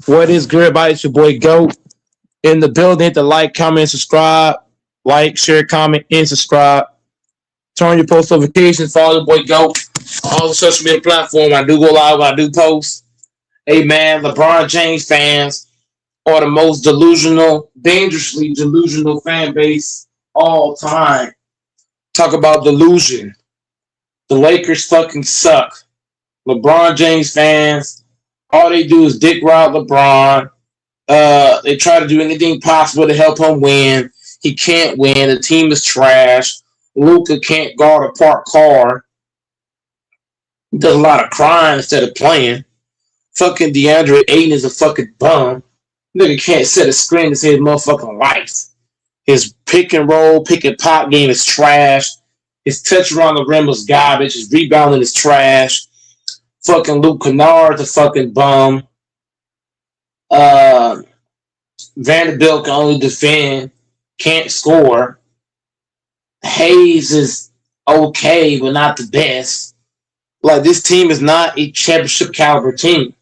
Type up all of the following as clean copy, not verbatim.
What is good, everybody? It's your boy Goat in the building. To like, comment, subscribe. Like, share, comment, and subscribe. Turn your post notifications. Follow your boy Goat on all the social media platforms. I do go live. I do post. Hey man, LeBron James fans are the most delusional, dangerously delusional fan base all time. Talk about delusion. The Lakers fucking suck. LeBron James fans, all they do is dick ride LeBron. They try to do anything possible to help him win. He can't win. The team is trash. Luka can't guard a parked car. He does a lot of crying instead of playing. Fucking DeAndre Ayton is a fucking bum. Nigga can't set a screen to save his motherfucking life. His pick and roll, pick and pop game is trash. His touch around the rim was garbage. His rebounding is trash. Fucking Luke Kennard's a fucking bum. Uh, Vanderbilt can only defend, can't score. Hayes is okay, but not the best. Like, this team is not a championship caliber team.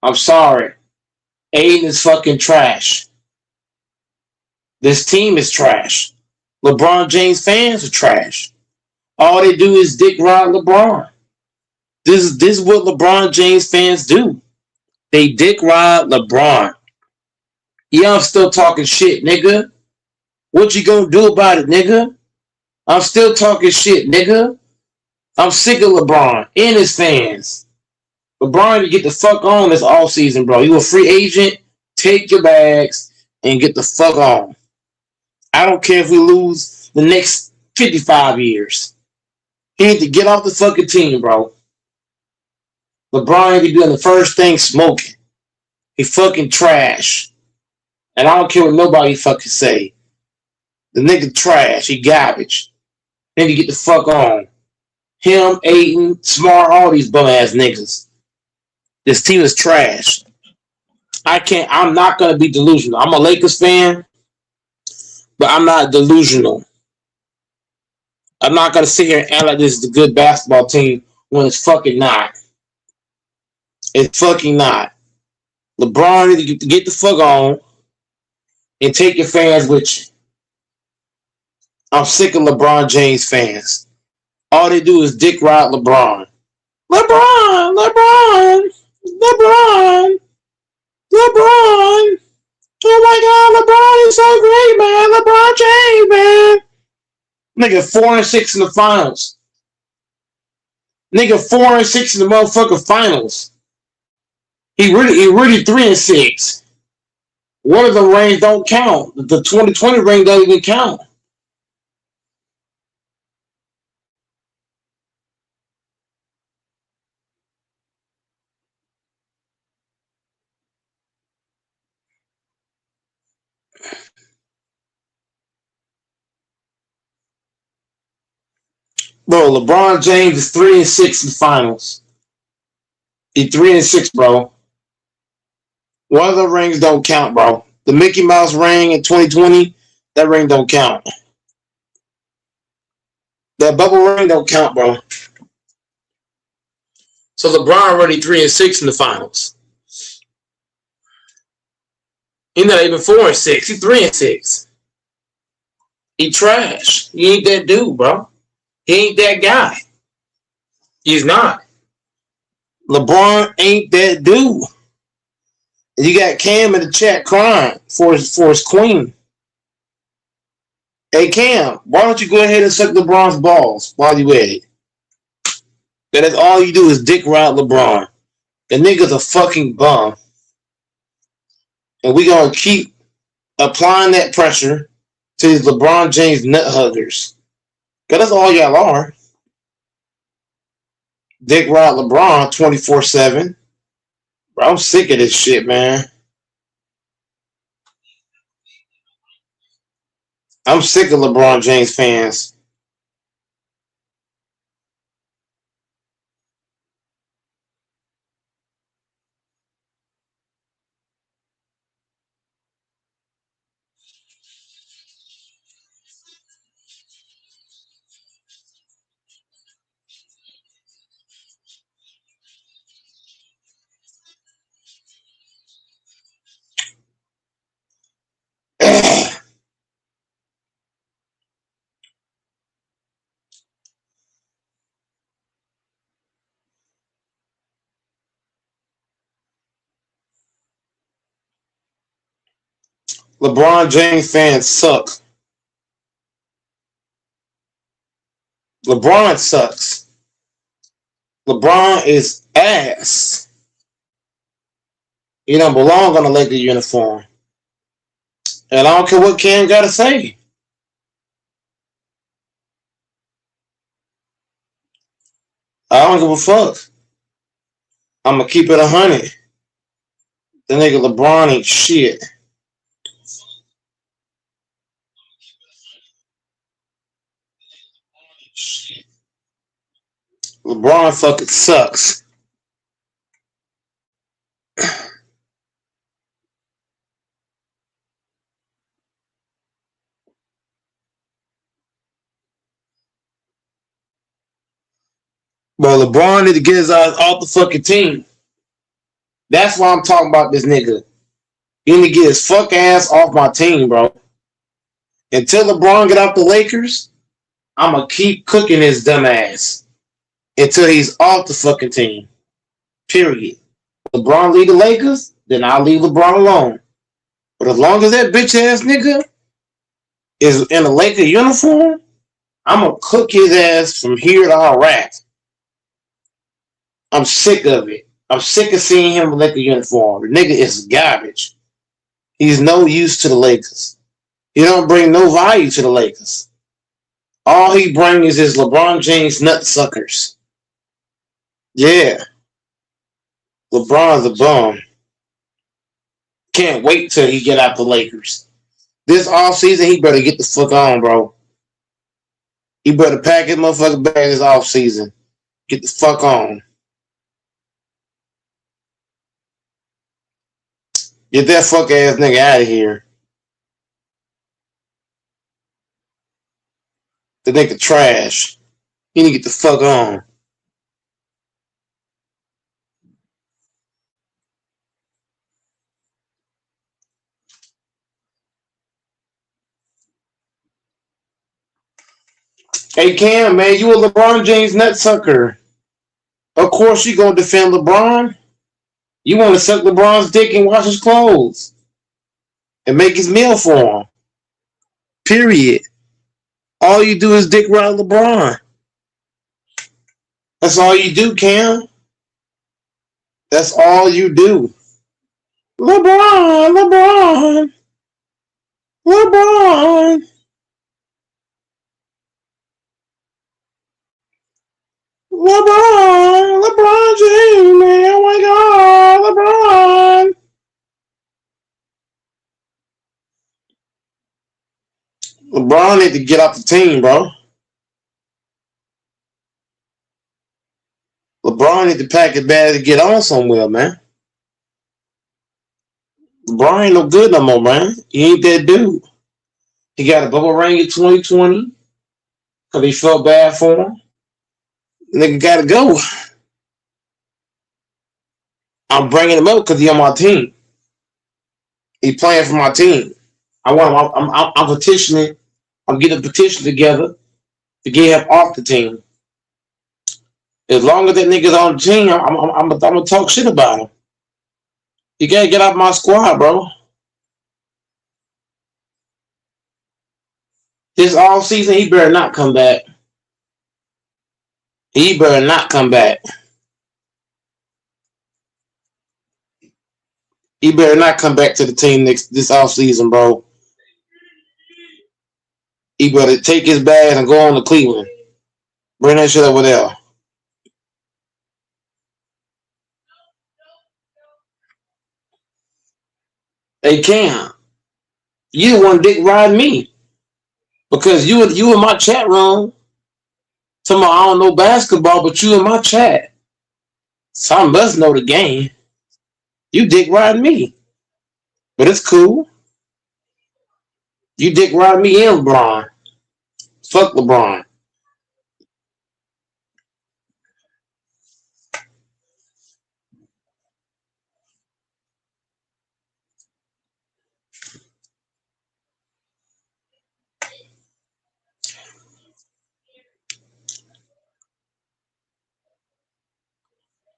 I'm sorry. Aiden is fucking trash. This team is trash. LeBron James fans are trash. All they do is dick ride LeBron. This is what LeBron James fans do. They dick ride LeBron. Yeah, I'm still talking shit, nigga. What you gonna do about it, nigga? I'm still talking shit, nigga. I'm sick of LeBron and his fans. LeBron, you get the fuck on this offseason, bro. You a free agent. Take your bags and get the fuck on. I don't care if we lose the next 55 years. He need to get off the fucking team, bro. LeBron need to be doing the first thing smoking. He fucking trash. And I don't care what nobody fucking say. The nigga trash. He garbage. Need to get the fuck on. Him, Aiden, Smart, all these bum ass niggas. This team is trash. I'm not gonna be delusional. I'm a Lakers fan, but I'm not delusional. I'm not gonna sit here and act like this is a good basketball team when it's fucking not. It's fucking not. LeBron need to get the fuck on and take your fans with you. I'm sick of LeBron James fans. All they do is dick ride LeBron. LeBron, LeBron, LeBron, LeBron. Oh my God, LeBron is so great, man. LeBron James, man. Nigga 4-6 in the finals. Nigga 4-6 in the motherfucking finals. He really 3-6. One of the rings don't count. The 2020 ring doesn't even count. Bro, LeBron James is 3-6 in the finals. He 3-6, bro. One of the rings don't count, bro. The Mickey Mouse ring in 2020, that ring don't count. That bubble ring don't count, bro. So LeBron already 3-6 in the finals. He's not even 4-6. He's 3-6. He trash. He ain't that dude, bro. He ain't that guy. He's not. LeBron ain't that dude. You got Cam in the chat crying for his queen. Hey Cam, why don't you go ahead and suck LeBron's balls while you at it? That is all you do is dick ride LeBron. The nigga's a fucking bum. And we gonna keep applying that pressure to these LeBron James nut huggers. Cause that's all y'all are. Dick ride LeBron 24/7. Bro, I'm sick of this shit, man. I'm sick of LeBron James fans. LeBron James fans suck. LeBron sucks. LeBron is ass. He don't belong on a Lakers uniform. And I don't care what Cam got to say. I don't give a fuck. I'm going to keep it 100. The nigga LeBron ain't shit. LeBron fucking sucks. But LeBron need to get his ass off the fucking team. That's why I'm talking about this nigga. He need to get his fuck ass off my team, bro. Until LeBron get off the Lakers, I'm going to keep cooking his dumb ass. Until he's off the fucking team. Period. LeBron leave the Lakers, then I'll leave LeBron alone. But as long as that bitch ass nigga is in a Laker uniform, I'm going to cook his ass from here to Iraq. I'm sick of it. I'm sick of seeing him in Laker uniform. The nigga is garbage. He's no use to the Lakers. He don't bring no value to the Lakers. All he brings is LeBron James nutsuckers. Yeah. LeBron's a bum. Can't wait till he get out the Lakers. This offseason, he better get the fuck on, bro. He better pack his motherfucking bag this offseason. Get the fuck on. Get that fuck ass nigga out of here. The nigga trash. He need to get the fuck on. Hey Cam, man, you a LeBron James nutsucker. Of course you gonna defend LeBron. You want to suck LeBron's dick and wash his clothes. And make his meal for him. Period. All you do is dick ride LeBron. That's all you do, Cam. That's all you do. LeBron, LeBron, LeBron. LeBron, LeBron James, man. Oh my God, LeBron. LeBron need to get off the team, bro. LeBron need to pack his bag to get on somewhere, man. LeBron ain't no good no more, man. He ain't that dude. He got a bubble ring in 2020 because he felt bad for him. Nigga gotta go. I'm bringing him up because he on my team. He playing for my team. I'm petitioning. I'm getting a petition together to get him off the team. As long as that nigga's on the team, I'm gonna talk shit about him. You gotta get off my squad, bro. This all season, he better not come back. He better not come back. He better not come back to the team this off season, bro. He better take his bag and go on to Cleveland. Bring that shit over there. Hey Cam, you the one dick ride me because you in my chat room. Talking about I don't know basketball, but you in my chat. So I must know the game. You dick ride me, but it's cool. You dick ride me and LeBron. Fuck LeBron.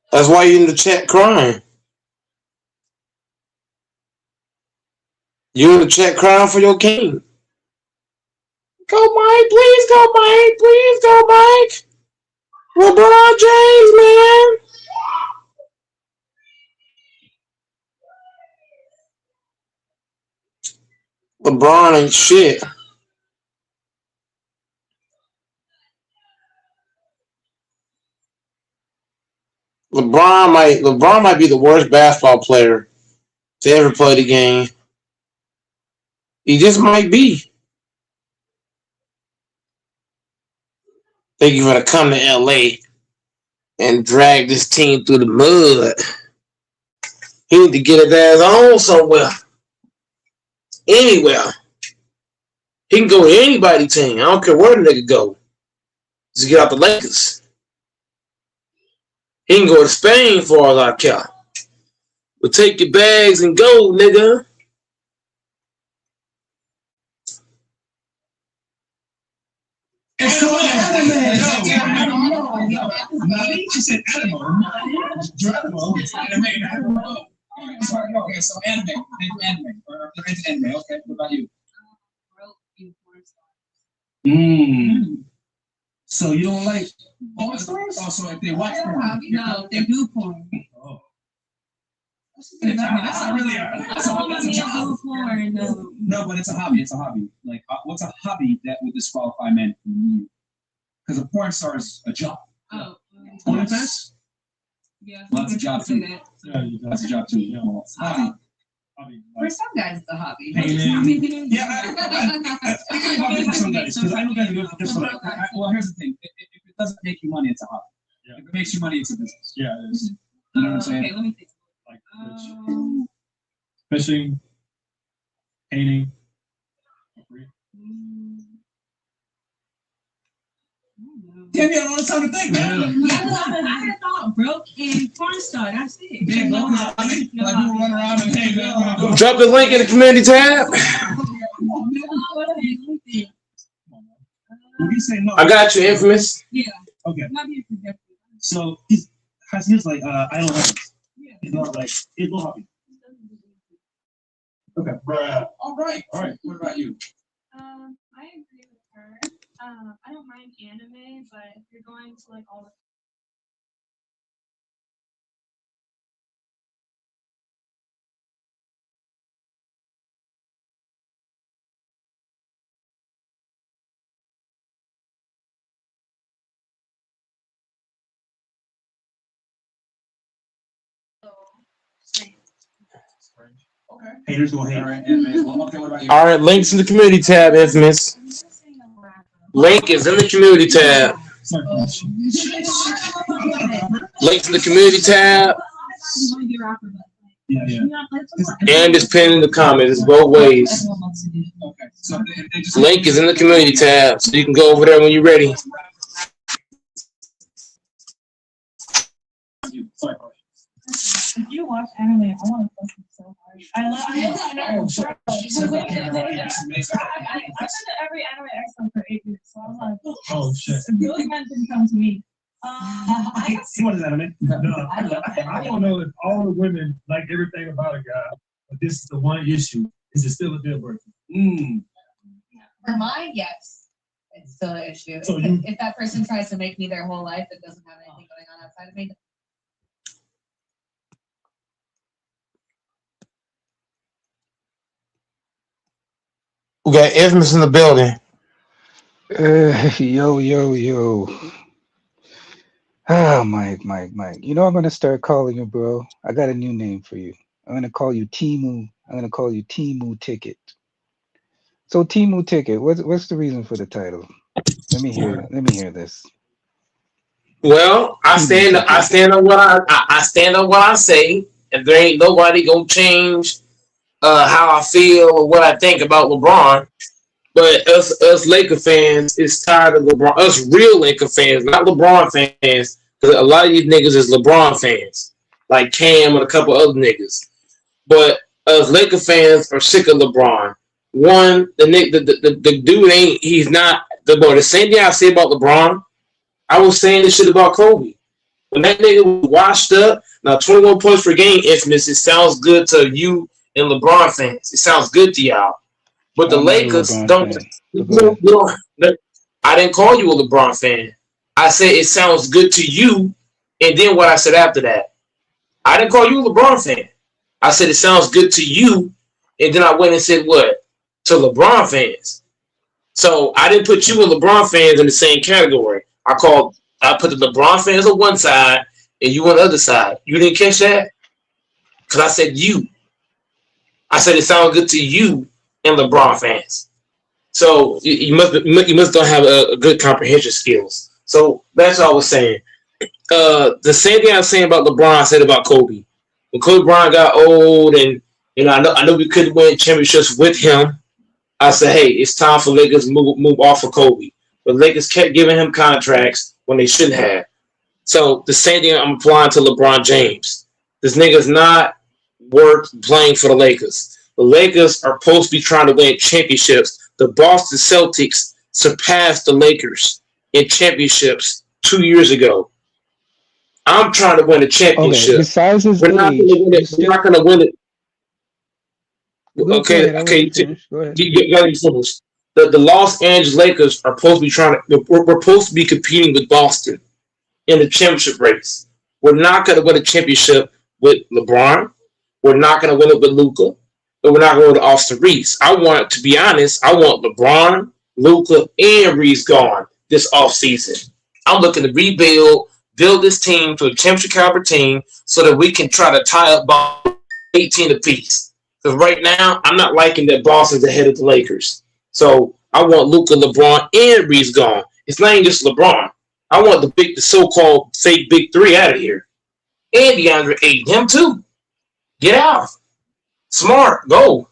That's why you in the chat crying. You in the chat crying for your king. Go Mike, please go Mike, please go Mike. LeBron James, man. LeBron ain't shit. LeBron might be the worst basketball player to ever play the game. He just might be. Think you're gonna come to LA and drag this team through the mud. He need to get his ass on somewhere. Anywhere. He can go to anybody's team. I don't care where the nigga go. Just get out the Lakers. He can go to Spain for all I care. But take your bags and go, nigga. She said animal. Okay, so anime. Anime. Okay, what about you? So you don't like porn stars? Oh, so if they watch porn? No, they do porn. Oh. That's not really that's a job. No, but it's a hobby. It's a hobby. Like, what's a hobby that would disqualify men? Because a porn star is a job. Oh. OnlyFans? Yeah. Well, that's a job too. That's a job too. Yeah. Hobby. For some guys, it's a hobby. Yeah, hobby for some guys. Because I know guys do it for just like. Well, here's the thing. If it doesn't make you money, it's a hobby. Yeah. If it makes you money, it's a business. Yeah, it is. You know what I'm saying? Okay, let me think. Like fishing, painting. Damn, you don't want time to think, man. I thought broke and porn star. That's it. Yeah, no hobby. Like we run around and hang out. Drop the link in the community tab. I got you, Infamous. Yeah. Okay. So he's like, I don't have it. He's not like, it's no hobby. Okay. All right. What about you? I agree with her. I don't mind anime, but if you're going to like all the Okay. Haters will hate. Okay, what about you? All right, links in the community tab, Infamous. Link is in the community tab. Links in the community tab. Yeah. And it's pinned in the comments. It's both ways. Okay. So they just Link is in the community tab, so you can go over there when you're ready. If you watch anime, I want to fuck you so hard. I spent every anime excellent for 8 weeks, so I was like, Oh shit. it really meant to come to me. what is anime? No, I don't know if all the women like everything about a guy, but this is the one issue. Is it still a deal breaker? For mine, yes. It's still an issue. So If that person tries to make me their whole life that doesn't have anything going on outside of me. We got Infamous in the building. Yo. Ah, Mike. You know I'm gonna start calling you, bro. I got a new name for you. I'm gonna call you Timu. I'm gonna call you Timu Ticket. So Timu Ticket, what's the reason for the title? Let me hear this. Well, I stand on what I stand on what I say, and there ain't nobody gonna change how I feel or what I think about LeBron. But us Laker fans is tired of LeBron. Us real Laker fans, not LeBron fans, because a lot of these niggas is LeBron fans, like Cam and a couple other niggas. But us Laker fans are sick of LeBron. One, the dude ain't. He's not the boy. The same thing I say about LeBron, I was saying this shit about Kobe. When that nigga was washed up, now 21 points per game, Infamous, it sounds good to you and LeBron fans. It sounds good to y'all. But the I'm not a Lakers LeBron don't. fan, but go ahead. I didn't call you a LeBron fan. I said it sounds good to you, and then what I said after that. I didn't call you a LeBron fan. I said it sounds good to you, and then I went and said what to LeBron fans. So I didn't put you and LeBron fans in the same category. I put the LeBron fans on one side and you on the other side. You didn't catch that? Because I said you. I said it sounds good to you and LeBron fans. So you must don't have a good comprehension skills. So that's what I was saying. The same thing I was saying about LeBron, I said about Kobe. When Kobe Bryant got old, and I know we couldn't win championships with him. I said, hey, it's time for Lakers to move off of Kobe. But Lakers kept giving him contracts when they shouldn't have. So the same thing I'm applying to LeBron James. This nigga's not worth playing for the Lakers. The Lakers are supposed to be trying to win championships. The Boston Celtics surpassed the Lakers in championships 2 years ago. I'm trying to win a championship. Okay, besides his We're not going age, to win you it. We're still not going to win it. go Okay, ahead. I'll let okay. you finish. Go ahead. You gotta be finished. The Los Angeles Lakers are supposed to be we're supposed to be competing with Boston in the championship race. We're not going to win a championship with LeBron. We're not going to win it with Luka. But we're not going to win Austin Reeves. To be honest, I want LeBron, Luka, and Reeves gone this offseason. I'm looking to rebuild, build this team to a championship caliber team so that we can try to tie up about 18 apiece. Because right now, I'm not liking that Boston's ahead of the Lakers. So I want Luka, LeBron, and Reeves gone. It's not even just LeBron. I want the so-called fake big three out of here. And DeAndre Ayton, him too. Get out. Smart, go.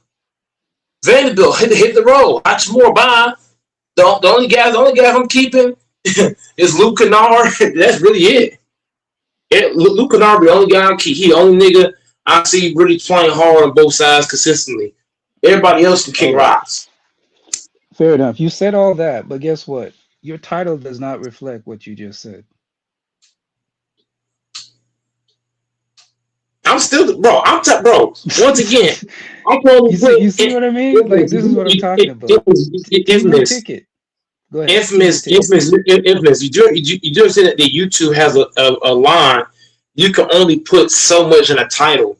Vanderbilt, hit the road. Hachimura, bye. The only guy I'm keeping is Luke Kennard. That's really it. Luke Kennard, the only guy I keep. He the only nigga I see really playing hard on both sides consistently. Everybody else can kick rocks. Fair enough. You said all that, but guess what? Your title does not reflect what you just said. I'm still, bro. Bro. Once again, I'm going You see what I mean? Like, this is what I'm talking about. Infamous ticket. Go ahead. Infamous. You do say that the YouTube has a line. You can only put so much in a title.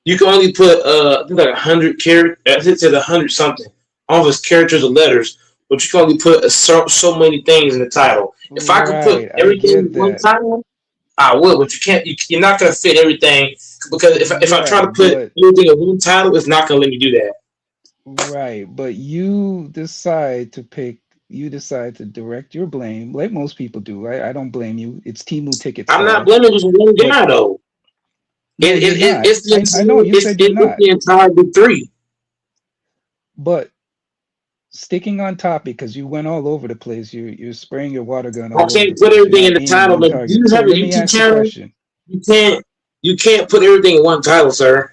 You can only put I think like 100 characters. I think it says 100 something. All of his characters or letters, but you can only put so many things in the title. If I could put everything in one title, I would, but you can't. You're not gonna fit everything because if I try to put everything in one title, it's not gonna let me do that. Right, but you decide to direct your blame, like most people do. I don't blame you. It's Timu ticket I'm style. not blaming just one guy though. No, It's I know you said you're not. the entire big three. But sticking on topic, because you went all over the place. You're spraying your water gun I all over can't the put place. everything You're in not the aiming title. one But you target. So have a let me YouTube ask you a channel. question. You can't put everything in one title, sir.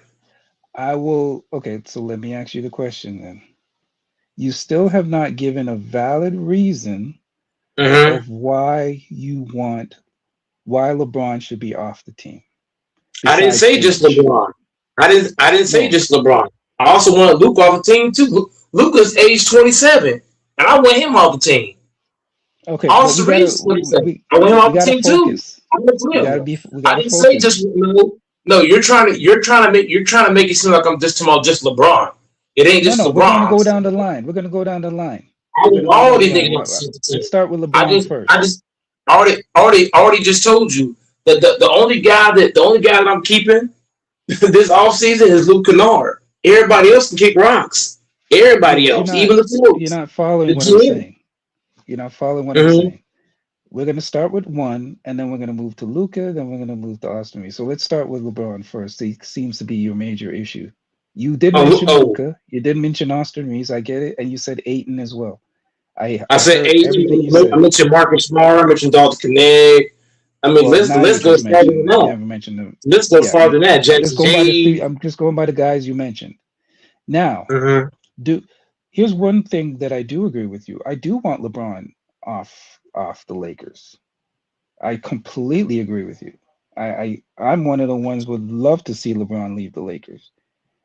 I will. Okay, so let me ask you the question then. You still have not given a valid reason Mm-hmm. of why LeBron should be off the team. I didn't Besides say just age. LeBron. I didn't say No. just LeBron. I also wanted Luke off the team too. Luka's age 27, and I want him off the team. Okay, but Also, Reeves 27. I want him we off the gotta team too. focus. I want him. We I gotta didn't say focus. just no. You're trying to make it seem like I'm just talking about just LeBron. It ain't just No, we're gonna LeBron. go down the line. We're gonna go down the line. I We're want gonna go all down the these line. niggas on the team. Let's start with I LeBron first. just already just told you that the only guy that I'm keeping this offseason is Luke Kennard. Everybody else can kick rocks. Yeah, Everybody but else, even the you're Bulls. not following The what I'm GM. saying. You're not following what I'm Mm-hmm. saying. We're gonna start with one, and then we're gonna move to Luca, then we're gonna move to Austin Reeves. So let's start with LeBron first. He seems to be your major issue. You did mention Oh, Luca, you did mention Austin Reeves, I get it, and you said Aiton as well. I I said heard everything you I said. mentioned Marcus Smart. I mentioned Dalton Connect. I mean, Well, now you let's go just farther than mentioned them. You that. never mentioned them. Let's go Yeah, farther than that. I'm just Jackson going by the J. I'm just going by the guys you mentioned. Now, Mm-hmm. do here's one thing that I do agree with you. I do want LeBron off the Lakers. I completely agree with you. I'm one of the ones would love to see LeBron leave the Lakers.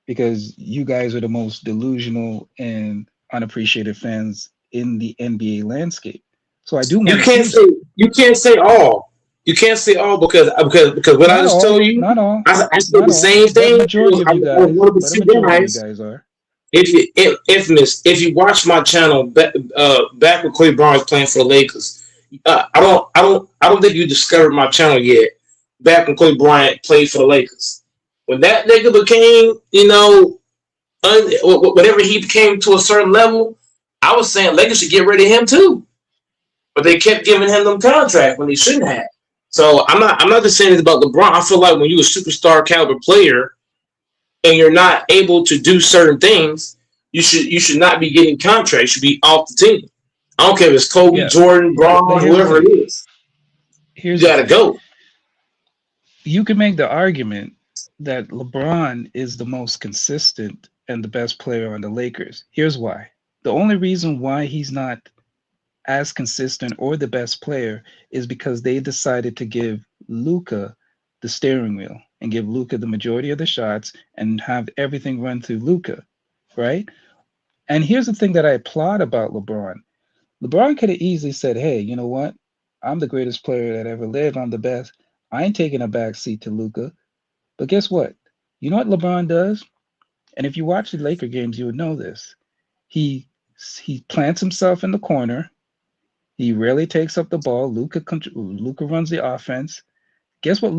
because you guys are the most delusional and unappreciated fans in the NBA landscape. So I do You want to can't see say that. you can't say all. You can't say all because what I Not just all, told you, not all, I said not the all, same but thing. majority of I you was guys, one of the but a few majority of you guys. guys are. Infamous, if you watch my channel back when Kobe Bryant was playing for the Lakers, I don't think you discovered my channel yet. Back when Kobe Bryant played for the Lakers, when that nigga became, whatever he became to a certain level, I was saying Lakers should get rid of him too, but they kept giving him them contract when they shouldn't have. So I'm not just saying it's about LeBron. I feel like when you're a superstar caliber player and you're not able to do certain things, you should not be getting contracts. You should be off the team. I don't care if it's Kobe, Yeah, Jordan, but Braun, here's the whoever it thing. is. You Here's the gotta thing. go. You can make the argument that LeBron is the most consistent and the best player on the Lakers. Here's why. The only reason why he's not as consistent or the best player is because they decided to give Luca the steering wheel and give Luca the majority of the shots and have everything run through Luca, right? And here's the thing that I applaud about LeBron. LeBron could have easily said, "Hey, you know what? I'm the greatest player that ever lived. I'm the best. I ain't taking a back seat to Luca." But guess what? You know what LeBron does? And if you watch the Laker games, you would know this. He he plants himself in the corner. He rarely takes up the ball. Luca runs the offense. Guess what?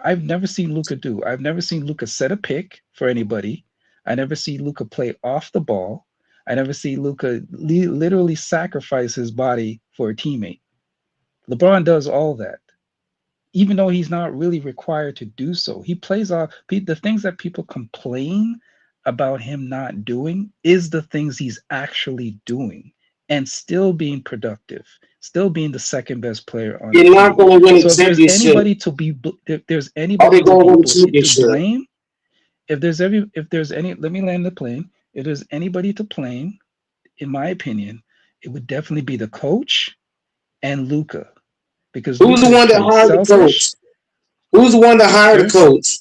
I've never seen Luca do. I've never seen Luca set a pick for anybody. I never see Luca play off the ball. I never see Luca literally sacrifice his body for a teammate. LeBron does all that, even though he's not really required to do so. He plays off the things that people complain about him not doing is the things he's actually doing and still being productive, still being the second best player on the You're not team. going to win a So championship. if there's Are they anybody going to win a to championship? blame, if there's any, let me land the plane. If there's anybody to blame, in my opinion, it would definitely be the coach and Luca, because Who's Luca the has one that played hired the selfish. coach? Who's the one that hired the Sir, coach?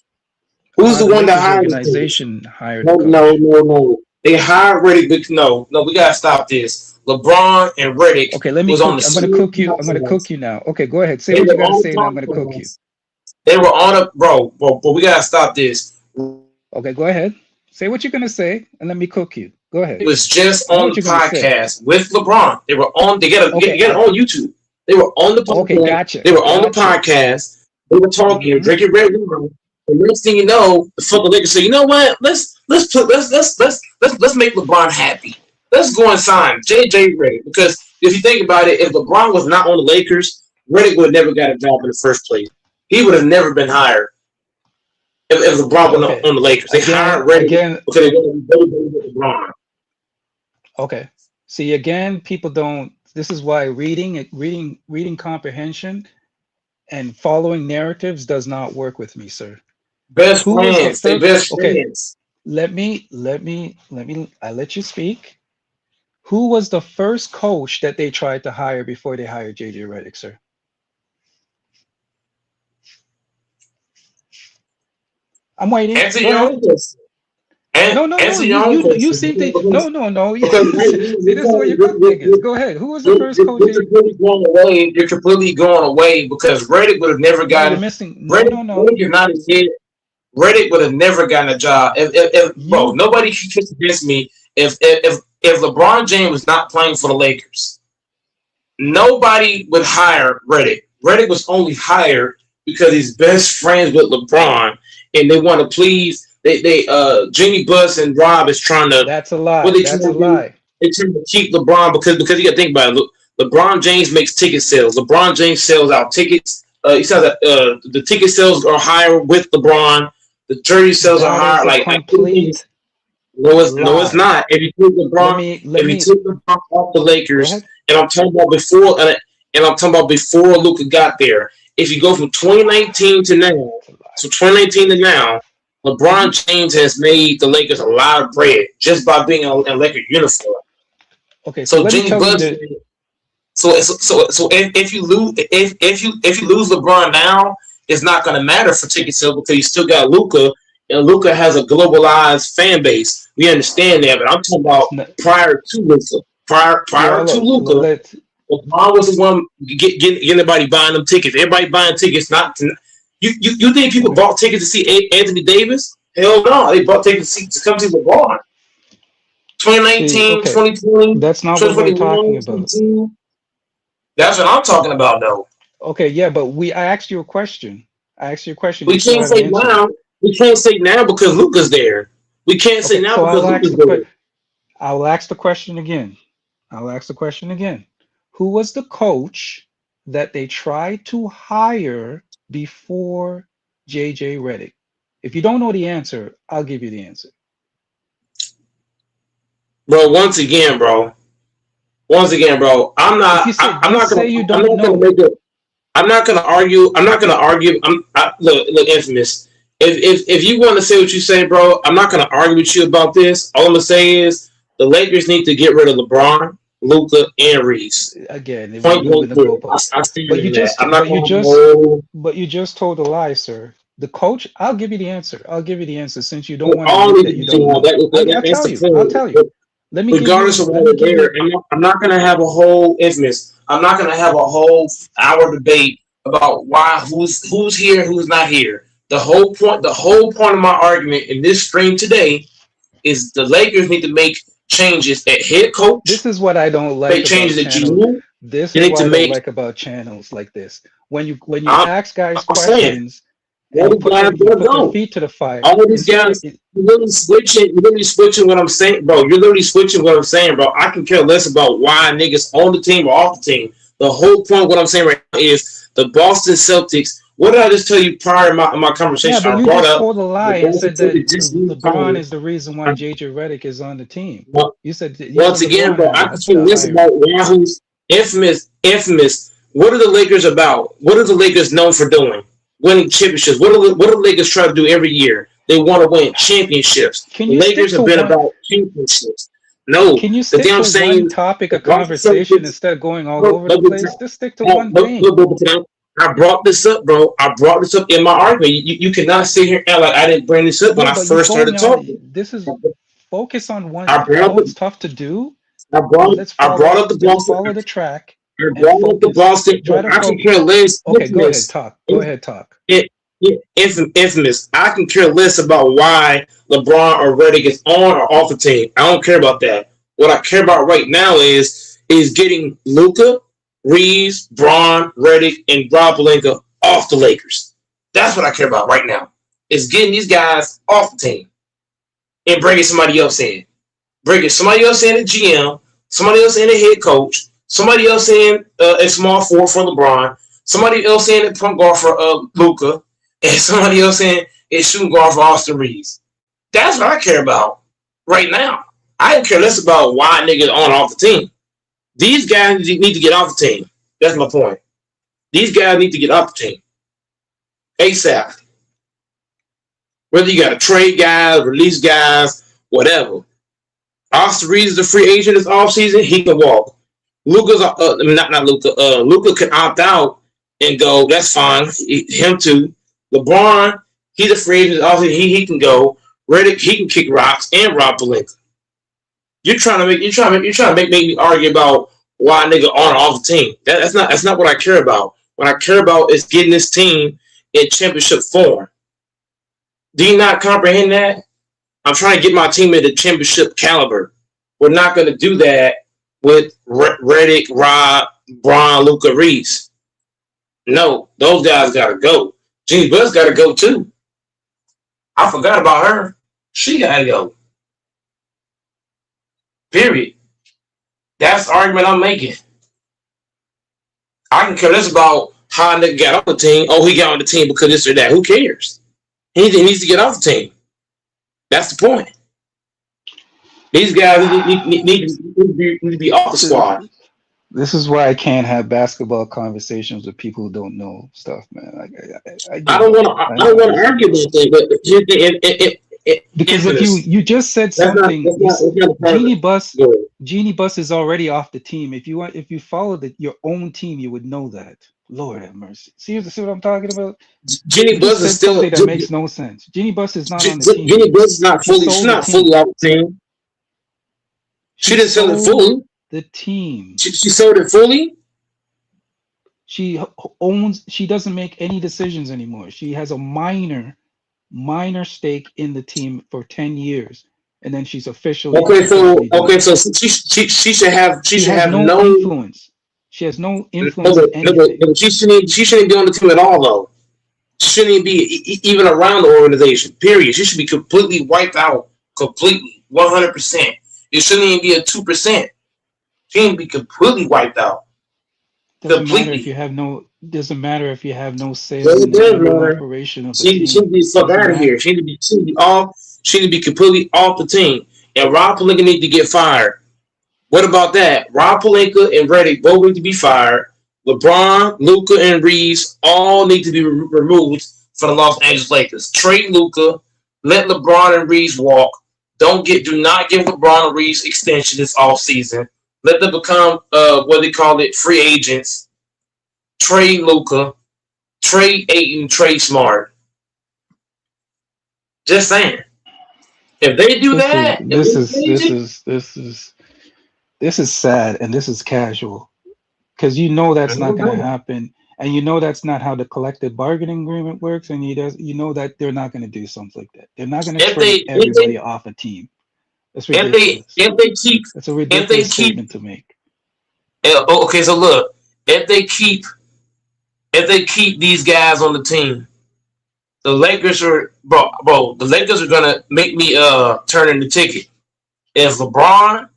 Who's the the one that Lakers hired the coach? organization hired the No, no, coach. no, no. They hired Reddick. No. We gotta stop this. LeBron and Reddick Okay, let me was on the cook. I'm gonna same cook you. I'm gonna cook podcast. you now. Okay, go ahead. Say They what were you gotta on say, and I'm gonna the cook you. podcast. They were on a bro. We gotta stop this. Okay, go ahead. Say what you're gonna say, and let me cook you. Go ahead. It was just I know on what the you're gonna say. podcast with LeBron. They were on. They got Okay, it on YouTube. They were on the okay, podcast. gotcha, They were on the gotcha. podcast. They were talking, Mm-hmm. drinking red wine. The next thing you know, the fucking Lakers say, "You know what? Let's make LeBron happy. Let's go and sign JJ Redick." Because if you think about it, if LeBron was not on the Lakers, Redick would have never got a job in the first place. He would have never been hired if LeBron was Okay. on the Lakers. They hired Redick Again. because they wanted to be with LeBron. Okay. See, again, people don't. This is why reading comprehension and following narratives does not work with me, sir. Best Who was the friends. They first? best Okay, friends. I let you speak. Who was the first coach that they tried to hire before they hired JJ Redick, sir? I'm waiting. Answer Go your ahead. own question. No. Answer your own You question. seem to Because no. right See, this is where your cook niggas. Go ahead. Who was the first coach? you're completely going away. You're completely going away because Reddick would have never No, you're gotten. missing. No. Reddick is not a kid. Reddick would have never gotten a job. Bro, You nobody can convince me if LeBron James was not playing for the Lakers, nobody would hire Reddick. Reddick was only hired because he's best friends with LeBron, and they want to please. Jimmy Buss and Rob is trying to. That's a What lie. they That's trying a to do? lie. They trying to keep LeBron because you got to think about it. Look, LeBron James makes ticket sales. LeBron James sells out tickets. He says that the ticket sales are higher with LeBron. The jersey sales are That higher. is a Like everything is. complete No, it's lie. not. If you take LeBron, Let if you me take LeBron off the go Lakers, ahead. and I'm talking about before Luka got there. If you go from 2019 to now, That's a lie. so 2019 to now, Mhm. LeBron James has made the Lakers a lot of bread just by being in a Laker uniform. Okay, so So let me Jimmy tell you Butler. that. So if you lose LeBron now, it's not going to matter for ticket sales because you still got Luka and Luka has a globalized fan base. We understand that, but I'm talking about prior to Luka. Prior to Luka, Let's LeBron was the one getting everybody buying them tickets. Everybody buying tickets. Not to, you think people okay. bought tickets to see Anthony Davis? Hell no, they bought tickets to come see LeBron. See, 2019, okay, 2020, that's not what we're 2021, talking about. 2022. That's what I'm talking about, though. Okay, yeah, but I asked you a question. I asked you a question. We You still can't haven't say answered it. now. We can't say now because Luca's there. We can't say Okay, now so because Luca's there. I will ask the question again. I'll ask the question again. Who was the coach that they tried to hire before JJ Redick? If you don't know the answer, I'll give you the answer. Bro, once again, bro, If you say I'm just not gonna say you I'm don't not gonna know. make it. I'm not gonna argue. I'm not gonna argue. Look, infamous. If you want to say what you say, bro, I'm not gonna argue with you about this. All I'm gonna say is the Lakers need to get rid of LeBron, Luca, and Reese. Again, we're Point blank moving the clear. goalposts. I stand But you on that. just I'm not but you gonna just hold but you just told a lie, sir. The coach, I'll give you the answer. I'll give you the answer since you don't with want to all admit these that you things. don't know. I'll That's tell the you. I'll tell you. point. Let me give Regardless you of why let me they're give there, you I'm not gonna have a whole infamous. I'm not gonna have a whole hour debate about why who's here, who's not here. The whole point of my argument in this stream today is the Lakers need to make changes at head this coach, is what I don't like make about changes at channel. GM. This They is need what to I don't make. like about channels like this. When you I'm, ask guys I'm saying questions and all these guys you gotta put their go. feet to the fire All these instead of guys, you're literally switching what I'm saying, bro. You're literally switching what I'm saying, bro. I can care less about why niggas on the team or off the team. The whole point of what I'm saying right now is the Boston Celtics. What did I just tell you prior in my yeah, conversation? but I you brought just up told a the lie and Boston said that Celtics just need LeBron time. is the reason why JJ Redick is on the team. Well, You said once again, LeBron bro, had I can care the less hiring. about Wahoo's infamous. What are the Lakers about? What are the Lakers known for doing? Winning championships. What do the Lakers try to do every year? They want to win championships. Can The you stick Lakers to have been one? about championships. No, Can you the thing stick I'm to saying one is topic the of Boston conversation Celtics. instead of going all No, over no, the place? Just stick to no, one no, thing. no, no, I brought this up, bro. I brought this up in my argument. You cannot sit here and act like I didn't bring this up when Yeah, I but you're first started going on. talking. This is focus on one. I I brought know up it's tough to do, but I brought up the let's Boston. follow the track I and brought up the focus. Boston. Try to I can focus. care less. Okay, go ahead, talk. Go ahead, talk. It, infamous. I can care less about why LeBron or Redick is on or off the team. I don't care about that. What I care about right now is getting Luka, Reeves, Braun, Redick, and Rob Pelinka off the Lakers. That's what I care about right now. Is getting these guys off the team and bringing somebody else in. Bringing somebody else in at GM, somebody else in a head coach, somebody else in a small forward for LeBron, somebody else in at point guard for Luka, and somebody else in at shooting guard for Austin Reeves. That's what I care about right now. I don't care less about why niggas on or off the team. These guys need to get off the team. That's my point. These guys need to get off the team ASAP. Whether you got to trade guys, release guys, whatever. Austin Reeves is a free agent this offseason. He can walk. Luka's not Luka. Luka can opt out and go. That's fine. Him too. LeBron, he's a free agent. Offseason. He can go. Redick, he can kick rocks and Rob Pelinka. You're trying to make me argue about why nigga on or off the team. That's not what I care about. What I care about is getting this team in championship form. Do you not comprehend that? I'm trying to get my team into championship caliber. We're not going to do that with Redick, Rob, Braun, Luka, Reeves. No, those guys got to go. Jeannie Buss got to go too. I forgot about her. She got to go. Period. That's the argument I'm making. I can care less about how a nigga got on the team. Oh, he got on the team because this or that. Who cares? He needs to get off the team. That's the point. These guys need to be off the squad. This is why I can't have basketball conversations with people who don't know stuff, man. I I give don't up. want to. I don't want to argue about that. But here's Because if you just said something, Go ahead. Genie Bus is already off the team. If you follow your own team, you would know that. Lord have mercy. See what I'm talking about? Jenny You just Buss is said still. something that makes no sense. Jeannie Buss is not on the team. Jenny Buss is not She fully. She's sold the not fully team. off the team. She She didn't sell it sold fully. the team. She sold it fully. She owns. She doesn't make any decisions anymore. She has a minor stake in the team for 10 years, and then she's officially done. So she should have She has no no. influence. She has no influence in anything. She shouldn't be on the team at all though. She shouldn't be even around the organization. Period. She should be completely wiped out. Completely, 100%. It shouldn't even be a 2%. She should be completely wiped out. Doesn't matter if Completely. you have no. Doesn't matter if you have no say Yeah, in it the does every matter. operation of the She team. need to be fuck Doesn't out of here. matter. She need to be off. She need to be completely off the team. And Rob Pelinka need to get fired. What about that? Rob Pelinka and Reddick both need to be fired. LeBron, Luka, and Reeves all need to be removed for the Los Angeles Lakers. Trade Luka. Let LeBron and Reeves walk. Do not give LeBron and Reeves extension this offseason. Let them become what they call it, free agents. Trade Luka. Trade Ayton. Trade Smart. Just saying. If they do This is that, this is this is this is this is sad and this is casual because you know that's not going to happen, and you know that's not how the collective bargaining agreement works, and you know that they're not going to do something like that. They're not going to trade everybody off a team. That's ridiculous. That's a if they ridiculous keep statement to make. okay, so look, if they keep these guys on the team, the Lakers are the Lakers are gonna make me turn in the ticket. If LeBron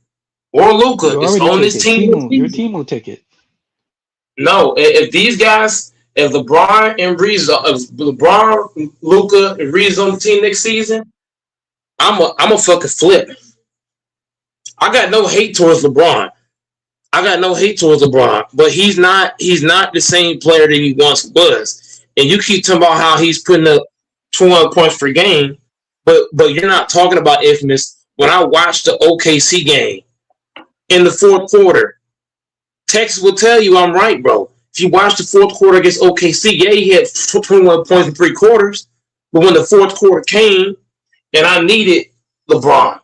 or Luka You is already on took this it. team this Timu, your season, Timu ticket. no, if these guys, if LeBron and Reeves, if LeBron, Luka, and Reeves on the team next season, I'm a fucking flip. I got no hate towards LeBron. But he's not the same player that he once was. And you keep talking about how he's putting up 21 points per game, but you're not talking about infamous. When I watched the OKC game in the fourth quarter, Texas will tell you I'm right, bro. If you watch the fourth quarter against OKC, yeah, he had 21 points in 3 quarters, but when the fourth quarter came and I needed LeBron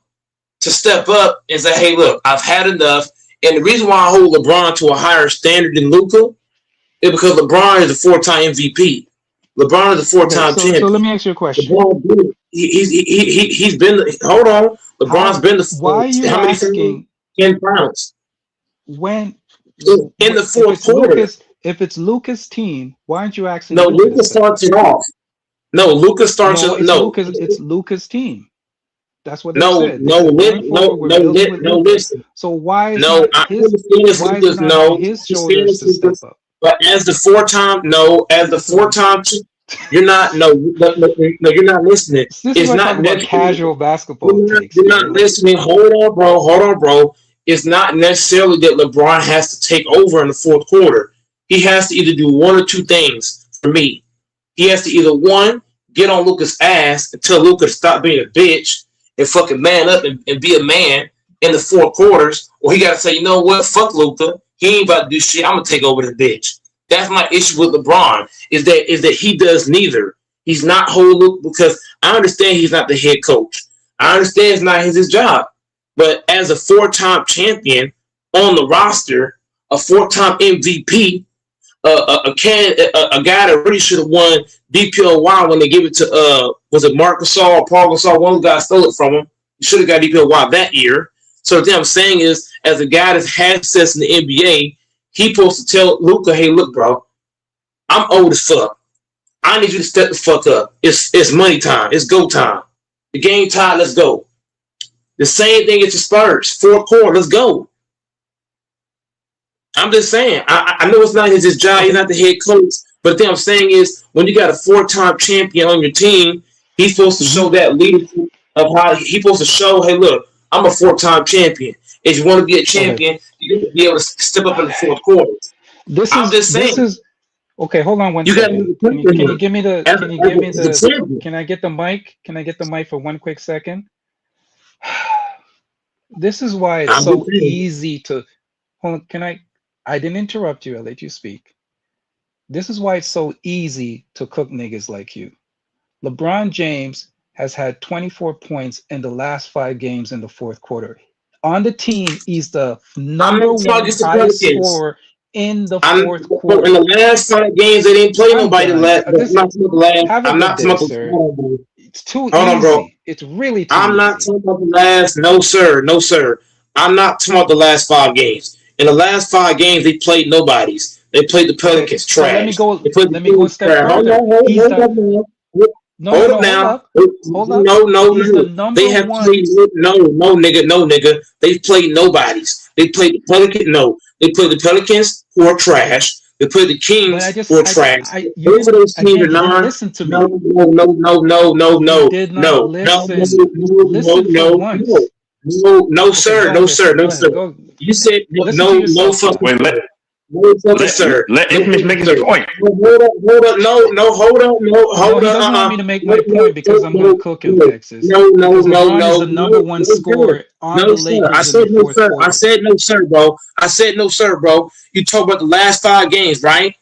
to step up and say, hey, look, I've had enough. And the reason why I hold LeBron to a higher standard than Luka is because LeBron is a 4-time MVP. LeBron is a Okay, 4-time so champion. let me ask you a question. LeBron, he's been, hold on. LeBron's been Why are you how many asking 10 pounds when in the fourth quarter. If it's Lucas' team, why aren't you asking No, Luca to Luka step up? starts it off. No, Luka starts No, it. it's No, Lucas' team. That's what they no, said. They no, said going forward, we're building with no. Luca. Listen. So why is No, not I his understand this why is it Lucas. not on No, his understand shoulders this to step Lucas. up? But as the 4-time, no, as the This is 4-time, you're not. No, you're not listening. this is It's what I not talk about necessarily. casual basketball takes, You're not bro. Like listening. Hold on, bro. It's not necessarily that LeBron has to take over in the fourth quarter. He has to either do one or two things for me. He has to either one, get on Luka's ass and tell Luka to stop being a bitch and fucking man up and be a man in the fourth quarters, or he got to say, you know what, fuck Luka. He ain't about to do shit. I'm gonna take over the bitch. That's my issue with LeBron. Is that he does neither. He's not whole Luka because I understand he's not the head coach. I understand it's not his job. But as a 4-time champion on the roster, a 4-time MVP, a guy that really should have won DPOY when they gave it to was it Marc Gasol or Paul Gasol? One of the guys stole it from him. He should have got DPOY that year. So what I'm saying is, as a guy that has success in the NBA, he's supposed to tell Luka, "Hey, look, bro, I'm old as fuck. I need you to step the fuck up. It's money time. It's go time. The game time. Let's go." The same thing as the Spurs. Fourth quarter. Let's go. I'm just saying. I know it's not his job. He's not the head coach. But the thing I'm saying is, when you got a 4-time champion on your team, he's supposed to show that leadership of how he's supposed to show, hey, look, I'm a 4-time champion. If you want to be a champion, you got to be able to step up in the fourth quarter. I'm just saying. Okay, hold on one You got to second. be the Can you give me the champion. can I get the mic? Can I get the mic for one quick second? This is why it's so easy to hold on, I didn't interrupt you, I let you speak. This is why it's so easy to cook niggas like you. LeBron James has had 24 points in the last 5 games in the fourth quarter. On the team, he's the I'm number not talking one against the highest Pelicans. scorer in the I'm fourth in quarter. the last 5 games they didn't play I'm nobody. done. I'm not talking about the last. Have a I'm good not talking day, about sir. the. It's too Hold on, bro. easy. It's really too I'm not easy. talking about the last. No, sir. No, sir. I'm not talking about the last 5 games. In the last 5 games, they played nobodies. They played the Okay, Pelicans so let me trash. go. They played the Let me go a Kings step trash. Hold further. on, He's hold the up now. no, no, Hold up no. Hold now. up, hold up. No, no, He's the no. They number have one. played no, nigga, no, nigga. They played nobodies. They played the Pelicans. No, they played the Pelicans who are trash. They played the But Kings who are trash. you Both of didn't. those teams Again, are you didn't non. listen to No, me. no, no, no, no, no, You no, did not no, no, listen. Listen for no, once. no, Okay, sir, go no, ahead, sir, sir. no, Go sir. ahead. Go You said listen to no, yourself, sir. fucking Wait, sir. No fucking sir. let No Infamous fucking make his sir. point. No, hold up, no, hold up, no, No, hold he up, doesn't want me to make no, my point because I'm going to cook him, Texas. Because LeBron is the number one no, sir. scorer on No, the sir. I Lakers in said the no, fourth sir. I quarter. said no, sir, bro. I said no, sir, bro. You talk about the last 5 games, right?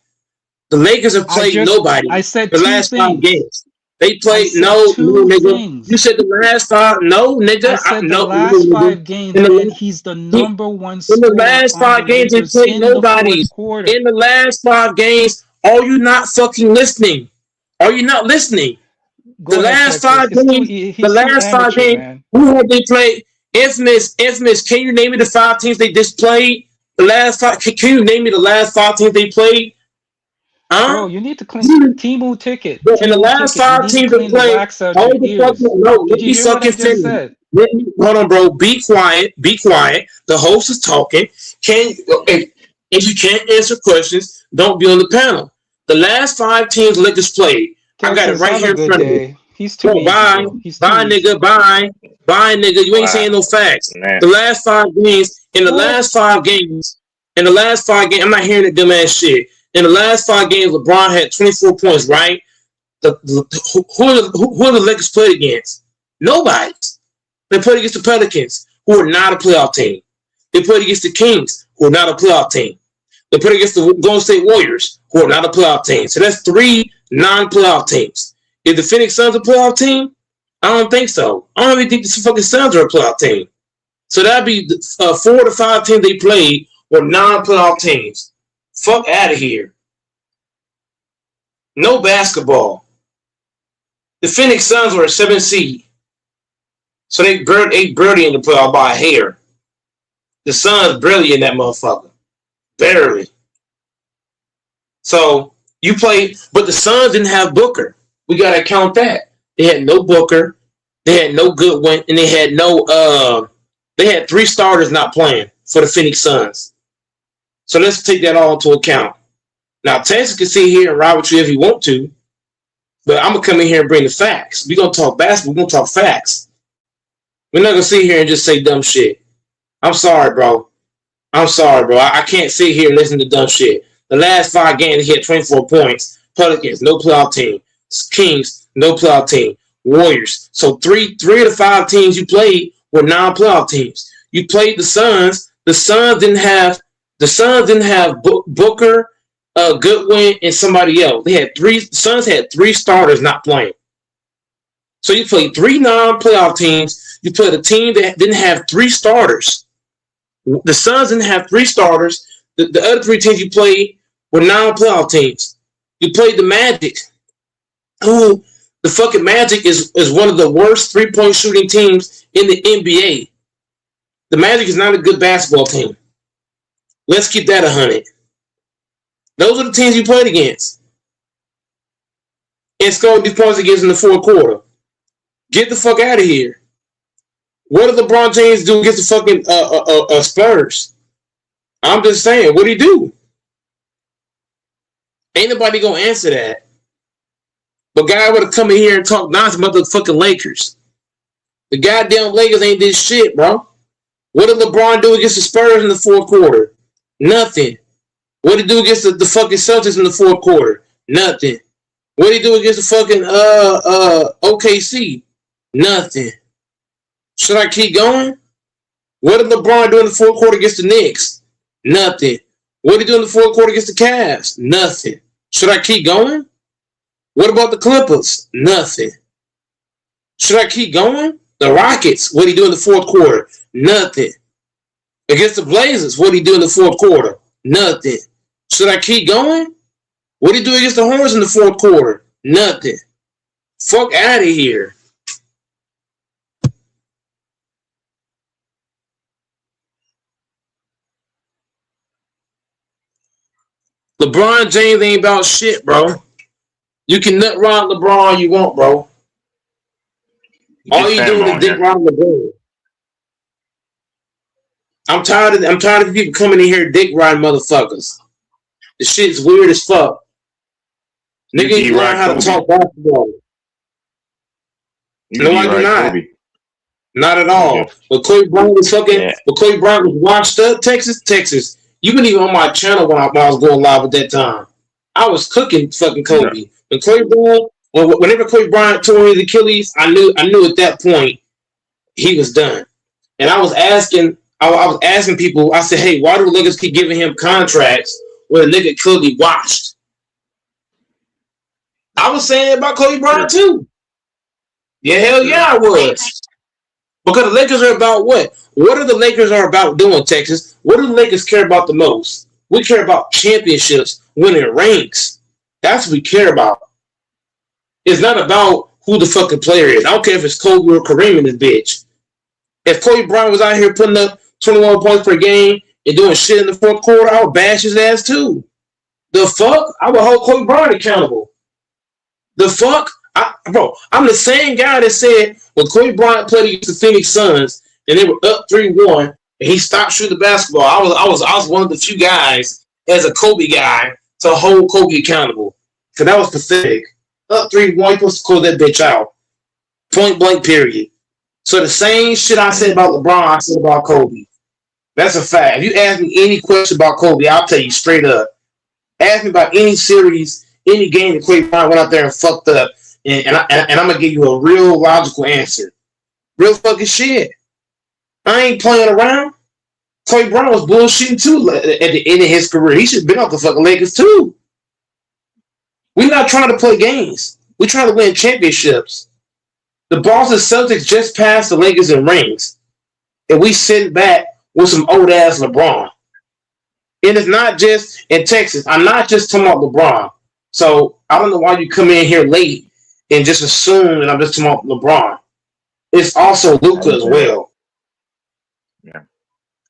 The Lakers have played nobody I said the two last five things. games. They I played said no, two nigga. You things. said the last 5, no, I nigga. said the No, last nigga. 5 games, In and the, he's the he, number one in the scorer last on the 5 games, they Lakers played in the fourth nobodies. quarter. In the last 5 games, are you not fucking listening? Are you not listening? The Go ahead, last Texas. five games, the He's too last five amateur, games, man. who have they played? Infamous. Can you name me the 5 teams they just played? The last 5. Can you name me the last 5 teams they played? Bro, Huh? you need to clean Timu ticket. But in the Timu last ticket. You five need to teams that clean the played, wax out your hold the ears. fucking no. Did Let you me hear what I fucking just finish. said? Hold on, bro. Be quiet. Be quiet. The host is talking. Can if you can't answer questions, don't be on the panel. The last 5 teams Lakers played. I got it Texas, right have here a in good front of me. day. He's too Bro, easy, bye. bro. He's too Bye, nigga. easy. Bye. Bye, nigga. You ain't saying Wow, no facts. man. The last 5 games, What? in the last 5 games, I'm not hearing the dumbass shit. In the last 5 games, LeBron had 24 points, right? Who are the Lakers played against? Nobody. They played against the Pelicans, who are not a playoff team. They played against the Kings, who are not a playoff team. They played against the Golden State Warriors, who are not a playoff team. So that's 3 non-playoff teams. Is the Phoenix Suns a playoff team? I don't think so. I don't even think the fucking Suns are a playoff team. So that'd be 4 to 5 teams they played were non-playoff teams. Fuck out of here. No basketball. The Phoenix Suns were a 7 seed. So they barely in the playoff by a hair. The Suns barely in that motherfucker. Barely. So you play, but the Suns didn't have Booker. We gotta count that. They had no Booker, they had no Goodwin, and they had they had 3 starters not playing for the Phoenix Suns. So let's take that all into account. Now Texas can sit here and ride with you if he want to, but I'm gonna come in here and bring the facts. We're gonna talk basketball, we're gonna talk facts. We're not gonna sit here and just say dumb shit. I'm sorry, bro. I can't sit here and listen to dumb shit. The last 5 games, he had 24 points. Pelicans, no playoff team. Kings, no playoff team. Warriors. So three of the 5 teams you played were non-playoff teams. You played the Suns. The Suns didn't have Booker, Goodwin, and somebody else. The Suns had 3 starters not playing. So you played 3 non-playoff teams. You played a team that didn't have 3 starters. The Suns didn't have 3 starters. The other 3 teams you played were non-playoff teams. You played the Magic, who the fucking Magic is one of the worst 3-point shooting teams in the NBA. The Magic is not a good basketball team. Let's keep that 100. Those are the teams you played against. And scored these points against in the fourth quarter. Get the fuck out of here. What did LeBron James do against the fucking Spurs? I'm just saying, what did he do? Ain't nobody gonna answer that. But guy would have come in here and talk nonsense about the fucking Lakers. The goddamn Lakers ain't this shit, bro. What did LeBron do against the Spurs in the fourth quarter? Nothing. What did he do against the fucking Celtics in the fourth quarter? Nothing. What did he do against the fucking OKC? Nothing. Should I keep going? What did LeBron do in the fourth quarter against the Knicks? Nothing. What did he do in the fourth quarter against the Cavs? Nothing. Should I keep going? What about the Clippers? Nothing. Should I keep going? The Rockets, what he do in the fourth quarter? Nothing. Against the Blazers, what he do in the fourth quarter? Nothing. Should I keep going? What he do against the Hornets in the fourth quarter? Nothing. Fuck out of here. LeBron James ain't about shit, bro. You can nut ride LeBron all you want, bro. All you doing is dick ride LeBron. I'm tired of people coming in here dick riding motherfuckers. The shit's weird as fuck. Nigga, you learn how to talk basketball. No, I do not. Kobe. Not at all. But Kobe Bryant was fucking. Yeah. But Kobe Bryant was washed up. Texas. You weren't even on my channel when I was going live at that time. I was cooking fucking Kobe. Yeah. When Kobe Bryant, whenever Kobe Bryant tore his Achilles, I knew at that point he was done. And I was asking people. I said, "Hey, why do Lakers keep giving him contracts when a nigga could be washed?" I was saying it about Kobe Bryant too. Yeah, hell yeah, I was. Because the Lakers are about what? What are the Lakers are about doing, Texas? What do the Lakers care about the most? We care about championships, winning rings. That's what we care about. It's not about who the fucking player is. I don't care if it's Kobe or Kareem in this bitch. If Kobe Bryant was out here putting up 21 points per game and doing shit in the fourth quarter, I would bash his ass too. The fuck? I would hold Kobe Bryant accountable. The fuck? Bro, I'm the same guy that said when Kobe Bryant played against the Phoenix Suns and they were up 3-1 and he stopped shooting the basketball. I was one of the few guys as a Kobe guy to hold Kobe accountable. Because that was pathetic. Up 3-1, you're supposed to close that bitch out. Point blank, period. So the same shit I said about LeBron, I said about Kobe. That's a fact. If you ask me any question about Kobe, I'll tell you straight up. Ask me about any series, any game that Kobe Bryant went out there and fucked up. And I'm gonna give you a real logical answer. Real fucking shit. I ain't playing around. Kobe Bryant was bullshitting too at the end of his career. He should have been off the fucking Lakers too. We're not trying to play games. We're trying to win championships. The Boston Celtics just passed the Lakers in rings. And we sit back with some old ass LeBron. And it's not just in Texas. I'm not just talking about LeBron. So I don't know why you come in here late and just assume that I'm just talking about LeBron. It's also Luka as well. Yeah.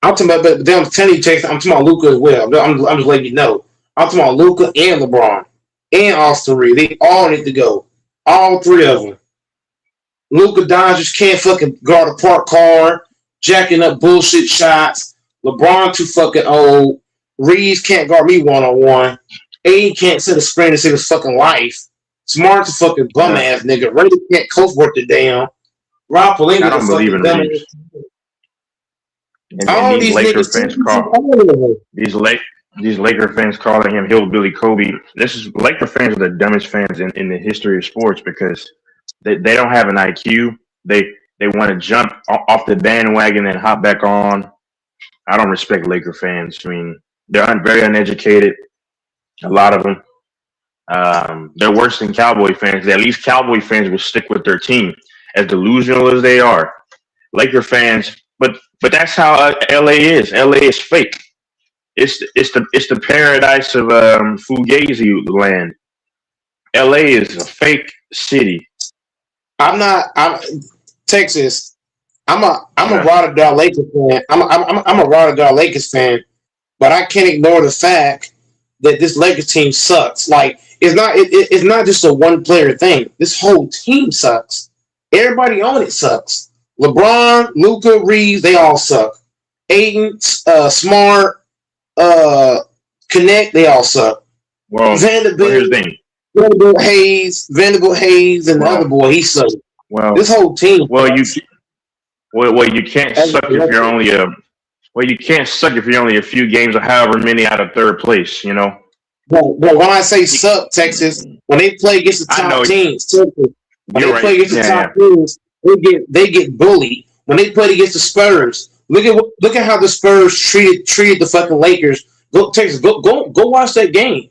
I'm talking about, but I'm telling you, Texas, I'm talking about Luka as well. I'm just letting you know. I'm talking about Luka and LeBron and Austin Reeves. They all need to go. All three of them. Luka Doncic can't fucking guard a park car, jacking up bullshit shots. LeBron too fucking old. Reeves can't guard me one-on-one. Aiden can't set a screen to save his fucking life. Smart's a fucking bum ass nigga. Randy can't coach worth the damn. Rob Pelinka I don't believe in Reeves. And these Laker fans these Laker fans calling him Hillbilly Kobe. Laker fans are the dumbest fans in the history of sports because they don't have an IQ. They want to jump off the bandwagon and hop back on. I don't respect Laker fans. I mean, they're very uneducated. A lot of them. They're worse than Cowboy fans. At least Cowboy fans will stick with their team, as delusional as they are. Laker fans, but that's how LA is. LA is fake. It's the paradise of Fugazi land. LA is a fake city. I'm Texas. I'm a ride or die Lakers fan. I'm a ride or die Lakers fan, but I can't ignore the fact that this Lakers team sucks. Like it's not just a one player thing. This whole team sucks. Everybody on it sucks. LeBron, Luka, Reeves, they all suck. Aiden, Smart, Connect, they all suck. Well, Vanderbilt Hayes, and the other boy, he sucks. Well, this whole team. You can't suck if you're only you can't suck if you're only a few games or however many out of third place. You know. But when I say suck, Texas, when they play against the top teams, Texas, when they play against the top teams, they get bullied. When they played against the Spurs, look at how the Spurs treated the fucking Lakers. Go Texas, go watch that game.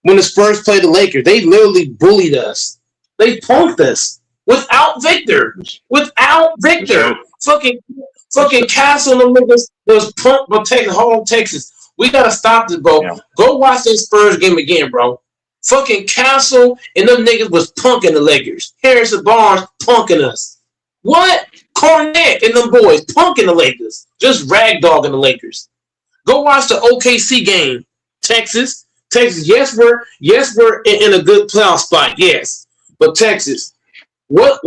when the Spurs played the Lakers. They literally bullied us. They punked us without Victor. Without Victor. Fucking Castle and the niggas was punked by Texas. Hold on, Texas. We gotta stop this, bro. Yeah. Go watch that Spurs game again, bro. Fucking Castle and them niggas was punking the Lakers. Harrison Barnes punking us. What? Cornette and them boys punking the Lakers. Just ragdogging the Lakers. Go watch the OKC game. Texas. Yes, we're in a good playoff spot. Yes. But Texas, what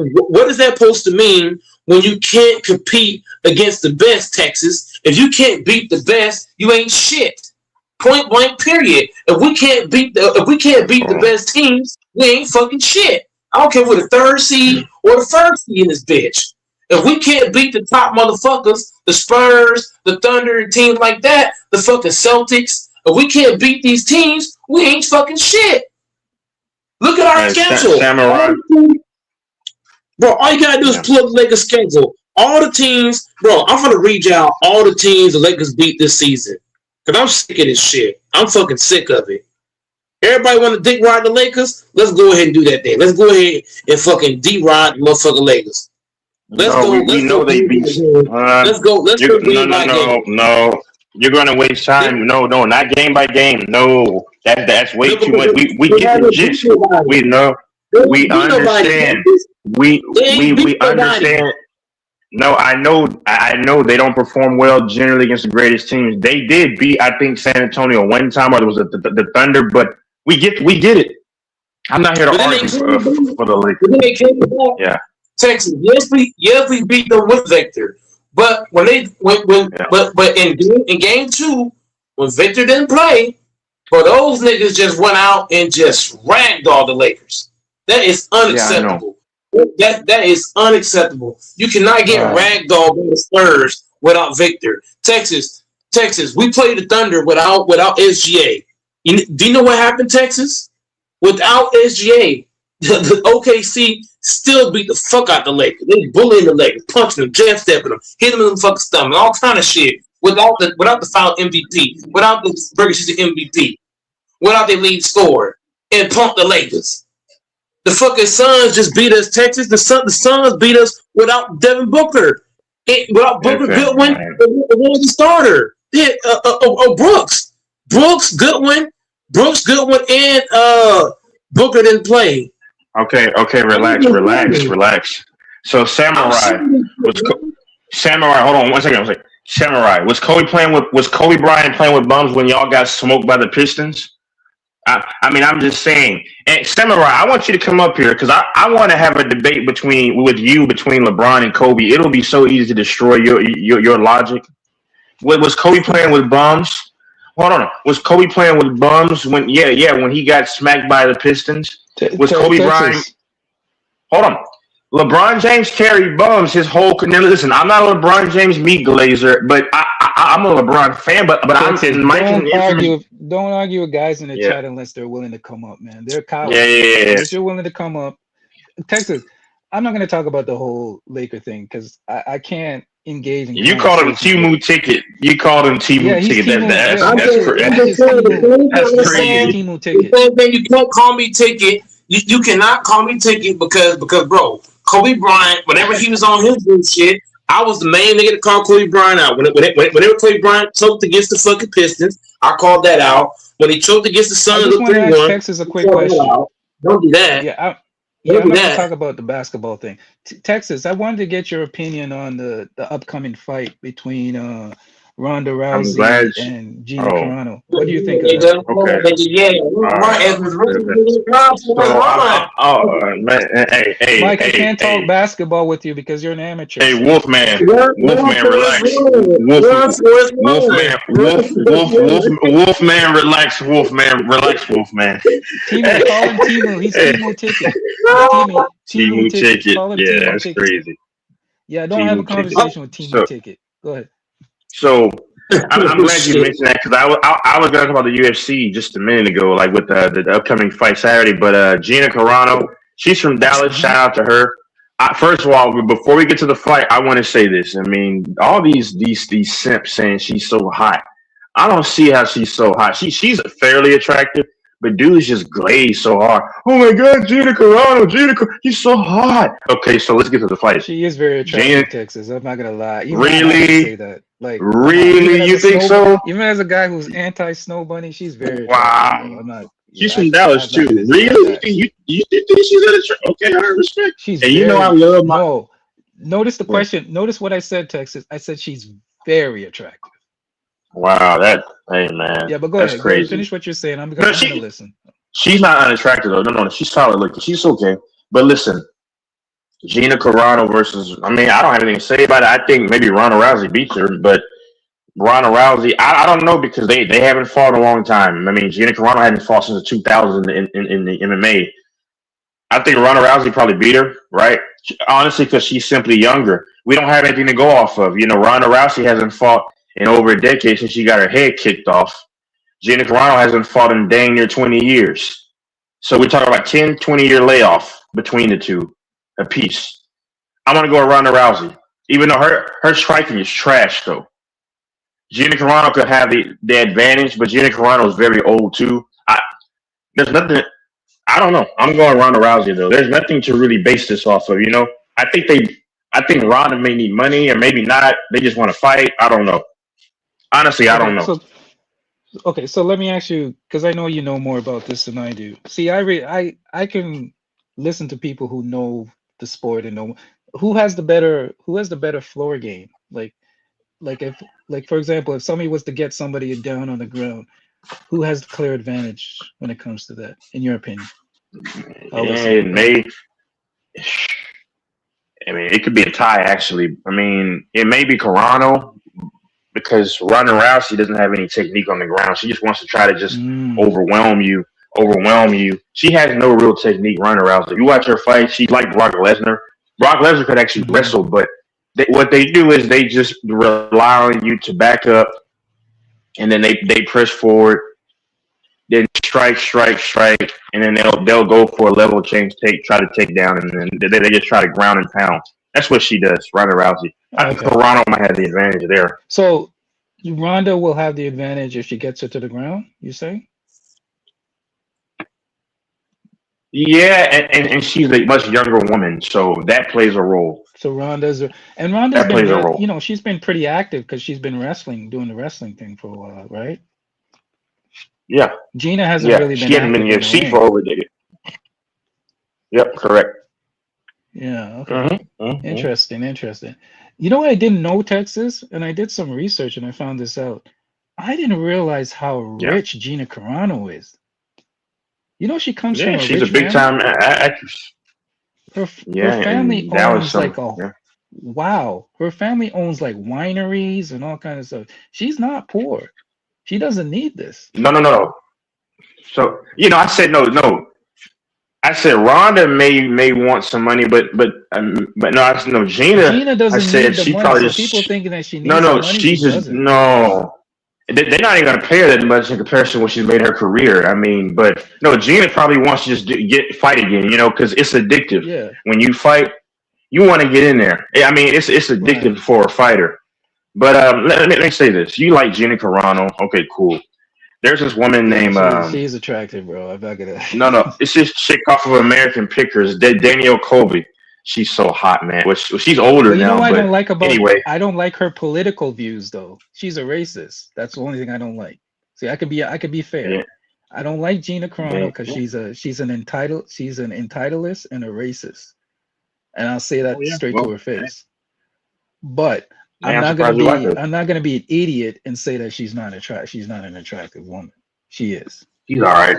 is that supposed to mean when you can't compete against the best, Texas? If you can't beat the best, you ain't shit. Point blank, period. If we can't beat the best teams, we ain't fucking shit. I don't care if we're the third seed or the first seed in this bitch. If we can't beat the top motherfuckers, the Spurs, the Thunder, and teams like that, the fucking Celtics, if we can't beat these teams, we ain't fucking shit. Look at our schedule. Samurai. Bro, all you gotta do is pull up the Lakers schedule. All the teams, bro, I'm gonna read y'all all the teams the Lakers beat this season. Cause I'm sick of this shit. I'm fucking sick of it. Everybody want to dick ride the Lakers? Let's go ahead and do that then. Let's go ahead and fucking D-ride the motherfucking Lakers. Let's go. We know they beat. Let's go. No. You're gonna waste time. No, not game by game. No, that's way too much. We get the gist. We know. We understand. We understand. No, I know they don't perform well generally against the greatest teams. They did beat, I think, San Antonio one time, or it was the Thunder, but we get it. I'm not here to argue for the Lakers. Yeah. Texas, yes, we beat them with Victor. But but in game 2, when Victor didn't play, but those niggas just went out and just ragdolled the Lakers. That is unacceptable. That is unacceptable. You cannot get ragdolled by the Spurs without Victor. Texas, we played the Thunder without SGA. Do you know what happened, Texas? Without SGA, the OKC still beat the fuck out the Lakers. They bullying the Lakers, punching them, jab stepping them, hitting them in the fucking stomach, all kind of shit. Without the foul MVP, without the regular season MVP, without their lead scorer, and pump the Lakers. The fucking Suns just beat us, Texas. The Suns beat us without Devin Booker. Without Booker, Goodwin, was the starter. Yeah, Brooks, Goodwin, and Booker didn't play. Okay, relax. So Samurai, hold on one second. Samurai, was Kobe Bryant playing with bums when y'all got smoked by the Pistons? I mean, I'm just saying. And Samurai, I want you to come up here because I want to have a debate between LeBron and Kobe. It'll be so easy to destroy your logic. Was Kobe playing with bums? Hold on. Was Kobe playing with bums when he got smacked by the Pistons? Was Kobe Bryant? Hold on. LeBron James carried bums his whole. Now listen, I'm not a LeBron James meat glazer, but I'm a LeBron fan. But I'm in my don't argue with guys in the chat unless they're willing to come up, man. They're cowards. Yeah. If you're willing to come up, Texas. I'm not going to talk about the whole Laker thing because I can't engage in. You called him Timu Ticket. Ticket. That's crazy. Timu Ticket. You can't call me Ticket. You cannot call me Ticket because bro, Kobe Bryant, whenever he was on his good shit, I was the main nigga to call Kobe Bryant out. Whenever Kobe Bryant choked against the fucking Pistons, I called that out. When he choked against the Suns, I just want to ask Texas a quick question. Don't do that. I'm not going to talk about the basketball thing. Texas, I wanted to get your opinion on the upcoming fight between Ronda Rousey and Gina Carano. What do you think of that? Mike, I can't talk basketball with you because you're an amateur. Hey, Wolfman, relax. Wolfman, relax. Wolfman. Timu, call him Timu. He's Timu Ticket. Timu Ticket. Yeah, that's crazy. Yeah, I don't have a conversation with Timu Ticket. Go ahead. So I'm glad you mentioned that because I was going to talk about the UFC just a minute ago, like with the upcoming fight Saturday. But Gina Carano, she's from Dallas. Shout out to her. First of all, before we get to the fight, I want to say this. I mean, all these simps saying she's so hot. I don't see how she's so hot. She's fairly attractive, but dudes just glaze so hard. Oh my God, Gina Carano, he's so hot. Okay, so let's get to the fight. She is very Gina, attractive, Texas. I'm not gonna lie. Even I have to really, say that. Like, come on. really, you think so? Even as a guy who's anti-snow bunny, she's very attractive, bro. Wow. I'm not. She's Yeah, from Dallas I'm not too. gonna deny Really? that. You think she's that attractive? Okay, I respect. She's And you know I very love my. no. Notice the What? question. Notice what I said, Texas. I said she's very attractive. Wow, hey man, Yeah, but go that's ahead. Go ahead. crazy. Finish what you're saying. I'm No, gonna listen. she's not unattractive though. No, she's solid looking. She's okay. But listen, Gina Carano versus. I mean, I don't have anything to say about it. I think maybe Ronda Rousey beats her, but Ronda Rousey, I don't know because they haven't fought in a long time. I mean, Gina Carano hadn't fought since 2000 in the MMA. I think Ronda Rousey probably beat her, right? Honestly, because she's simply younger. We don't have anything to go off of. You know, Ronda Rousey hasn't fought in over a decade since she got her head kicked off. Gina Carano hasn't fought in dang near 20 years. So we're talking about 10, 20-year layoff between the two, a piece. I'm going to go with Ronda Rousey, even though her striking is trash, though. Gina Carano could have the advantage, but Gina Carano is very old, too. There's nothing. I don't know. I'm going Ronda Rousey though. There's nothing to really base this off of. You know, I think Ronda may need money or maybe not. They just want to fight. I don't know. Honestly, I don't know. So let me ask you, because I know you know more about this than I do. See, I can listen to people who know the sport and know who has the better floor game. Like for example, if somebody was to get somebody down on the ground, who has the clear advantage when it comes to that, in your opinion? It may. I mean, it could be a tie. Actually, I mean, it may be Carano because Ronda Rousey doesn't have any technique on the ground. She just wants to try to just overwhelm you. She has no real technique. Ronda Rousey. You watch her fight. She's like Brock Lesnar. Brock Lesnar could actually wrestle, but what they do is they just rely on you to back up, and then they press forward. Then strike, and then they'll go for a level change, try to take down, and then they just try to ground and pound. That's what she does, Ronda Rousey. I think Carano might have the advantage there. So Ronda will have the advantage if she gets her to the ground, you say? Yeah, and she's a much younger woman, so that plays a role. So Ronda's plays a role. You know, she's been pretty active because she's been doing the wrestling thing for a while, right? Yeah. Gina hasn't really been. She hasn't been in UFC for over a decade. Yep, correct. Yeah. Okay. Interesting. You know what I didn't know, Texas, and I did some research and I found this out. I didn't realize how rich Gina Carano is. You know, she comes from a she's rich a big time actress. Her family owns wow. Her family owns like wineries and all kinds of stuff. She's not poor. She doesn't need this. No. So I said no. I said Ronda may want some money, but no. Gina doesn't I said need the she money. probably So people thinking that she needs no. money, She just no. They're not even gonna pay her that much in comparison to what she's made her career. I mean, but no, Gina probably wants to just fight again. Because it's addictive. Yeah. When you fight, you want to get in there. I mean, it's addictive for a fighter. But let me say this: you like Gina Carano? Okay, cool. There's this woman named. She's attractive, bro. I'm not gonna. No. It's this chick off of American Pickers, Danielle Colby. She's so hot, man. Well, she's older now. I don't like I don't like her political views, though. She's a racist. That's the only thing I don't like. See, I could be fair. Yeah. I don't like Gina Carano because she's an entitlist and a racist, and I'll say that straight to her face. But I'm not gonna be an idiot and say that she's not an attractive woman. She is. She's all right.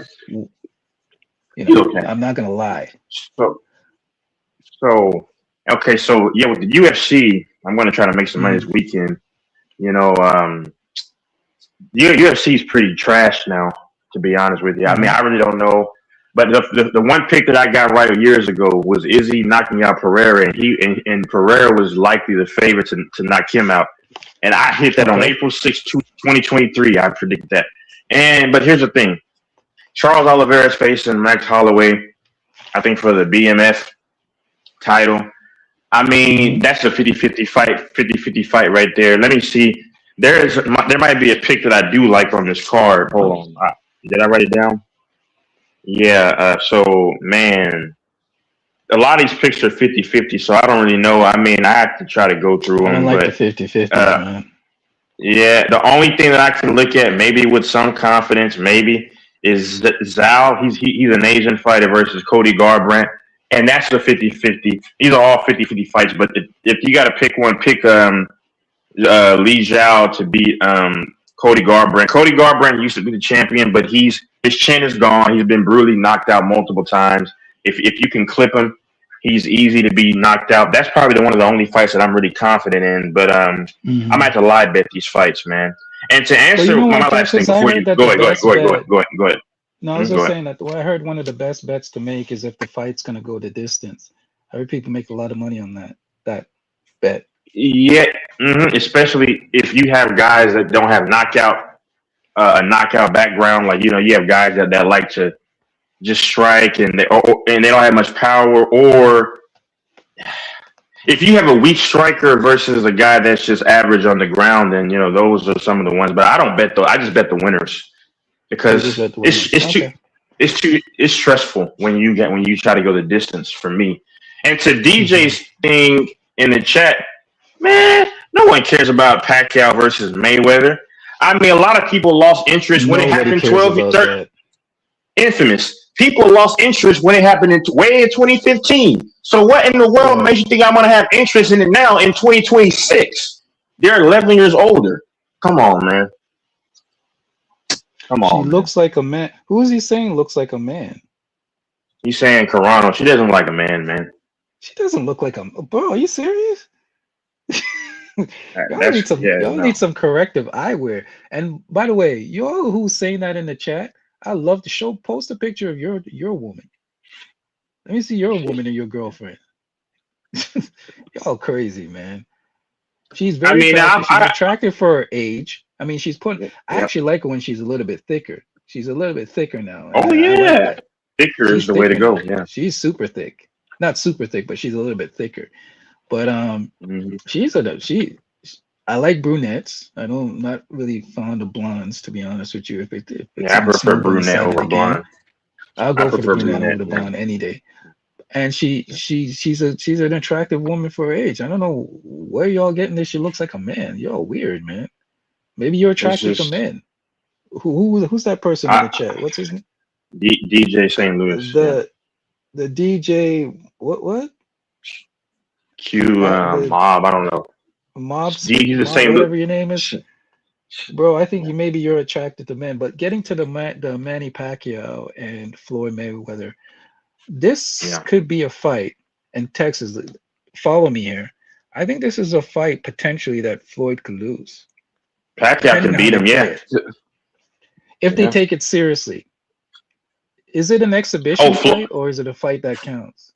I'm not gonna lie. So with the UFC, I'm gonna try to make some money this weekend. UFC is pretty trash now, to be honest with you. I mean, I really don't know. But the one pick that I got right years ago was Izzy knocking out Pereira, and Pereira was likely the favorite to knock him out. And I hit that on April 6, 2023. I predicted that. But here's the thing. Charles Oliveira's facing Max Holloway, I think, for the BMF title. I mean, that's a 50-50 fight right there. Let me see. There might be a pick that I do like on this card. Hold on. Did I write it down? Yeah. So man, a lot of these picks are 50-50, so I don't really know. I mean, I have to try to go through I don't them, like the but 50-50s, uh, man. yeah, the only thing that I can look at, maybe with some confidence, maybe is Zhao. He's an Asian fighter versus Cody Garbrandt, and that's the 50-50. These are all 50-50 fights, but if you got to pick one, pick Li Zhao to beat Cody Garbrandt. Cody Garbrandt used to be the champion, but his chin is gone. He's been brutally knocked out multiple times. If you can clip him, he's easy to be knocked out. That's probably one of the only fights that I'm really confident in. But I'm Hmm. at to lie bet these fights, man. And to But you answer know my what, last thing Texas? I before heard you that go the ahead, go ahead, best go ahead, go bet. ahead, go ahead, go ahead. No, I was just Go ahead. saying that I heard one of the best bets to make is if the fight's gonna go the distance. I heard people make a lot of money on that bet. Yeah, especially if you have guys that don't have a knockout background, like you have guys that like to just strike and they don't have much power, or if you have a weak striker versus a guy that's just average on the ground, then those are some of the ones. But I don't bet though. I just bet the winners Oh, you just because bet the winners. Okay. it's stressful when you try to go the distance for me. And to Hmm. DJ's thing in the chat, man, no one cares about Pacquiao versus Mayweather. I mean, a lot of people lost interest when it Nobody happened cares about 12, that. infamous. People lost interest when it happened way in 2015. So what in the world Right. makes you think I'm going to have interest in it now in 2026? They're 11 years older. Come on, man. Come She on, man. looks like a man. Who is he saying looks like a man? You saying Carano? She doesn't like a man, man. She doesn't look like a bro. Are you serious? Y'all That's need some yeah, y'all no. need some corrective eyewear. And by the way, y'all who's saying that in the chat, I love to post a picture of your woman. Let me see your woman and your girlfriend. Y'all crazy, man. She's I very mean, attractive. She's attractive for her age. I mean, I yeah. actually like her when she's a little bit thicker. She's a little bit thicker now, and Oh I like yeah, that. thicker is She's the way to thicker go. now. Yeah. She's super thick. Not super thick, but she's a little bit thicker. But Hmm. I like brunettes. I don't not really fond of blondes, to be honest with you. If it's Yeah, I on prefer smooth on the brunette side of over the game, blonde. I'll I go for the prefer brunette over brunette. the Yeah. blonde any day. And she's an attractive woman for her age. I don't know where y'all getting this. She looks like a man. Y'all weird, man. Maybe you're It's attracted to just men. Who's that person in the chat? I What's his name? DJ St. Louis. Yeah. The the DJ. What? Q The Mob. I don't know. He's the mob, St. whatever your name is. Louis. Bro, I think maybe you're attracted to men, but getting to the Manny Pacquiao and Floyd Mayweather, this Yeah. could be a fight. And Texas, follow me here. I think this is a fight potentially that Floyd could lose, Pacquiao depending can on how beat they him. play Yeah. it. If they Yeah. take it seriously, is it an Oh, exhibition fight or is it a fight that counts?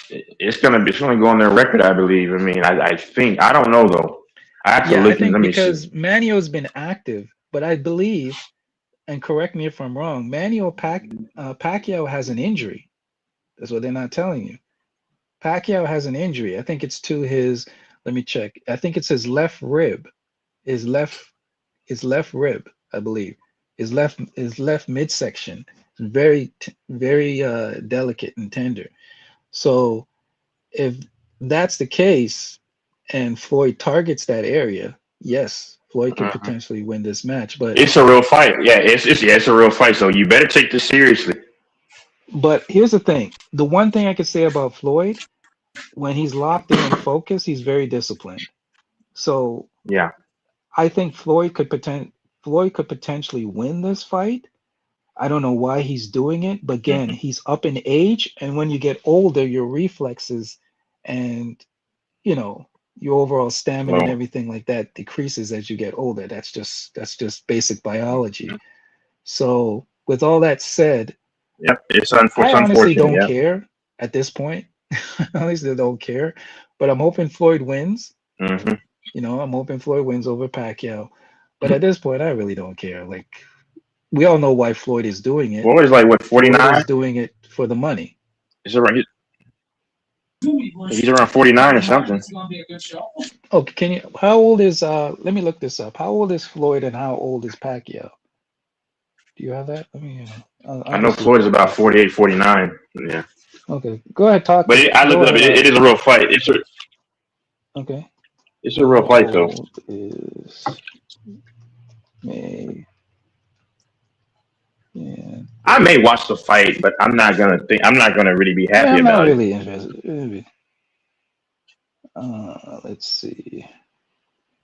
it's gonna go on their record, I believe. I mean, I think I don't know though. I have to Yeah, I look and think let me see. because Manio's been active, but I believe, and correct me if I'm wrong, Pacquiao has an injury. That's what they're not telling you. Pacquiao has an injury. I think it's to his. Let me check. I think it's his left rib. His left rib. I believe his left midsection. Very delicate and tender. So if that's the case, and Floyd targets that area, yes, Floyd could Mhm. potentially win this match. But It's a real fight. Yeah, it's a real fight. So you better take this seriously. here's the thing. The one thing I could say about Floyd, when he's locked in and focused, he's very disciplined. So Yeah. I think Floyd could potentially win this fight. I don't know why he's doing it, but again, Hmm. he's up in age, and when you get older, your reflexes and you know your overall stamina and Well, everything like that decreases as you get older. That's just basic biology. So with all that said, yep. I It's honestly unfortunate. don't Yeah. care at this point. I honestly don't care, but I'm hoping Floyd wins. Hmm. I'm hoping Floyd wins over Pacquiao. But at this point, I really don't care. Like, we all know why Floyd is doing it. Floyd is like what Floyd is 49? doing it for the money. Is it right? He's around 49 or something. Oh, how old is let me look this up. How old is Floyd and how old is Pacquiao? Do you have that? I mean, I I'll know just look Floyd is it about up. 48, 49. Yeah, Okay, go ahead, talk. but I Go looked it up. ahead. It is a real fight. Okay. It's a real How fight though. old is May? Yeah. I may watch the fight, but I'm not gonna think. I'm not gonna really be Yeah, happy I'm not about it. really interested. Maybe. Let's see.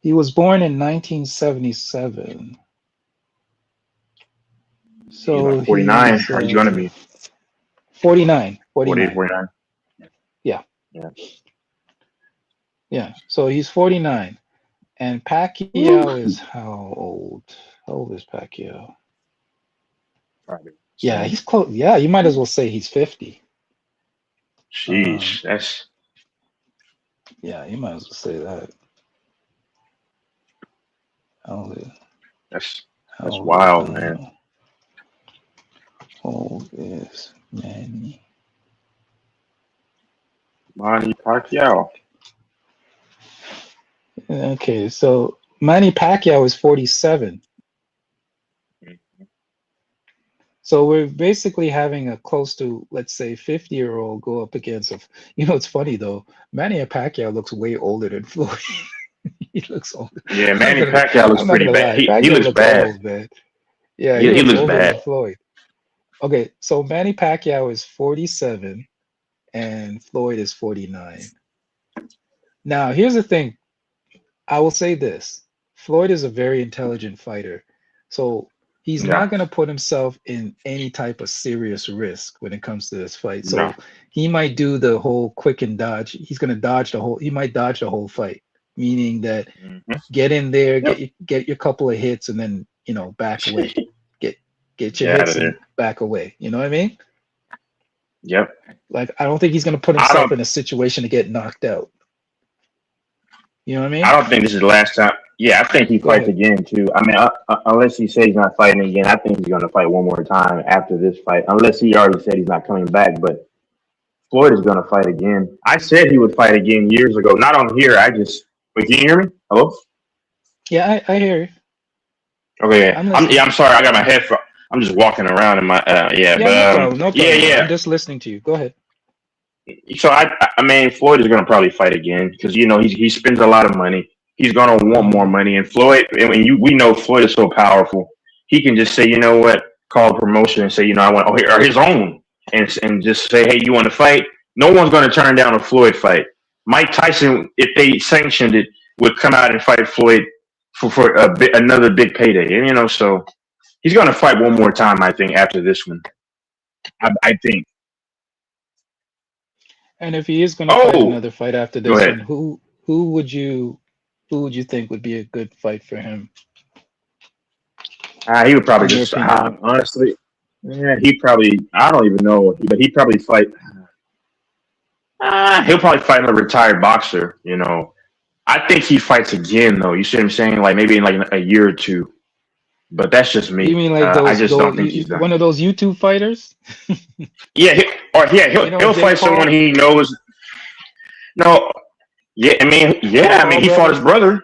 He was born in 1977. He's So like 49. he's He's gonna be 49. 48, 49. 49. Yeah. Yeah. Yeah. So he's 49. And Pacquiao is how old? How old is Pacquiao? Probably. Yeah, he's close. Yeah, you might as well say he's 50. Sheesh, that's Yeah, you might as well say that. How old is, that's how that's old is wild, man. How old is Manny? Manny Pacquiao. Okay, so Manny Pacquiao is 47. So we're basically having a close to, let's say, 50-year-old go up against a. It's funny though. Manny Pacquiao looks way older than Floyd. He looks older. Yeah, Manny Pacquiao looks I'm not pretty gonna bad. lie. He Pacquiao looks looks bad. old, man. Yeah, Yeah, he he looks looks older than bad. Floyd. Okay, so Manny Pacquiao is 47 and Floyd is 49. Now, here's the thing. I will say this. Floyd is a very intelligent fighter. So he's Yeah, not going to put himself in any type of serious risk when it comes to this fight. no. So he might do the whole quick and dodge. He's going to dodge he might dodge the whole fight, meaning that Mm-hmm. get in there, Yep. get your couple of hits and then, back away. Get your Get out hits of and there. back away. You know what I mean? Yep. Like, I don't think he's going to put I himself don't. in a situation to get knocked out. You know what I mean? I don't think this is the last time. Yeah, I think he Go fights ahead. again too. I mean, unless he says he's not fighting again, I think he's gonna fight one more time after this fight. Unless he already said he's not coming back, but Floyd is gonna fight again. I said he would fight again years ago. Not on here. Wait, can you hear me? Hello? Yeah, I hear you. Okay. I'm listening. I'm sorry. I got my headphone. I'm just walking around in my. Yeah, But no problem. No problem. yeah. I'm just listening to you. Go ahead. So I mean, Floyd is gonna probably fight again because he spends a lot of money. He's gonna want more money, and we know Floyd is so powerful. He can just say, you know what, call a promotion and say, I want, or his own, and just say, hey, you want to fight? No one's gonna turn down a Floyd fight. Mike Tyson, if they sanctioned it, would come out and fight Floyd for another big payday, and so he's gonna fight one more time, I think, after this one. I think. And if he is going to fight Oh, another fight after go this ahead. one, who would you think would be a good fight for him? He would probably In your just opinion? honestly. Yeah, he probably. I don't even know, but he'd probably fight. He'll probably fight a retired boxer. I think he fights again, though. You see what I'm saying? Like maybe in like a year or two. But that's just me. You mean like I just don't think he's done. one of those YouTube fighters? Yeah, he'll Jake fight Paul? someone he knows. No, yeah, I mean, he fought his brother.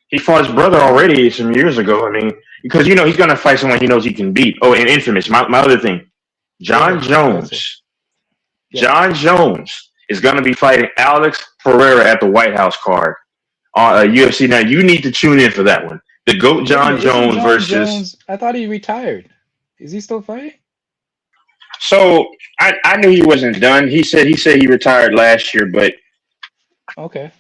He fought his brother already some years ago. I mean, because he's gonna fight someone he knows he can beat. Oh, and infamous. My other thing, John Jones. Yeah. John Jones is gonna be fighting Alex Pereira at the White House card on UFC. Now you need to tune in for that one. The GOAT John Jones versus. Jones, I thought he retired. Is he still fighting? So I knew he wasn't done. He said he retired last year, but Okay.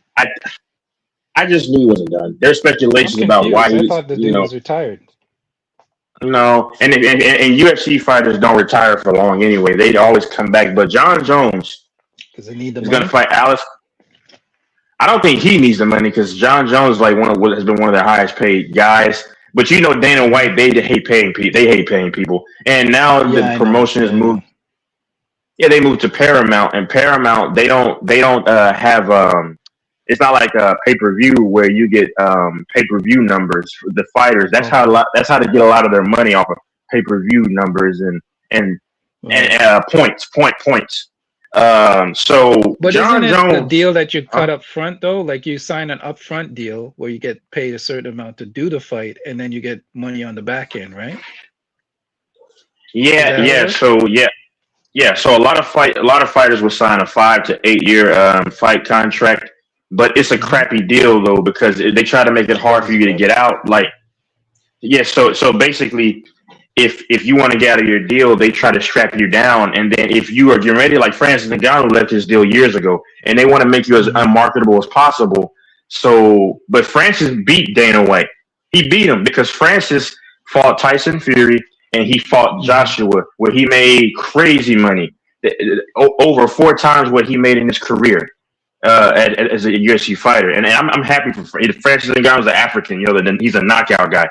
I just knew he wasn't done. There's speculations about why he I was. thought the dude was retired. No, and UFC fighters don't retire for long anyway. They always come back. But John Jones Because they need the is money. going to fight Alex. I don't think he needs the money because John Jones has been one of their highest paid guys. But Dana White, they hate paying people. They hate paying people. And now the promotion has moved. Yeah, they moved to Paramount, and Paramount they don't have it's not like a pay-per-view where you get pay-per-view numbers for the fighters. That's how they get a lot of their money off of pay-per-view numbers and points. But John isn't it Jones, the deal that you cut up front though? Like you sign an upfront deal where you get paid a certain amount to do the fight, and then you get money on the back end, right? Is that how it Yeah. works? So yeah. So a lot of fighters will sign a 5 to 8 year fight contract, but it's a Mm-hmm. crappy deal though because they try to make it hard for Crazy you to get crappy. out. Like yeah. So basically, if you want to get out of your deal, they try to strap you down, and then if you are getting ready, like Francis Ngannou left his deal years ago, and they want to make you as Mm-hmm. unmarketable as possible. So, but Francis beat Dana White. He beat him because Francis fought Tyson Fury and he fought Mm-hmm. Joshua, where he made crazy money, over 4 times what he made in his career. As a UFC fighter, and I'm happy for Francis Ngannou's an African, then he's a knockout guy.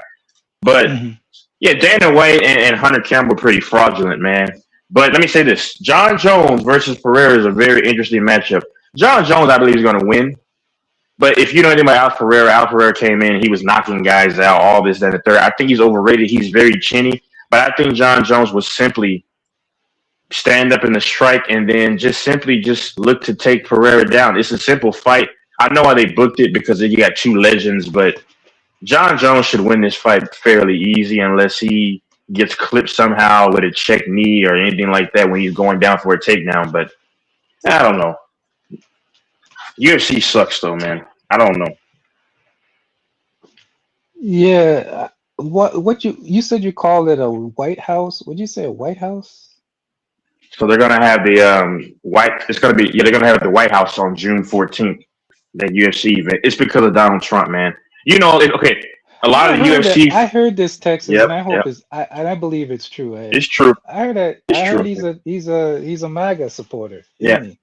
But Mm-hmm. yeah, Dana White and Hunter Campbell pretty fraudulent, man. But let me say this: John Jones versus Pereira is a very interesting matchup. John Jones, I believe, is going to win. But if you know anything about Al Pereira came in, he was knocking guys out, all this, that, and the third. I think he's overrated. He's very chinny. But I think John Jones was simply stand up in the strike and then just simply just look to take Pereira down. It's a simple fight. I know why they booked it because you got two legends, but John Jones should win this fight fairly easy unless he gets clipped somehow with a check knee or anything like that when he's going down for a takedown. But I don't know. UFC sucks though, man. I don't know. Yeah. What you said you call it a White House? Would you say a White House? So they're gonna have the white. It's gonna be they're gonna have the White House on June 14th. That UFC event. It's because of Donald Trump, man. Okay. A lot I of the heard that. UFC. I heard this Texas, Yep, and I yep. hope I believe it's true. It's true. I heard that. It's I heard true. he's a MAGA supporter, Yeah. isn't he?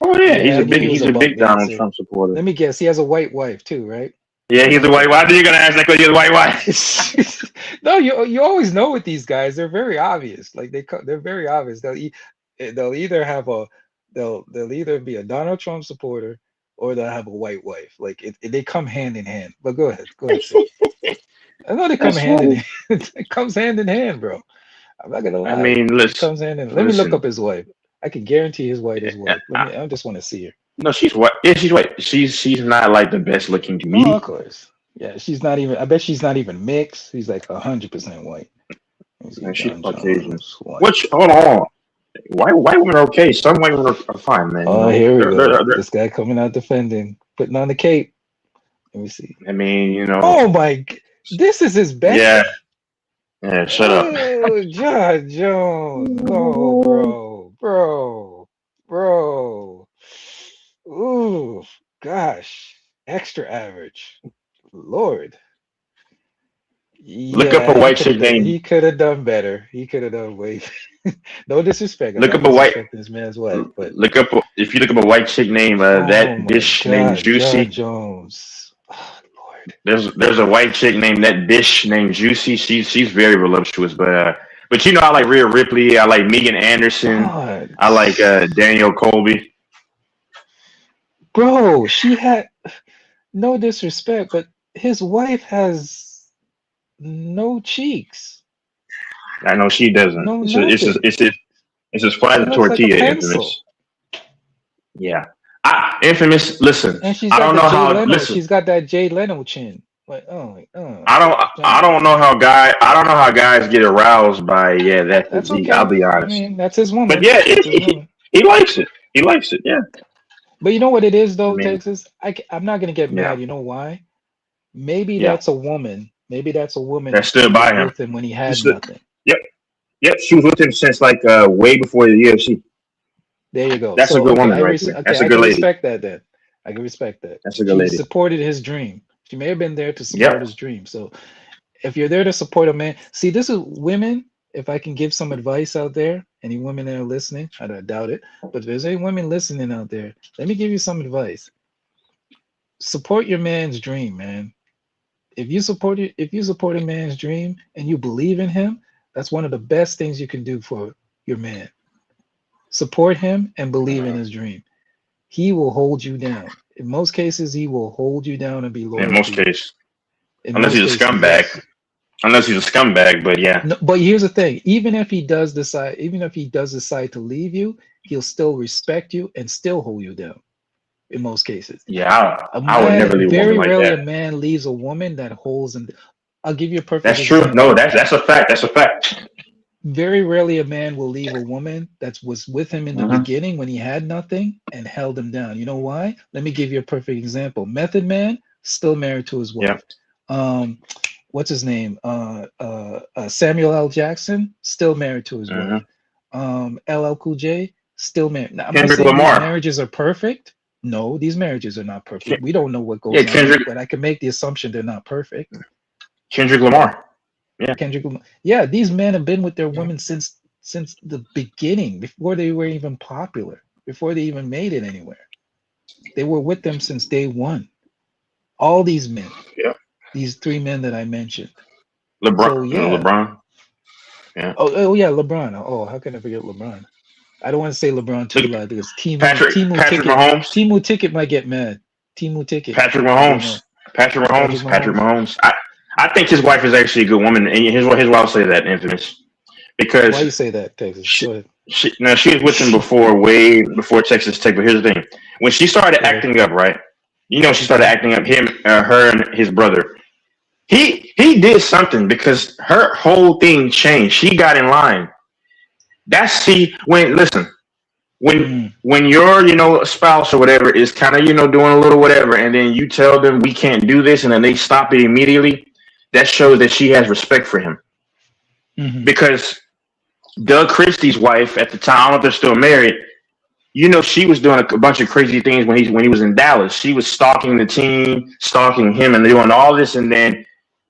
Oh yeah, Yeah, I knew he was he's a a buck big Donald dancer. Trump supporter. Let me guess. He has a white wife too, right? Yeah, he's a white. Why are you gonna ask that because he's a white wife? No, you always know with these guys. They're very obvious. Like they're very obvious. They'll either have a they'll either be a Donald Trump supporter or they'll have a white wife. Like they come hand in hand. But go ahead, Sid. I know they come That's hand in funny. hand. It comes hand in hand, bro. I'm not gonna I lie. mean, It comes hand in. Let me look listen. up his wife. I can guarantee his wife is I, white. I, I just want to see her. no, she's white. Yeah, she's white. She's not like the best looking to Oh, of me. course. Yeah, she's not even. I bet she's not even mixed. She's like 100% white. Let me see, Man, she's John Caucasian. Jones white. Which hold on. White women are okay. Some white women are fine, man. Oh, here we go. They're, This guy coming out defending, putting on the cape. Let me see. I mean, Oh my! This is his yeah, best. yeah. Shut up. Oh, John Jones. Oh, bro. Ooh, gosh, extra average. Lord. Look up Yeah, a white chick named. he could have done better. He could have done way. No disrespect. I'm Look not up a white. disrespecting this man's wife, but Look up if you look up a white chick named oh that my dish named God, John Juicy. Jones. Oh, Lord. There's a white chick named that dish named Juicy. She's very voluptuous, but I like Rhea Ripley. I like Megan Anderson. God. I like Daniel Colby. Bro, she had no disrespect, but his wife has no cheeks. I know she doesn't. No It's nothing. just flat She as a looks like a tortilla. pencil. Infamous. Yeah. Infamous. Listen, And she's I got don't the know Jay how. Leno. Listen, She's got that Jay Leno chin. Like, I don't know how guys get aroused by that that's physique. I'll okay. be I honest. mean, that's his But woman. yeah, That's his woman. he likes it. He likes it. Yeah. But you know what it is, I though, mean, Texas? I'm not gonna get yeah, mad. You know why? Maybe yeah. that's a woman. Maybe that's a woman That stood who was by him. with him when he She had stood. nothing. Yep. Yep. She was with him since like way before the UFC. There you go. That's a So good okay, woman right there. That's a I good can lady. respect that then. I can respect that. That's a good She lady. supported his dream. She may have been there to support Yep. his dream. So if you're there to support a man, see, this is women. If I can give some advice out there, any women that are listening, I doubt it, but if there's any women listening out there, let me give you some advice. Support your man's dream, man. If you support a man's dream and you believe in him, that's one of the best things you can do for your man. Support him and believe in his dream. He will hold you down. In most cases, he will hold you down and be In loyal to most you. cases, In unless most he's a cases, scumbag. yes. Unless he's a scumbag, but yeah. No, but here's the thing: even if he does decide to leave you, he'll still respect you and still hold you down. In most cases, Yeah, a I would never man leave a woman very like rarely that. a man leaves a woman that holds him. I'll give you a perfect That's true. example. No, that's a fact. That's a fact. Very rarely a man will leave a woman that was with him in the Mhm. beginning when he had nothing and held him down. You know why? Let me give you a perfect example. Method Man still married to his Yeah. wife. Um, what's his name? Samuel L. Jackson still married to his wife. Mhm. LL Cool J still married. Now, I'm not Kendrick saying these Lamar. marriages are perfect. No, these marriages are not perfect. Ken- We don't know what yeah, goes on, Kendrick but I can make the assumption they're not perfect. Kendrick Lamar. Yeah. Kendrick Lamar. Yeah, these men have been with their women since the beginning, before they were even popular, before they even made it anywhere. They were with them since day one. All these men, Yeah. these three men that I mentioned. LeBron. So yeah. LeBron. Yeah. Oh yeah, LeBron. Oh, how can I forget LeBron? I don't want to say LeBron too Look, loud because Timu Patrick Ticket Mahomes. Timu Ticket might get mad. Timu Ticket. Patrick I don't know. Mahomes. Patrick Patrick Mahomes. Patrick Mahomes. Mahomes. I think his wife is actually a good woman, and here's why I'll say that, Infamous, Why you because say that, Texas? she, Go ahead. she was with him before, way before Texas Tech. But here's the thing: when she started Go ahead. acting up, right? You know, she started acting up. Her, and his brother. He did something because her whole thing changed. She got in line. That's see when listen Mm, when your spouse or whatever is kind of doing a little whatever, and then you tell them we can't do this, and then they stop it immediately. That shows that she has respect for him hmm because Doug Christie's wife at the time, I don't know if they're still married. She was doing a bunch of crazy things when he was in Dallas. She was stalking the team, stalking him, and doing all this, and then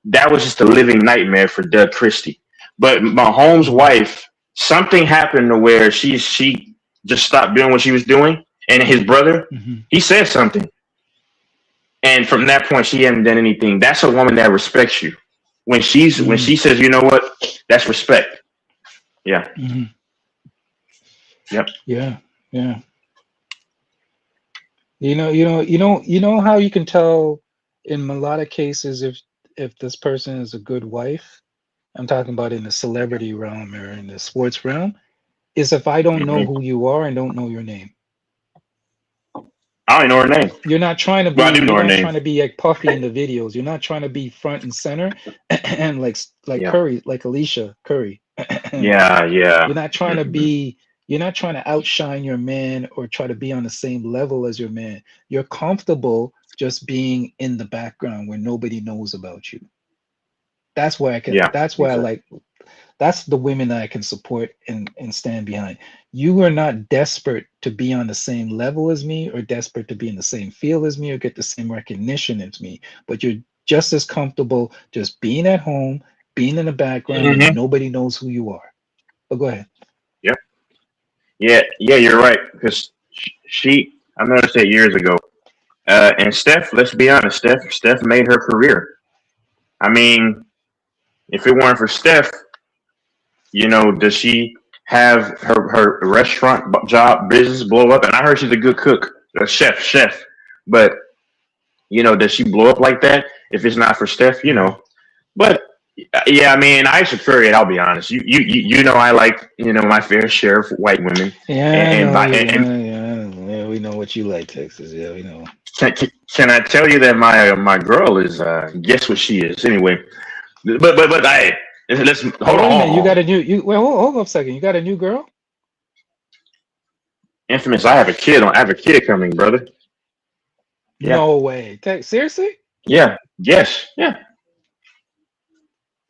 that was just a living nightmare for Doug Christie. But Mahomes' hmm wife, something happened to where she just stopped doing what she was doing, and his brother, hmm he said something, and from that point, she hadn't done anything. That's a woman that respects you. When she hmm says, you know what, that's respect. Yeah. hmm Yep. Yeah, yeah. You know how you can tell in a lot of cases if this person is a good wife. I'm talking about in the celebrity realm or in the sports realm. Is if I don't know Hmm. who you are and don't know your name. I don't even know her name. You're not trying to be. Well, I do know You're her not name. trying to be like Puffy in the videos. You're not trying to be front and center and like Yeah. Curry, like Alicia Curry. Yeah. Yeah. You're not trying to Hmm. be. You're not trying to outshine your man or try to be on the same level as your man. You're comfortable just being in the background where nobody knows about you. That's why I can. Yeah. That's why I Exactly. like. That's the women that I can support and stand behind. You are not desperate to be on the same level as me or desperate to be in the same field as me or get the same recognition as me, but you're just as comfortable just being at home, being in the background, and Hmm. nobody knows who you are. But go ahead. Yep. Yeah. Yeah. You're right. Because I noticed that years ago. And Steph, let's be honest, Steph made her career. I mean, if it weren't for Steph, does she have her restaurant job business blow up? And I heard she's a good cook, a chef. But does she blow up like that if it's not for Steph? Mhm. But yeah, I mean, I should curry it. I'll be honest. I like my fair share of white women, Yeah, I and know by you. and Yeah, we know what you like, Texas. Yeah, we know. can I tell you that my girl is guess what she is anyway? But I let's Oh, hold wait a minute. You on. got a new. You Wait, hold up a second. You got a new girl? Infamous, I have a kid coming, brother. Yeah. No way. Seriously? Yeah. Yes. Yeah.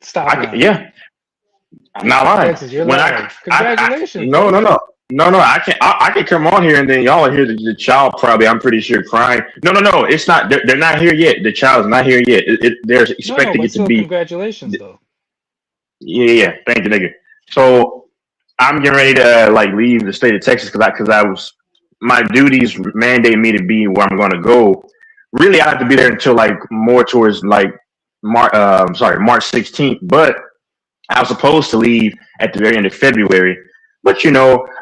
Stop lying. Yeah. I'm not lying. Texas, you're When lying. I Congratulations, no, brother. no, no. No, no, I can come on here and then y'all hear the child probably. I'm pretty sure crying. No, no, no. It's not. They're not here yet. The child's not here yet. They're No, expecting but it to still, be. congratulations, though. Yeah, yeah. Thank you, nigga. So I'm getting ready to like leave the state of Texas because I was my duties mandate me to be where I'm going to go. Really, I have to be there until like more towards like March 16th. But I was supposed to leave at the very end of February. But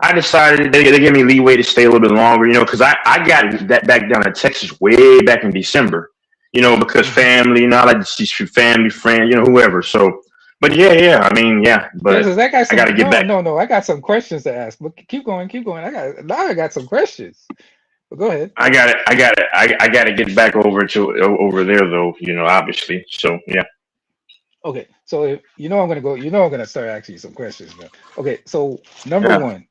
I decided they gave me leeway to stay a little bit longer. Because I got that back down to Texas way back in December. Because Mhm. family. I like to see family, friends, whoever. So, but yeah. I mean, yeah. But Texas, I got I got to some. get No, back. no, no. I got some questions to ask. But keep going, keep going. I got some questions. But go ahead. I got it. I got to get back over there though. Obviously. So yeah. Okay, so if, I'm gonna go. I'm gonna start asking you some questions now. Okay, so number Yeah, one,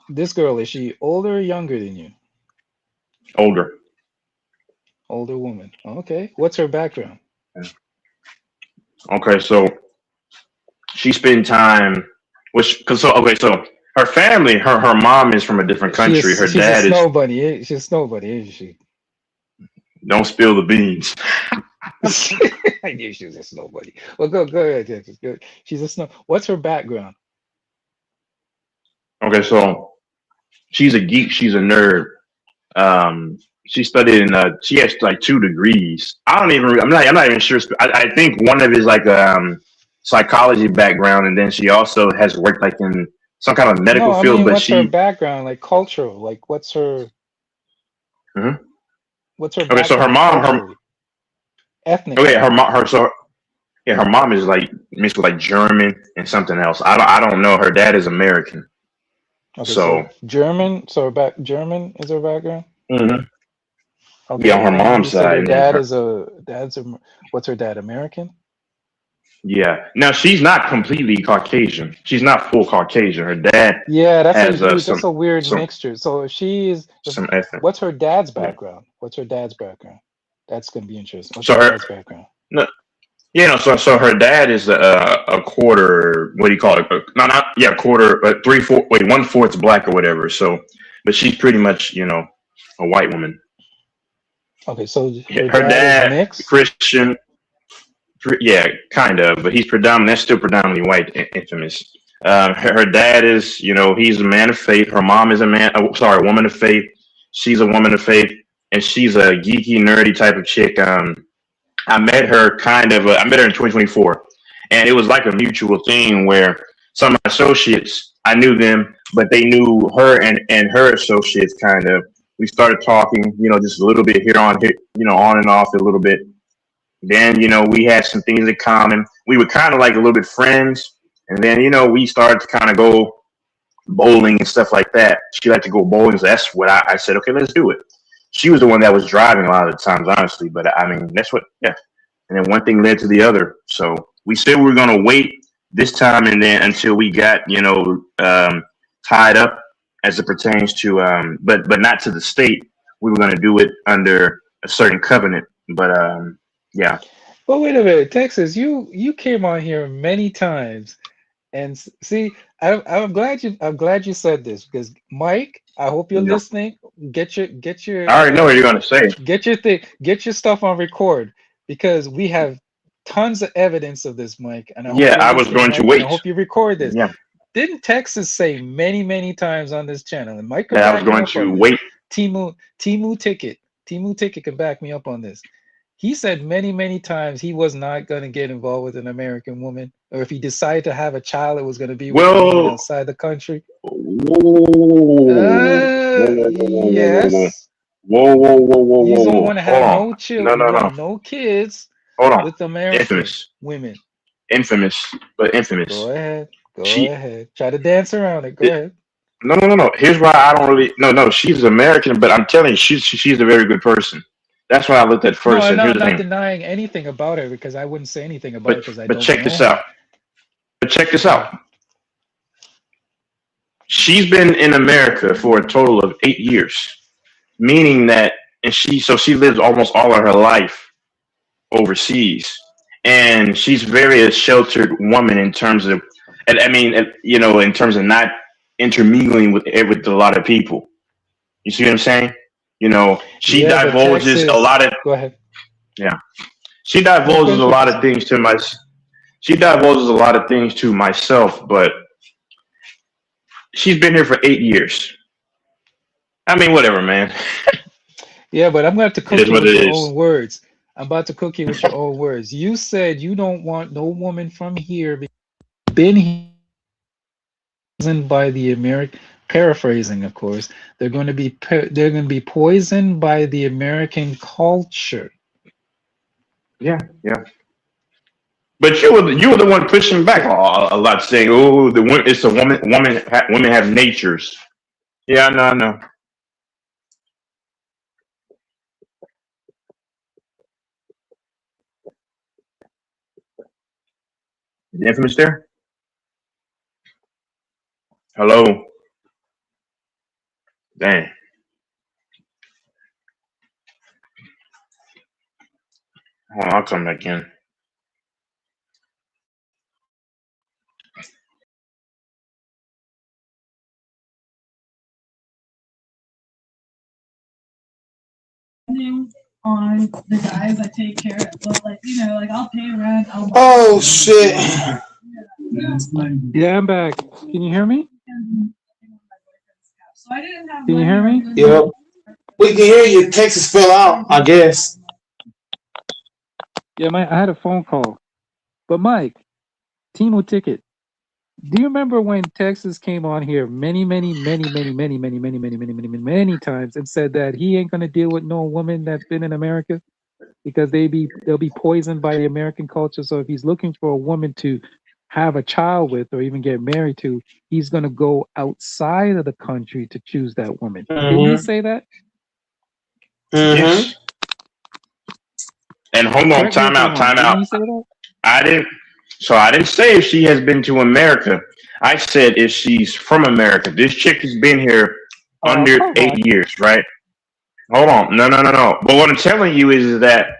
this girl, is she older or younger than you? older. Older woman. Okay, what's her background? Okay, so she spent time, which, cause so okay, so her family, her mom is from a different country. Her She's a dad is snow bunny. She's a snow bunny, isn't she? don't spill the beans. I knew she was a snow bunny. Well, go ahead, Texas. Go. She's a snow. What's her background? Okay, so she's a geek. She's a nerd. She studied in. She has like 2 degrees. I don't even. I'm not even sure. I think one of it is like psychology background, and then she also has worked like in some kind of No, medical I field. mean, But what's her she. background? Like cultural. Like Mhm. what's her Okay, so her background mom. Her culturally, ethnically? okay. Her mom. Her so yeah. Her mom is like mixed with like German and something else. I don't know. Her dad is American. Okay, So. so German. So her back German is her background. Mhm. Yeah, on Okay, her and mom's you said side, her and then dad her. is what's her dad? American? Yeah. Now she's not completely Caucasian. She's not full Caucasian. Her dad Yeah, that's a has huge. That's some a weird some mixture. So if she is, if some ethnic. what's her dad's Yeah. background? What's her dad's background? That's gonna be interesting. What's So her her dad's background? no, yeah, no. So her dad is a quarter. What do you call it? No, not yeah, quarter. But 3/4. Wait, 1/4 black or whatever. So, but she's pretty much a white woman. Okay, so Yeah, her her dad is dad mixed. Christian. Yeah, kind of, but he's predominant. That's still predominantly white. Infamous. Her dad is, he's a man of faith. Her mom is a man. Oh, sorry, a woman of faith. She's a woman of faith, and she's a geeky, nerdy type of chick. I met her I met her in 2024, and it was like a mutual thing where some of my associates, I knew them, but they knew her and her associates kind of. We started talking, just a little bit here, on and off a little bit. Then, we had some things in common. We were kind of like a little bit friends. And then, we started to kind of go bowling and stuff like that. She liked to go bowling. So that's what I said, okay, let's do it. She was the one that was driving a lot of the times, honestly. But I mean, yeah. And then one thing led to the other. So we said we were going to wait this time and then until we got, tied up as it pertains to, but not to the state. We were going to do it under a certain covenant. But, yeah. But wait a minute, Texas, you came on here many times, and see, I'm glad you said this because Mike, I hope you're Yeah. listening. Get your I already know what you're gonna say. get your stuff on record because we have tons of evidence of this, Mike, and I hope Yeah, you're I was listening, going to Mike, and I wait. hope you record this. Yeah, Didn't Texas say many, many times on this channel, and Mike could that I was back me going up on to this. wait. Timu Ticket can back me up on this. He said many, many times he was not going to get involved with an American woman, or if he decided to have a child, it was going to be with a woman Well, outside the country. whoa, Yes. whoa, whoa, whoa, whoa, You whoa, don't whoa. want to Hold have on. no No, child. You no, no. want no kids Hold on. with American Infamous, women. infamous, but infamous. Go ahead. Go She. ahead. Try to dance around it. Go ahead. No, no, no, no. Here's why I don't really. No, no. She's American, but I'm telling you, she's a very good person. That's why I looked at No, first. I'm And not, here's I'm the not thing. denying anything about her because I wouldn't say anything about her But because I but don't check know this her. out. But check this Go ahead. out. She's been in America for a total of 8 years, meaning that, and she lives almost all of her life overseas, and she's very a sheltered woman in terms of, and I mean, in terms of not intermingling with a lot of people. You see what I'm saying? She Yeah, but divulges a Texas, lot of, go ahead. yeah, she No, divulges a finish what lot you're of saying. things to my, she divulges a lot of things to myself, but she's been here for 8 years. I mean, whatever, man. Yeah, but I'm going to have to It cook is you what with it your is. own words. I'm about to cook you with your own words. You said you don't want no woman from here because you've been poisoned by the American, paraphrasing, of course. They're going to be poisoned by the American culture. Yeah, yeah. But you were the one pushing back So a lot, saying, "Oh, it's a woman. Women have natures." Yeah, no, no. Is Infamous there? Hello. Dang. Hold on, I'll come back in. On the guys I take care of, well, like like I'll pay rent. Oh shit! Yeah, I'm back. Can you hear me? So I didn't have. Can you hear me? Yep. We can hear you. Texas fell out, I guess. Yeah, I had a phone call. But Mike, Timo Ticket. Do you remember when Texas came on here many times and said that he ain't gonna deal with no woman that's been in America because they'll be poisoned by the American culture. So if he's looking for a woman to have a child with or even get married to, he's gonna go outside of the country to choose that woman. Didn't he say that? Yes. And hold on, Correct me if time I'm out. wrong. Didn't he say that? I didn't say if she has been to America. I said if she's from America. This chick has been here under come 8 on. years, right? Hold on. No. But what I'm telling you is that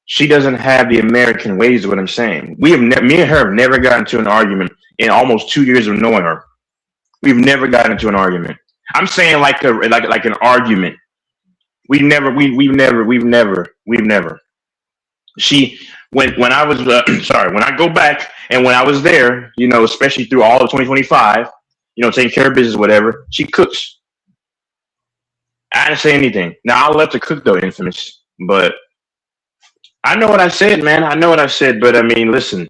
she doesn't have the American ways, is what I'm saying. Me and her have never gotten into an argument in almost 2 years of knowing her. We've never gotten into an argument. I'm saying like an argument. We've never. She when I was sorry, when I go back and when I was there, especially through all of 2025, taking care of business, whatever, she cooks. I didn't say anything. Now I'll let her cook though, Infamous. But I know what I said, man. I know what I said, but I mean, listen,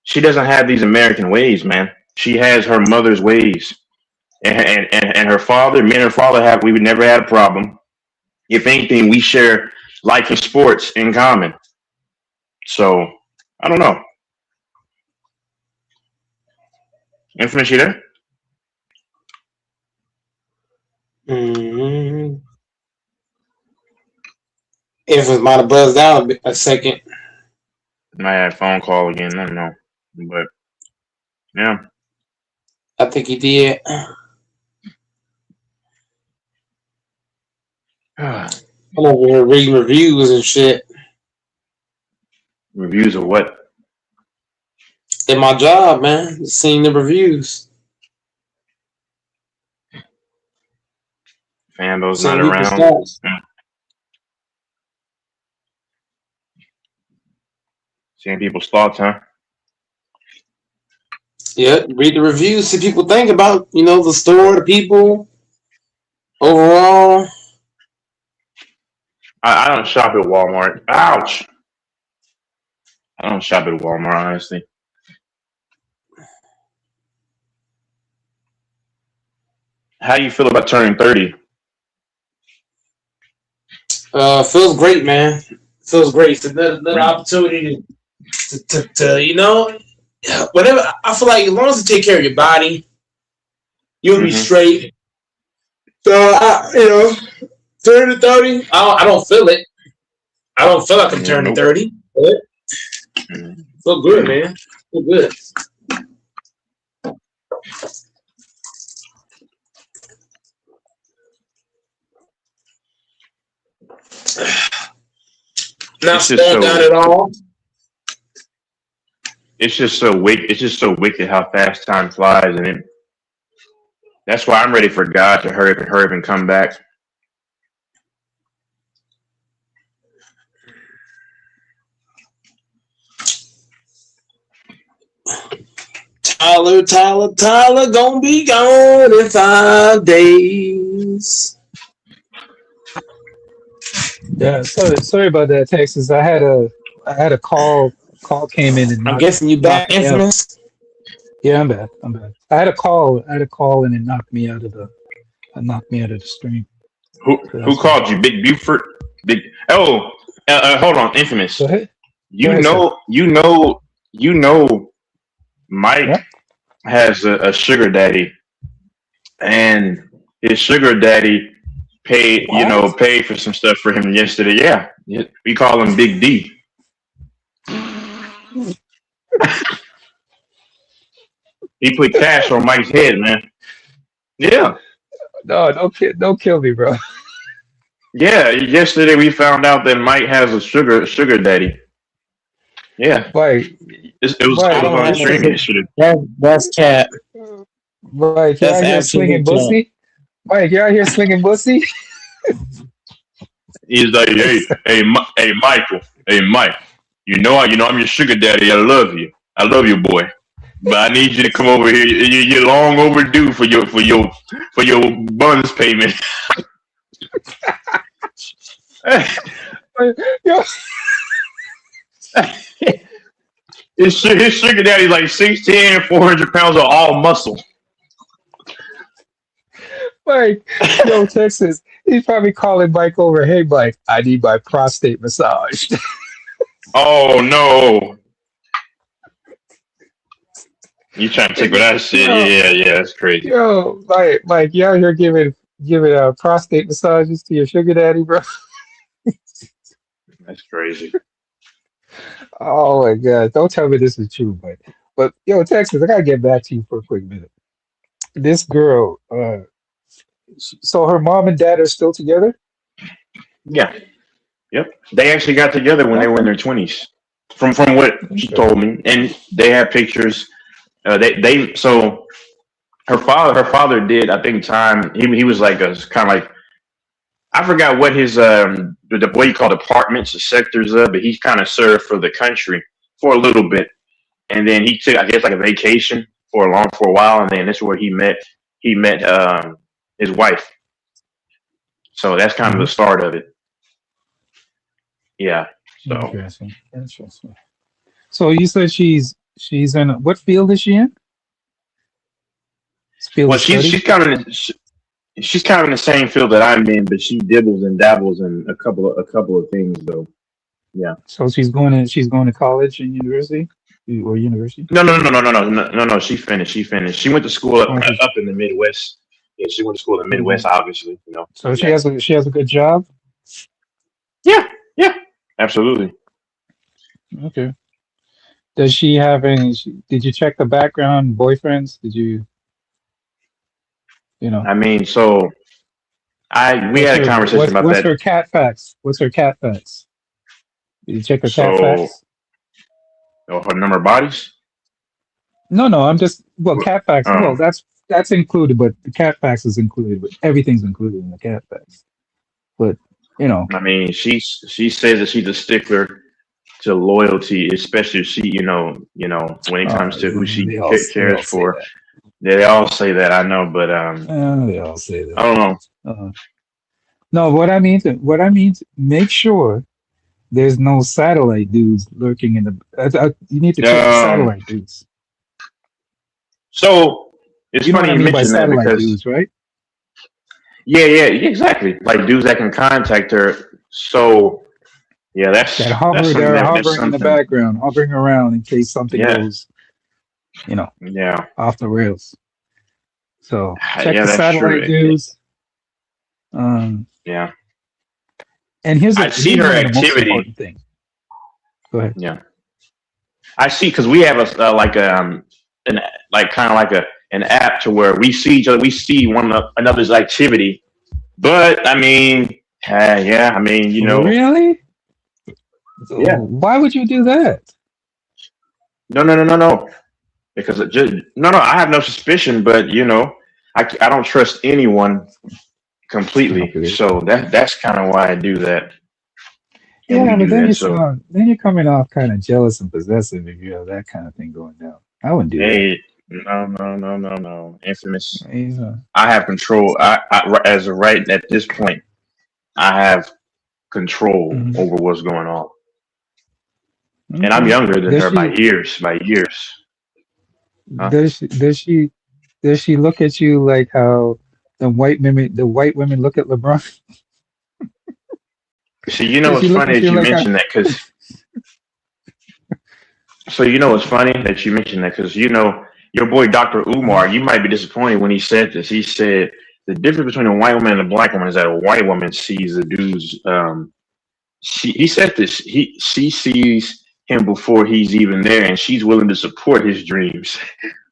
she doesn't have these American ways, man. She has her mother's ways. And her father, me and her father we've never had a problem. If anything, we share liking sports in common. So I don't know. Infamous, you there? Mm-hmm. Infamous might have buzzed out a second. Might have a phone call again. I don't know, but yeah. I think he did. I'm over here reading reviews and shit. Reviews of what? In my job, man. Seeing the reviews. Fanbo's Seeing not people's around. thoughts. Seeing people's thoughts, huh? Yeah, read the reviews, see people think about, the store, the people, overall. I don't shop at Walmart. Ouch! I don't shop at Walmart, honestly. How do you feel about turning 30? Feels great, man. Feels great. It's another opportunity to whatever. I feel like as long as you take care of your body, you'll be straight. So, turning 30, I don't feel it. I don't feel like I'm turning 30. But feel good, man. Feel good. Not slowing down at all. It's just so wicked. It's just so wicked how fast time flies, and that's why I'm ready for God to hurry up and come back. Tyler, gonna be gone in 5 days. Yeah, sorry about that, Texas. I had a call came in and I'm guessing you back, Infamous. Yeah, I'm back. I had a call and it knocked me out of the stream. Who called you? Big Buford? Hold on, Infamous. Go ahead. You know Mike has a sugar daddy, and his sugar daddy paid for some stuff for him yesterday. Yeah, we call him Big D. He put cash on Mike's head, man. Yeah. No, don't kill me, bro. Yeah. Yesterday we found out that Mike has a sugar daddy. Yeah. Mike, It was Mike, on the stream yesterday. That's cat. Mike, you That's out here absolute slinging cat. bussy? Mike, you out here slinging bussy? He's like, hey, Michael, hey, Mike. You know I'm your sugar daddy. I love you, boy. But I need you to come over here. You're long overdue for your bonus payment. Yo, His sugar daddy's like 6'10", 400 pounds of all muscle. Mike, yo, Texas. He's probably calling Mike over. Hey, Mike, I need my prostate massage. Oh no! You trying to take what I said? Yeah, that's crazy. Yo, Mike, you out here giving prostate massages to your sugar daddy, bro? That's crazy. Oh my God! Don't tell me this is true, but yo, Texas, I gotta get back to you for a quick minute. This girl, so her mom and dad are still together? Yeah. Yep. They actually got together when they were in their 20s. From what she told me, and they have pictures. So her father did, I think, time. He was like a kind of like, I forgot what his what you call departments or sectors of, but he kind of served for the country for a little bit, and then he took, I guess, like a vacation for a while, and then this is where he met his wife. So that's kind of the start of it. Yeah. So Interesting. So you said she's in what field is she in? Field well, of study? she's kind of in the same field that I'm in, but she dibbles and dabbles in a couple of things though. Yeah. So she's going to college and university or university? No. She finished. She went to school up in the Midwest. Yeah, she went to school in the Midwest, obviously. So she has a good job. Yeah, absolutely. Okay. Does she have any? Did you check the background boyfriends? Did you? I mean, so we had a conversation about what's that. her cat facts? What's her cat facts? Did you check her cat facts? Her number of bodies? No. I'm just cat facts. Well, that's included, but the cat facts is included. But everything's included in the cat facts. But I mean, she says that she's a stickler to loyalty, especially if she, when it comes to who she cares for. They all say that, I know, but they all say that. I don't know. No, what I mean, make sure there's no satellite dudes lurking in the. You need to check the satellite dudes. So it's funny you mention that because dudes, right? Yeah, exactly. Like dudes that can contact her. So yeah, that's hovering in the background, hovering around in case something goes, off the rails. So check the satellite dudes. Yeah. And I see her activity. Thing. Go ahead. Yeah. I see, because we have an app to where we see each other, we see one another's activity. But I mean, Really? Yeah. Why would you do that? No. Because I have no suspicion, but I don't trust anyone completely. Okay. So that's kind of why I do that. Yeah, but then you're coming off kind of jealous and possessive if you have that kind of thing going down. I wouldn't do that. No. Infamous. I have control. I as of right at this point, I have control over what's going on. And I'm younger than her by years. Huh? Does she look at you like how the white women look at LeBron? See, it's funny that you mentioned that because. So it's funny that you mentioned that because your boy Dr. Umar, you might be disappointed when he said this. He said the difference between a white woman and a black woman is that a white woman sees the dudes. He said this. She sees him before he's even there, and she's willing to support his dreams.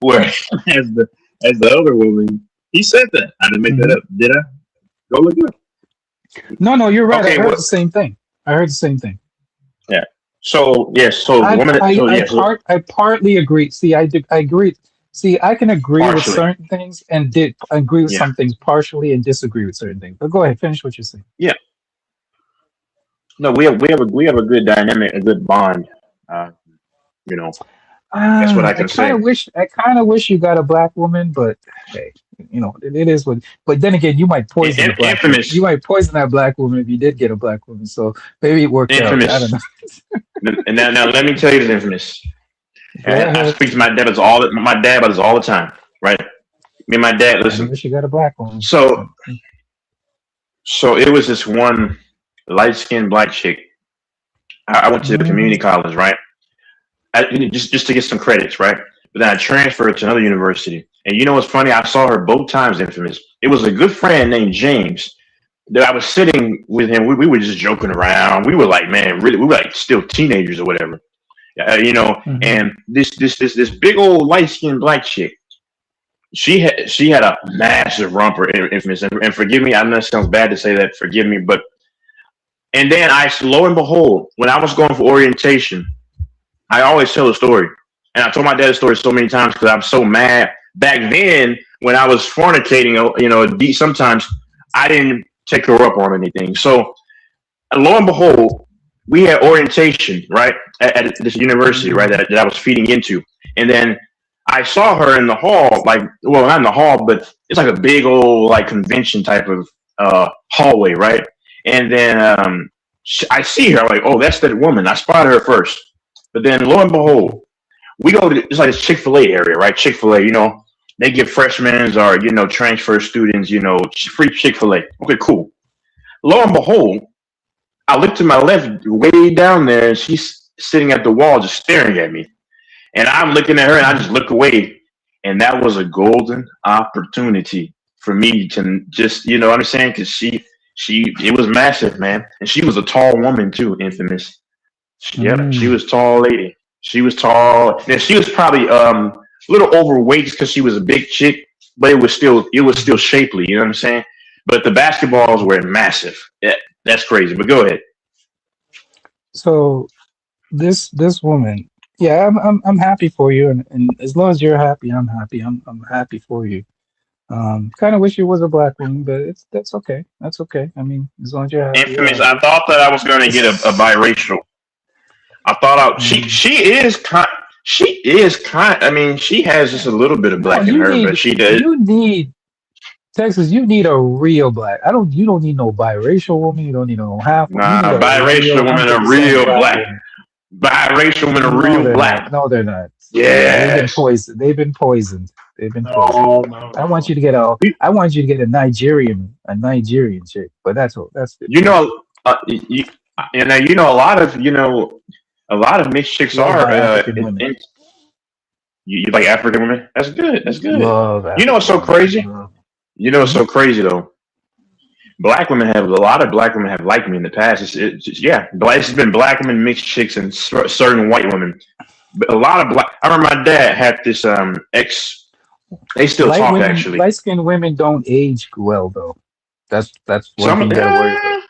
Whereas the other woman, he said that. I didn't make that up, did I? Go look it up. No, you're right. Okay, I heard well, the same thing. I heard the same thing. yeah. So yes, so I the woman. I So I, yes, part, I partly agree. See, I agree. See, I can agree with partially. certain things and did agree with Yeah, some things partially and disagree with certain things. But go ahead, finish what you're saying. yeah. No, we have a good dynamic, a good bond. Uh, you know, that's what I I can kind say. of wish you got a black woman, but hey, it is what. But then again, you might poison the black woman. You Infamous, might poison that black woman if you did get a black woman. So maybe it worked out. I don't infamous. know. And now let me tell you the infamous. Go And I ahead. speak to my dad about this all the time, right? Me and my dad Kind of listen. wish you got a black woman. So so it was this one light skinned black chick. I went to the Mm, community college, right? Just to get some credits, right? But then I transferred to another university. And you know what's funny? I saw her both times, infamous. It was a good friend named James that I was sitting with him. We were just joking around. We were like, man, really, we were like still teenagers or whatever. mhm. And this big old light skinned black chick. She had a massive rumper, infamous. And forgive me, I know it sounds bad to say that. Forgive me, but and then lo and behold, when I was going for orientation, I always tell a story. And I told my dad the story so many times because I'm so mad. Back then, when I was fornicating, sometimes I didn't take her up on anything. So lo and behold, we had orientation, right, at this university, right, that I was feeding into. And then I saw her in the hall, like, well, not in the hall, but it's like a big old, like, convention type of hallway, right? And then I see her, like, oh, that's that woman. I spotted her first. But then lo and behold, we go to it's like this Chick-fil-A area, right? Chick-fil-A, they give freshmen or, transfer students, free Chick-fil-A. Okay, cool. Lo and behold, I look to my left, way down there, and she's sitting at the wall just staring at me. And I'm looking at her, and I just look away. And that was a golden opportunity for me to just, what I'm saying? Because it was massive, man. And she was a tall woman, too, infamous. Yeah, she Mm. was tall lady. She was tall. And she was probably a little overweight because she was a big chick, but it was still shapely, you know what I'm saying? But the basketballs were massive. Yeah, that's crazy. But go ahead. So this woman, yeah, I'm happy for you, and as long as you're happy, I'm happy. I'm happy for you. Kind of wish you was a black woman, but that's okay. That's okay. I mean, as long as you're happy, you're Infamous. I happy. thought that I was going to get a biracial. I thought Mm. I mean, she has just a little bit of No, black in her, but she does. you need Texas. You need a real black. You don't need no biracial woman. You don't need no half. You Nah, need a biracial real woman, a 100% real black black. woman. Biracial woman, a No, real they're black. not. No, they're not. They've been Yes. poisoned. They've been poisoned. They've been poisoned. No, no, I want no. you to get a Nigerian chick, but that's all. That's You different. know, a lot of mixed chicks Love are. my African women. You like African women? That's good. That's good. Love You know what's African so women. crazy? Love. You know what's Mhm. so crazy though? A lot of black women have liked me in the past. Yeah, it's been black women, mixed chicks, and certain white women. But a lot of black. I remember my dad had this ex. They still talk actually. Light skinned women don't age well though. That's one Some thing you gotta worry about.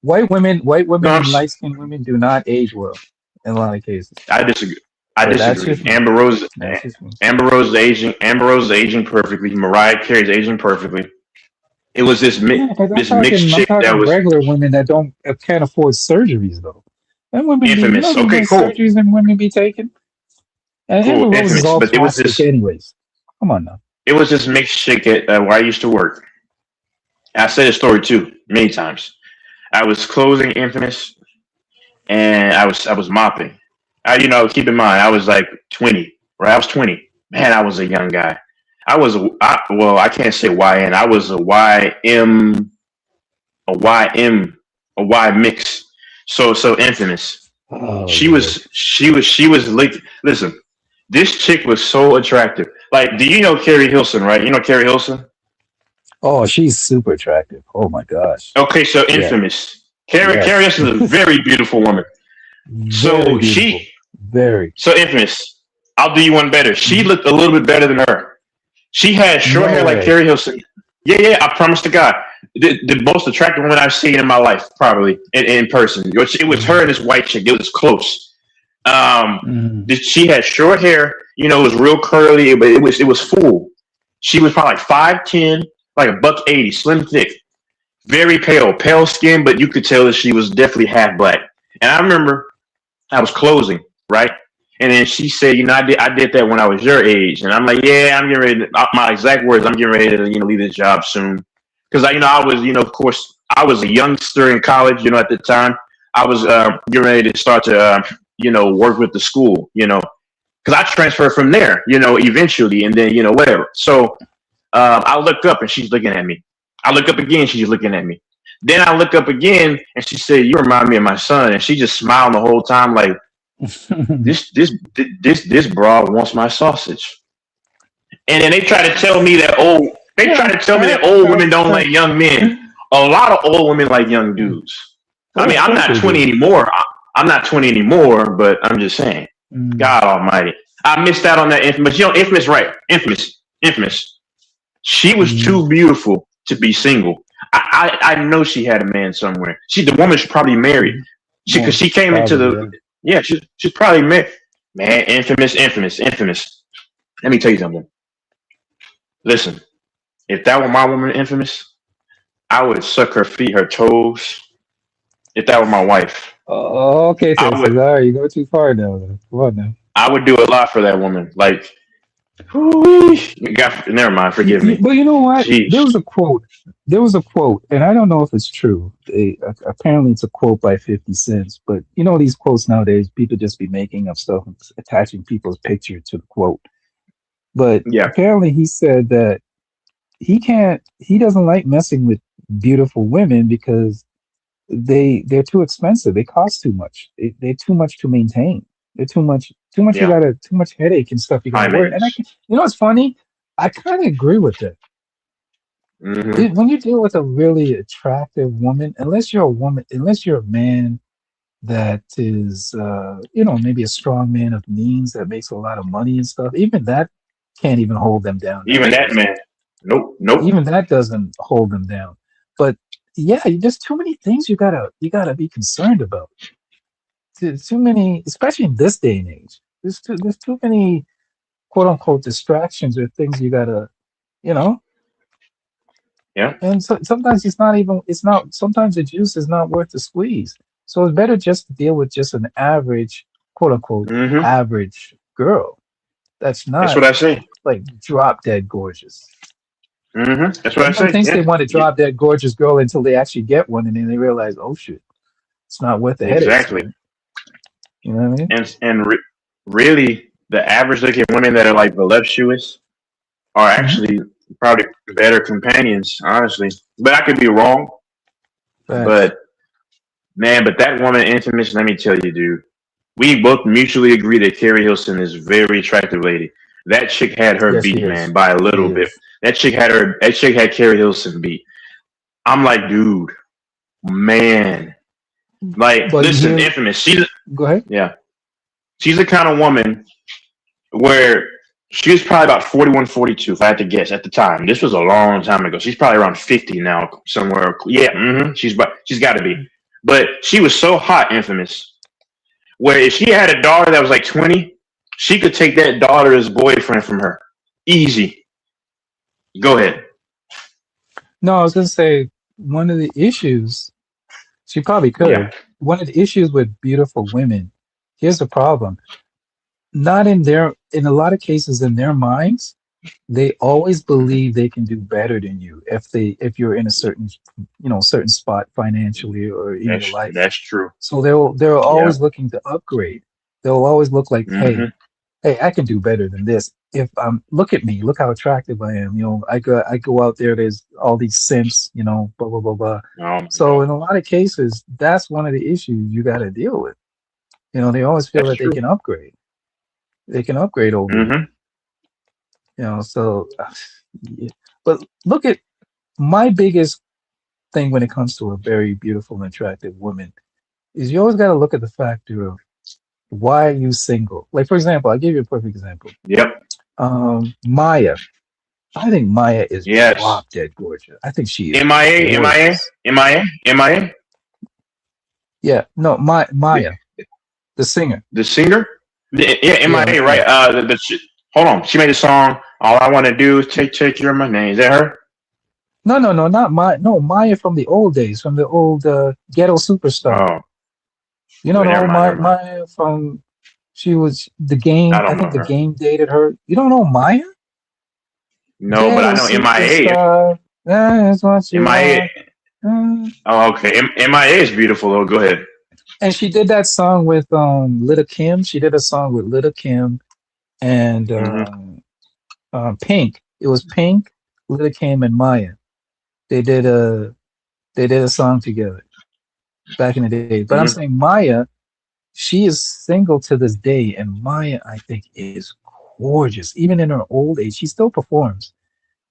White women no, and light skinned women do not age well in a lot of cases. I disagree. I But that's disagree. just me. That's just me. Amber Rose is aging. Amber Rose is aging perfectly. Mariah Carey is aging perfectly. It was Yeah, but this mixed I'm chick that talking was regular women that don't can't afford surgeries though. And women be, infamous. how Okay, many cool, surgeries and women be taking? And cool, Amber Rose is infamous. all But plastic anyways. Come on now. it was this mixed chick at where I used to work. I said a story too many times. I was closing infamous, and I was mopping. Keep in mind I was like 20, right? I was 20. Man, I was a young guy. Well, I can't say YN. I was a YM, a YM, a Y mix. So infamous. Oh She Lord. was she was like, listen, this chick was so attractive. Like, do you know Carrie Hilson, right? You know Carrie Hilson? Oh, she's super attractive. Oh my gosh. Okay, so Yeah. infamous. Carrie Yes. Hilson is a very beautiful woman. Very So beautiful. Very. So Infamous, I'll do you one better. She looked a little bit better than her. She had short No hair like way. Carrie Hilson. Yeah. I promise to God, the most attractive woman I've seen in my life, probably in person. It was her and this white chick. It was close. Mm. She had short hair. You know, it was real curly, but it was full. She was probably like 5'10", like a buck 80, slim, thick, very pale skin, but you could tell that she was definitely half black. And I remember I was closing, right? And then she said, I did that when I was your age. And I'm like, yeah, I'm getting ready to, my exact words, I'm getting ready to, leave this job soon. Because I was, of course, I was a youngster in college, at the time. I was getting ready to start to, work with the school, because I transferred from there, eventually, and then, whatever. So I look up and she's looking at me. I look up again, she's looking at me. Then I look up again and she said, "You remind me of my son." And she just smiled the whole time, like, this broad wants my sausage. And then they try to tell me that old women don't like young men. A lot of old women like young dudes. I mean, I'm not 20 anymore. I'm not 20 anymore, but I'm just saying. God Almighty, I missed out on that Infamous. Infamous, right? Infamous. She was too beautiful to be single. I know she had a man somewhere. The woman's probably married. Because she came into the she's probably married. Man, infamous. Let me tell you something. Listen, if that were my woman, Infamous, I would suck her feet, her toes. If that were my wife, Oh, okay, so Cesar, you go too far now. Come on now. I would do a lot for that woman. Like, never mind. Forgive me. But you know what? Jeez. There was a quote, and I don't know if it's true. Apparently, it's a quote by 50 Cent. But these quotes nowadays, people just be making up stuff and attaching people's picture to the quote. But apparently, he said that he doesn't like messing with beautiful women because they're too expensive. They cost too much. They're too much to maintain. They're too much. Too much. Too much headache and stuff. You gotta worry. And what's funny? I kind of agree with that. Mm-hmm. When you deal with a really attractive woman, unless you're a man that is, maybe a strong man of means that makes a lot of money and stuff, even that can't even hold them down. Even that man, nope. Even that doesn't hold them down. But there's too many things you gotta be concerned about. Too many, especially in this day and age. There's too many quote unquote distractions or things you gotta, Yeah. And so sometimes sometimes the juice is not worth the squeeze. So it's better just to deal with just an average, quote unquote, average girl. That's what I say. Like drop dead gorgeous. That's what I say. Thinks they want to drop dead gorgeous girl until they actually get one, and then they realize, oh shit, it's not worth the headache. Exactly. You know what I mean? And really, the average looking women that are like voluptuous are actually probably better companions, honestly. But I could be wrong. Right. But that woman, Infamous, let me tell you, dude, we both mutually agree that Carrie Hilson is a very attractive lady. That chick had her beat, man, by a little bit. That chick had Carrie Hilson beat. I'm like, dude, man. Like, But listen, Infamous, go ahead. Yeah. She's the kind of woman where she was probably about 41, 42, if I had to guess, at the time. This was a long time ago. She's probably around 50 now, somewhere. Yeah, she's got to be. But she was so hot, Infamous, where if she had a daughter that was like 20, she could take that daughter as boyfriend from her. Easy. Go ahead. No, I was going to say, one of the issues, she probably could. Yeah. One of the issues with beautiful women, here's the problem. Not in a lot of cases in their minds, they always believe they can do better than you if you're in a certain spot financially or in your life. That's true. So they're always looking to upgrade. They'll always look like, hey, I can do better than this. If look at me, look how attractive I am. I go out there. There's all these simps, blah blah blah blah. So in a lot of cases, that's one of the issues you got to deal with. They always feel that they can upgrade. They can upgrade over you. So, but look at my biggest thing when it comes to a very beautiful and attractive woman is you always got to look at the factor of why are you single? Like, for example, I'll give you a perfect example. Yep. Maya. I think Maya is Yes. drop dead gorgeous. I think she is MIA. MIA. gorgeous. MIA. MIA. Yeah, no, Maya, the singer. The singer. Yeah. Yeah, MIA. Right. Maya. Hold on. She made a song. All I want to do is take your money. Is that her? No, no, no, not Maya. No, Maya from the old days, from the old ghetto superstar. Oh. You know Wait, the never old mind. Never mind. Maya from. She was the game. I I don't know think the her. game dated her. You don't know Maya? No, but I Ghetto know MIA. superstar. That's what you MIA. are. Mm. Oh, okay. MIA is beautiful though. Go ahead. And she did that song with Little Kim. She did a song with Little Kim and Hmm. Pink. It was Pink, Little Kim, and Maya. They did a song together back in the day. But I'm Hmm. saying Maya, she is single to this day, and Maya, I think, is gorgeous. Even in her old age, she still performs.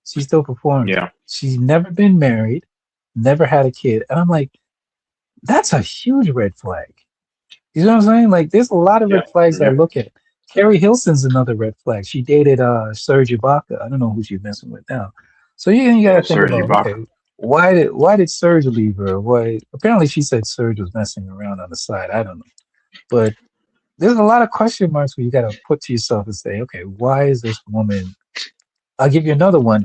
She still performs. Yeah. She's never been married, never had a kid, and I'm like, that's a huge red flag. You know what I'm saying? Like, there's a lot of Yeah. red flags I Yeah. look at. Carrie Hilson's another red flag. She dated Serge Ibaka. I don't know who she's messing with now. So you got Yeah. to think Serge about, okay, Ibaka. why did Serge leave her? Why? Apparently, she said Serge was messing around on the side. I don't know, but there's a lot of question marks where you got to put to yourself and say, okay, why is this woman? I'll give you another one.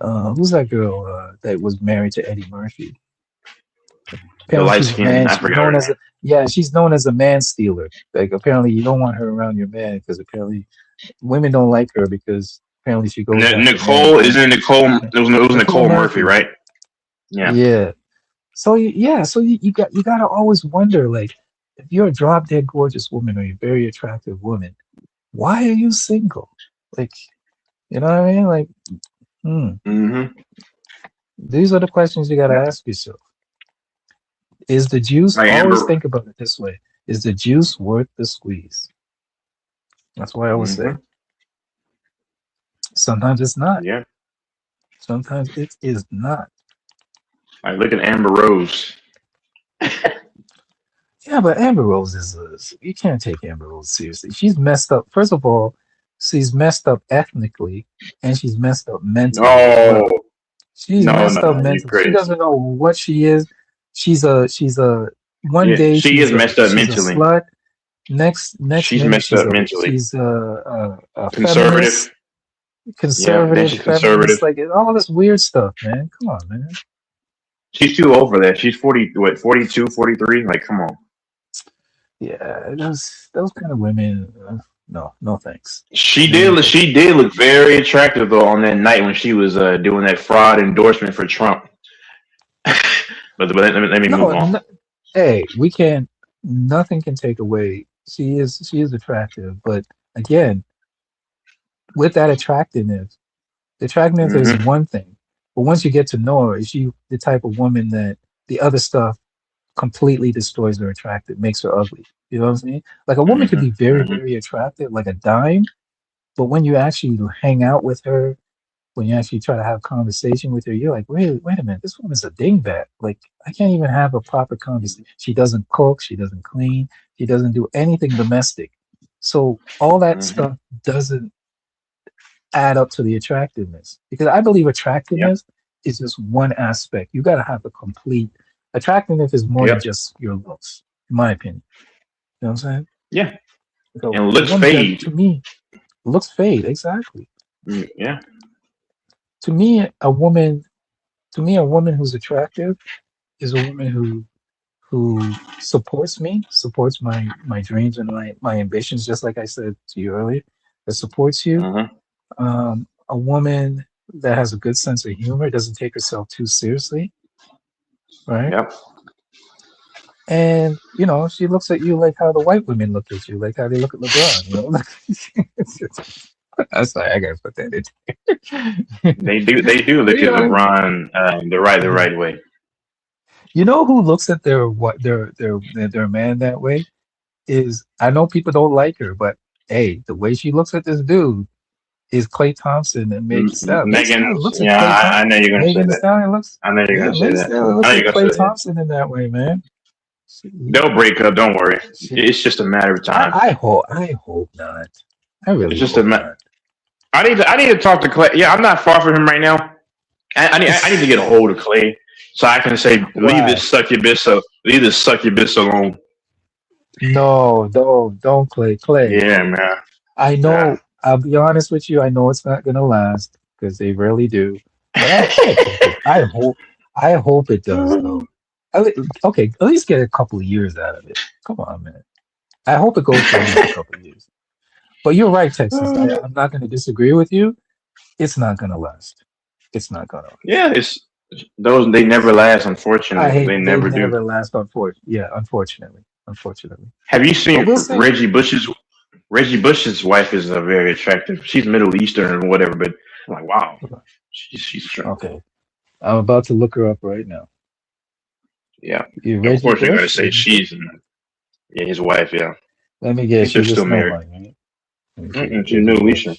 Who's that girl that was married to Eddie Murphy? The Apparently, light she's a skin. man. I She's forgot her known as name. a yeah. She's known as a man stealer. Like apparently, you don't want her around your man because apparently, women don't like her because apparently she goes after men. Nicole, isn't it Nicole? It was Nicole Nicole Murphy, Murphy. right? Yeah. Yeah. So yeah. So you got to always wonder like if you're a drop dead gorgeous woman or you're a very attractive woman, why are you single? Like you know what I mean? Like hmm, Hmm. these are the questions you got to Yeah. ask yourself. Is the juice? Like Always Amber. think about it this way: is the juice worth the squeeze? That's why I always say. Hmm. Sometimes it's not. Yeah. Sometimes it is not. Like look at Amber Rose. Yeah, but Amber Rose you can't take Amber Rose seriously. She's messed up. First of all, she's messed up ethnically and she's messed up mentally as No. well. She's No. messed No. up No. You mentally. She crazy? doesn't know what she is. She's a one Yeah. day She is messed up she's a mentally. slut. Next She's minute messed up mentally. she's a feminist, Conservative. Yeah. Then conservative she's conservative. feminist, like all this weird stuff, man. Come on, man. She's too old for that. She's 40. What? 42, 43? Like, come on. Yeah, those kind of women. No, no thanks. She No did. thanks. She did look very attractive though on that night when she was doing that fraud endorsement for Trump. But let me move No, on. hey, we can't. Nothing can take away. She is attractive, but again, with that attractiveness, the attractiveness is Hmm. one thing. But once you get to know her, is she the type of woman that the other stuff completely destroys her attractive, makes her ugly? You know what I'm saying? Like a woman could Hmm. be very, Hmm. very attractive, like a dime, but when you actually hang out with her, when you actually try to have conversation with her, you're like, wait a minute, this woman's a dingbat. Like, I can't even have a proper conversation. She doesn't cook, she doesn't clean, she doesn't do anything domestic. So all that Hmm. stuff doesn't add up to the attractiveness. Because I believe Yep. attractiveness is just one aspect. You gotta have a complete attractiveness is more than Yep. just your looks, in my opinion. You know what I'm saying? Yeah. So And a looks woman that fade. to me looks fade, exactly. Yeah. To me, a woman who's attractive is a woman who supports me, supports my dreams and my ambitions, just like I said to you earlier, that supports you. Hmm. A woman that has a good sense of humor, doesn't take herself too seriously, right? Yep. And she looks at you like how the white women look at you, like how they look at LeBron. I'm sorry, I gotta put that in. They do. They do look You at know, LeBron the right way. you know who looks at their man that way is I know people don't like her, but hey, the way she looks at this dude is Clay Thompson and Megan Stallion. Megan Stallion Megan's. looks at Yeah. Clay Thompson. I know you're gonna say Megan Thee that. Stallion looks. I know you're Yeah, gonna say Megan that. Stallion I looks know at you're Clay gonna say that. Thompson in that way, man. They'll break up. Don't worry. It's just a matter of time. I hope not. I really It's just hope a not. I need to talk to Clay. Yeah, I'm not far from him right now. I need to get a hold of Clay so I can say leave Why? this succubus alone. No, don't Clay. Yeah, man. I know. I'll be honest with you. I know it's not gonna last because they rarely do. But I think it. I hope it does though. Okay, at least get a couple of years out of it. Come on, man. I hope it goes for at least a couple of years. But you're right, Texas. I'm not going to disagree with you. It's not going to last. It's not going to. Yeah, it's those they never last. I Unfortunately, hate they they never do. never last. Unfortunately. Have you But seen we'll see. Reggie Bush's? Reggie Bush's wife is very attractive. She's Middle Eastern or whatever, but I'm like, wow, she's attractive. Okay, I'm about to look her up right now. Yeah, You of Reggie course you're gonna Bush? say she's his wife. Yeah, Let me I guess. think they're She's a still snow married. bunny, right? Let me see. She's Reggie Middle Eastern.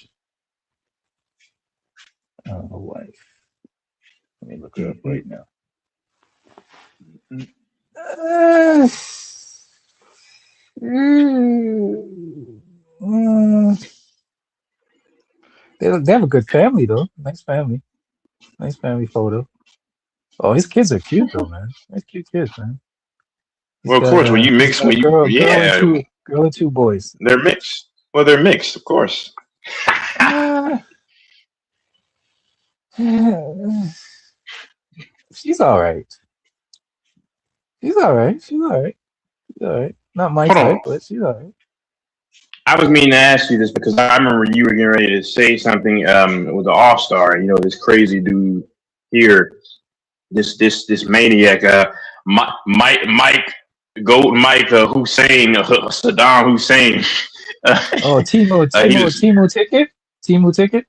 Bush, wife. Let me look her up right now. Uh, mm, they have a good family though. Nice family. Nice family photo. Oh, his kids are cute though, man. Nice cute kids, man. Well, of course, when you He's mix, got a yeah, girl and two boys. they're mixed. Well, they're mixed, of course. Uh, she's all right. She's all right. She's all right. She's all right. Not my Hold on. type, but she's all right. I was meaning to ask you this because I remember you were getting ready to say something with the All Star. You know, this crazy dude here, this maniac, Mike Hussein, Saddam Hussein. Oh, Timu ticket. Timu ticket.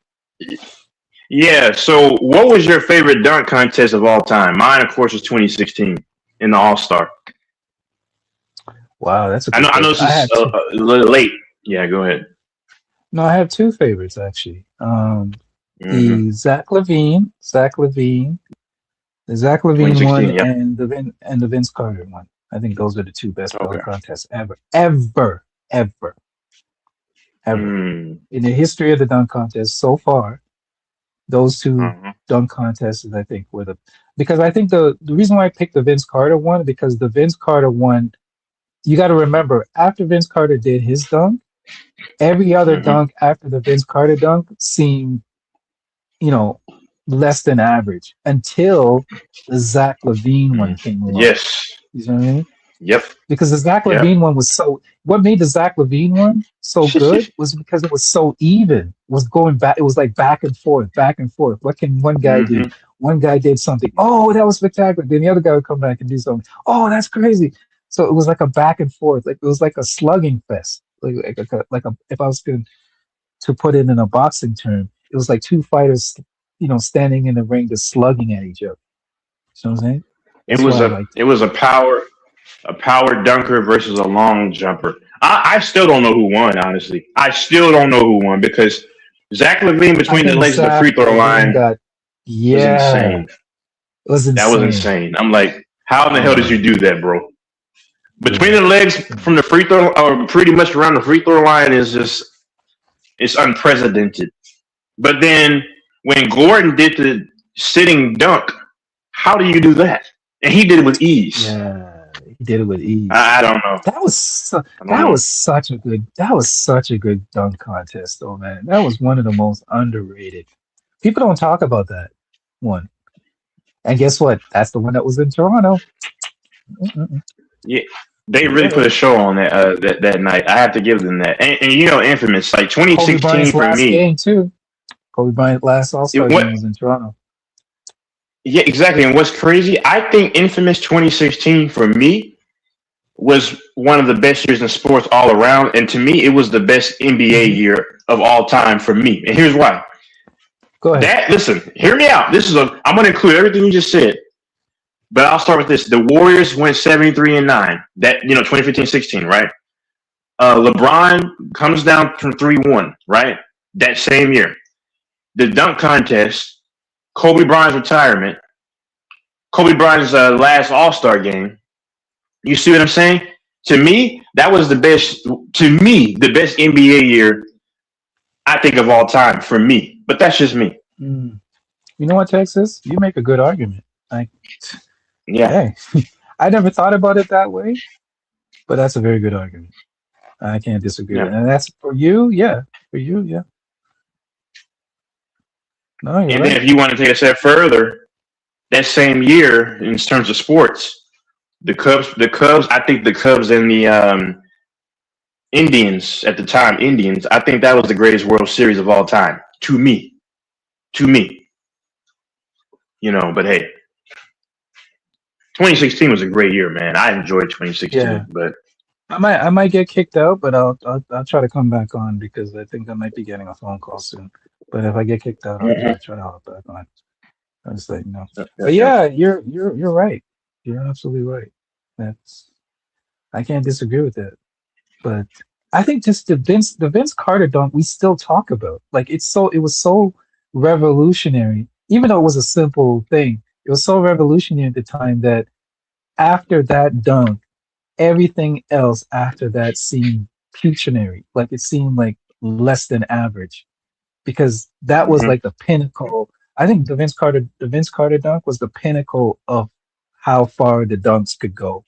Yeah. So, what was your favorite dunk contest of all time? Mine, of course, was 2016 in the All Star. Wow, that's a I good know question. this is a little late. Yeah, go ahead. No, I have two favorites actually. Mhm. The Zach Levine one, 2016, yep. and the Vince Carter one. I think those are the two best dunk Okay. contests ever. Mm. In the history of the dunk contest so far. Those two Mhm. dunk contests, I think, were because I think the reason why I picked the Vince Carter one because the Vince Carter one, you got to remember after Vince Carter did his dunk, every other Mhm. dunk after the Vince Carter dunk seemed, less than average until the Zach Levine one came along. Yes. You know what I mean? Yep. Because the Zach Yep. Levine one was what made the Zach Levine one so good was because it was so even. It was going back. It was like back and forth. What can one guy do? One guy did something. Oh, that was spectacular. Then the other guy would come back and do something. Oh, that's crazy. So it was like a back and forth. Like it was like a slugging fest. If I was going to put it in a boxing term, it was like two fighters, standing in the ring just slugging at each other. You know what I'm saying? It was a power dunker versus a long jumper. I still don't know who won, honestly. I still don't know who won because Zach Levine between the legs of the free throw line was insane. It was insane. That was insane. I'm like, how in the hell did you do that, bro? Between the legs from the free throw, or pretty much around the free throw line, it's unprecedented. But then when Gordon did the sitting dunk, how do you do that? And he did it with ease. Yeah, he did it with ease. I don't know. That was such a good dunk contest, though, man. That was one of the most underrated. People don't talk about that one. And guess what? That's the one that was in Toronto. Yeah, they really put a show on that night. I have to give them that. And infamous, like 2016 for me. Game too. Kobe Bryant's last All-Star game was in Toronto. Yeah, exactly. And what's crazy, I think infamous 2016 for me was one of the best years in sports all around. And to me, it was the best NBA year of all time for me. And here's why. Go ahead. Listen, hear me out. I'm going to include everything you just said. But I'll start with this. The Warriors went 73-9. That 2015-16, right? LeBron comes down from 3-1, right? That same year. The dunk contest, Kobe Bryant's retirement, Kobe Bryant's last All-Star game, You see what I'm saying? To me, that was the best. To me, the best NBA year I think of all time for me. But that's just me. Mm. You know what, Texas? You make a good argument. Like, Yeah, hey, I never thought about it that way, but that's a very good argument. I can't disagree with yeah. it. And that's for you, yeah. For you, yeah. No, you're And then right. if you want to take a step further, that same year in terms of sports, the Cubs. I think the Cubs and the Indians at the time, Indians. I think that was the greatest World Series of all time. To me, But hey, 2016 was a great year, man. I enjoyed Yeah. 2016, but I might get kicked out, but I'll try to come back on because I think I might be getting a phone call soon. But if I get kicked out, Mhm. I'll try to hop back on. I'll just let you know. Yep, But yep, yep. yeah, you're right. You're absolutely right. That's I can't disagree with that. But I think just the Vince Carter dunk we still talk about. Like it was so revolutionary, even though it was a simple thing. It was so revolutionary at the time that after that dunk, everything else after that seemed putationary. Like it seemed like less than average because that was Mhm. like the pinnacle. I think the Vince Carter dunk was the pinnacle of how far the dunks could go